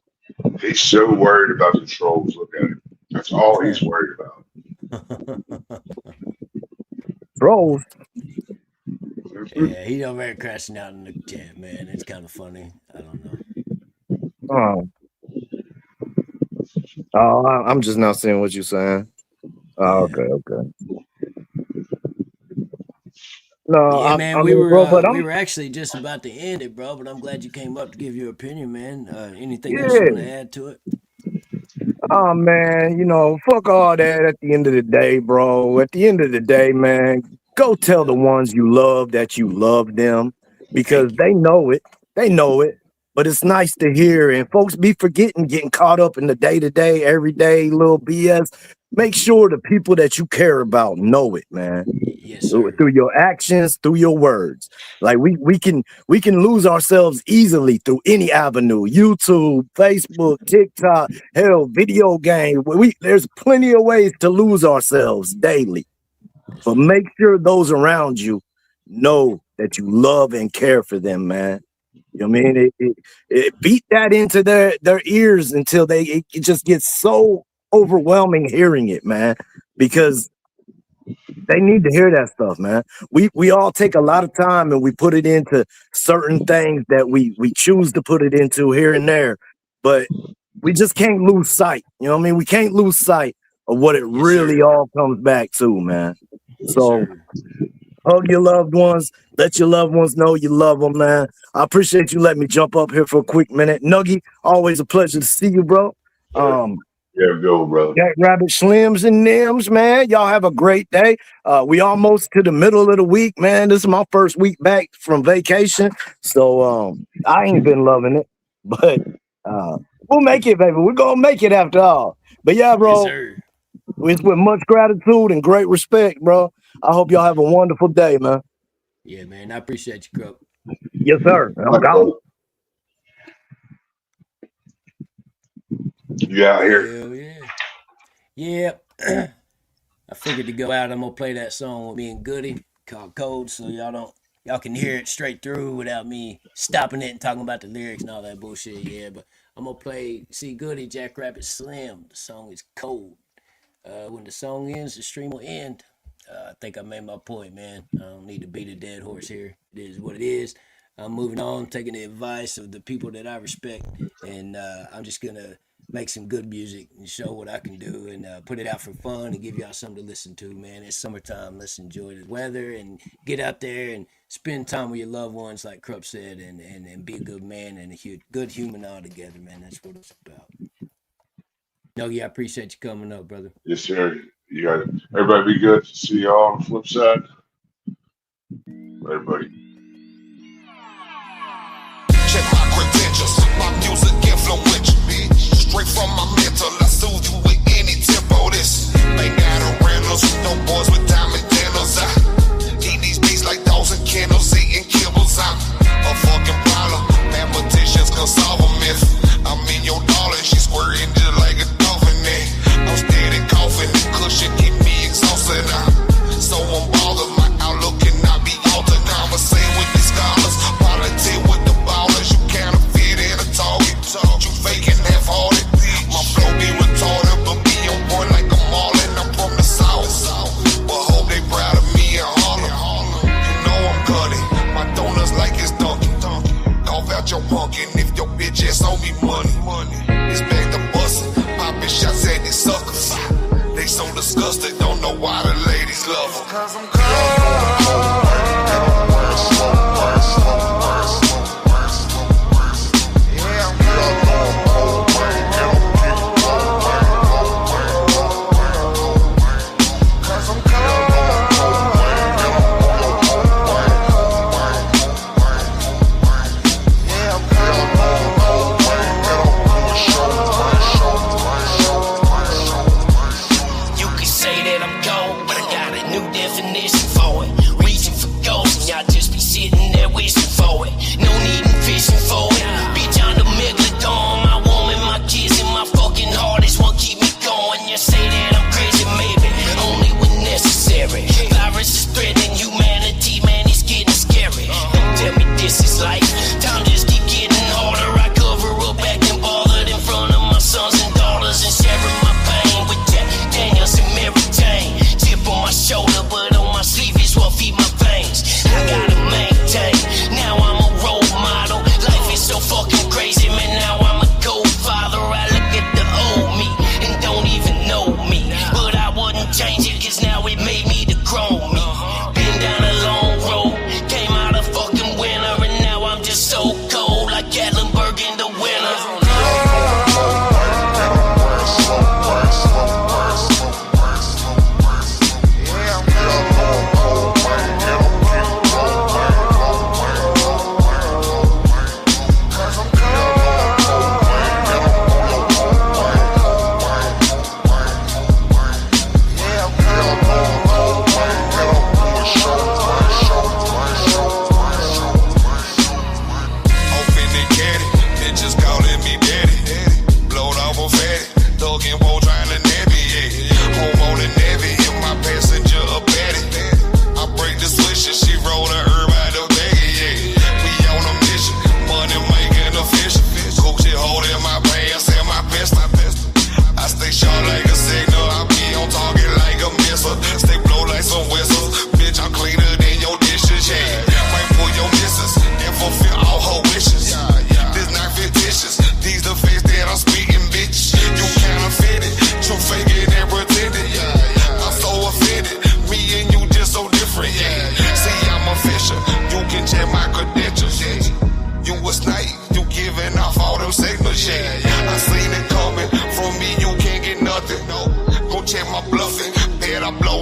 He's so worried about the trolls. Look at him. That's all he's worried about. Trolls. Yeah, he over there crashing out in the chat, man. It's kind of funny. I don't know. I'm just not seeing what you're saying. Oh, Yeah. okay. No, Yeah, man, I mean, bro, but we I'm were actually just about to end it, bro. But I'm glad you came up to give your opinion, man. Anything else you yeah. want to add to it? Oh man, you know, fuck all that at the end of the day, bro. At the end of the day, man, go tell the ones you love that you love them because Thank you. they know it. They know it. But it's nice to hear. And folks be forgetting, getting caught up in the day-to-day, everyday little BS. Make sure the people that you care about know it, man. Yes, sir. Through your actions, through your words. Like we can lose ourselves easily through any avenue. YouTube, Facebook, TikTok, hell, video game. There's plenty of ways to lose ourselves daily. That's But right. make sure those around you know that you love and care for them, man. You know what I mean? It beat that into their ears until it just gets so overwhelming hearing it, man. Because they need to hear that stuff, man. We all take a lot of time and we put it into certain things that we choose to put it into here and there, but we just can't lose sight. You know what I mean? We can't lose sight of what it Yes, really sir. all comes back to, man. Yes, So sir. Hug your loved ones. Let your loved ones know you love them, man. I appreciate you letting me jump up here for a quick minute. Nuggy, always a pleasure to see you, bro. Yeah, go, brother. JackRabbit Slims and Nims, man. Y'all have a great day. We almost to the middle of the week, man. This is my first week back from vacation. So I ain't been loving it. But we'll make it, baby. We're gonna make it after all. But yeah, bro. Yes, sir. It's with much gratitude and great respect, bro. I hope y'all have a wonderful day, man. Yeah, man. I appreciate you, Crook. Yes, sir. I'm gone. You out here? Hell yeah. Yeah. I figured to go out. I'm gonna play that song with me and Goody called Code, so y'all can hear it straight through without me stopping it and talking about the lyrics and all that bullshit. Yeah, but I'm gonna play Goody, JackRabbit Slim. The song is Code. When the song ends, the stream will end. I think I made my point, man. I don't need to beat a dead horse here. It is what it is. I'm moving on, taking the advice of the people that I respect, and I'm just gonna make some good music and show what I can do and put it out for fun and give y'all something to listen to, man. It's summertime. Let's enjoy the weather and get out there and spend time with your loved ones, like Krupp said, and be a good man and a good human all together, man. That's what it's about. No, yeah, I appreciate you coming up, brother. Yes, sir. You got it. Everybody be good. See y'all on the flip side. Everybody. Check my credentials, my music influential, bitch. Straight from my mental, I soothe you with any tempo. This ain't got a rentals, no boys with diamond dinners. I eat these beats like dogs and kennels, eating kibbles. I'm a fucking problem. Mathematicians can solve a myth. I'm in your darling, she squirting just like a dolphin. I'm steady coughing, the cushion keep me exhausted. I'm so unbothered, my outlook cannot be altered. Conversate with the scholars, politic with the ballers. You can't fit in a target. You faking half-hearted. My flow be retarded, but be on point like a Marlin. I'm from the south, but hope they proud of me in Harlem. You know I'm cutting, my donuts like it's Dunkin'. Cough out your pumpkin if your bitch ass owe me money. It's back to bustin', poppin' shots at these suckers. They so disgusted, don't know why the ladies love them. Cause I'm cold. You can say that I'm cold, but I got a new definition. bluffing. Bet I blow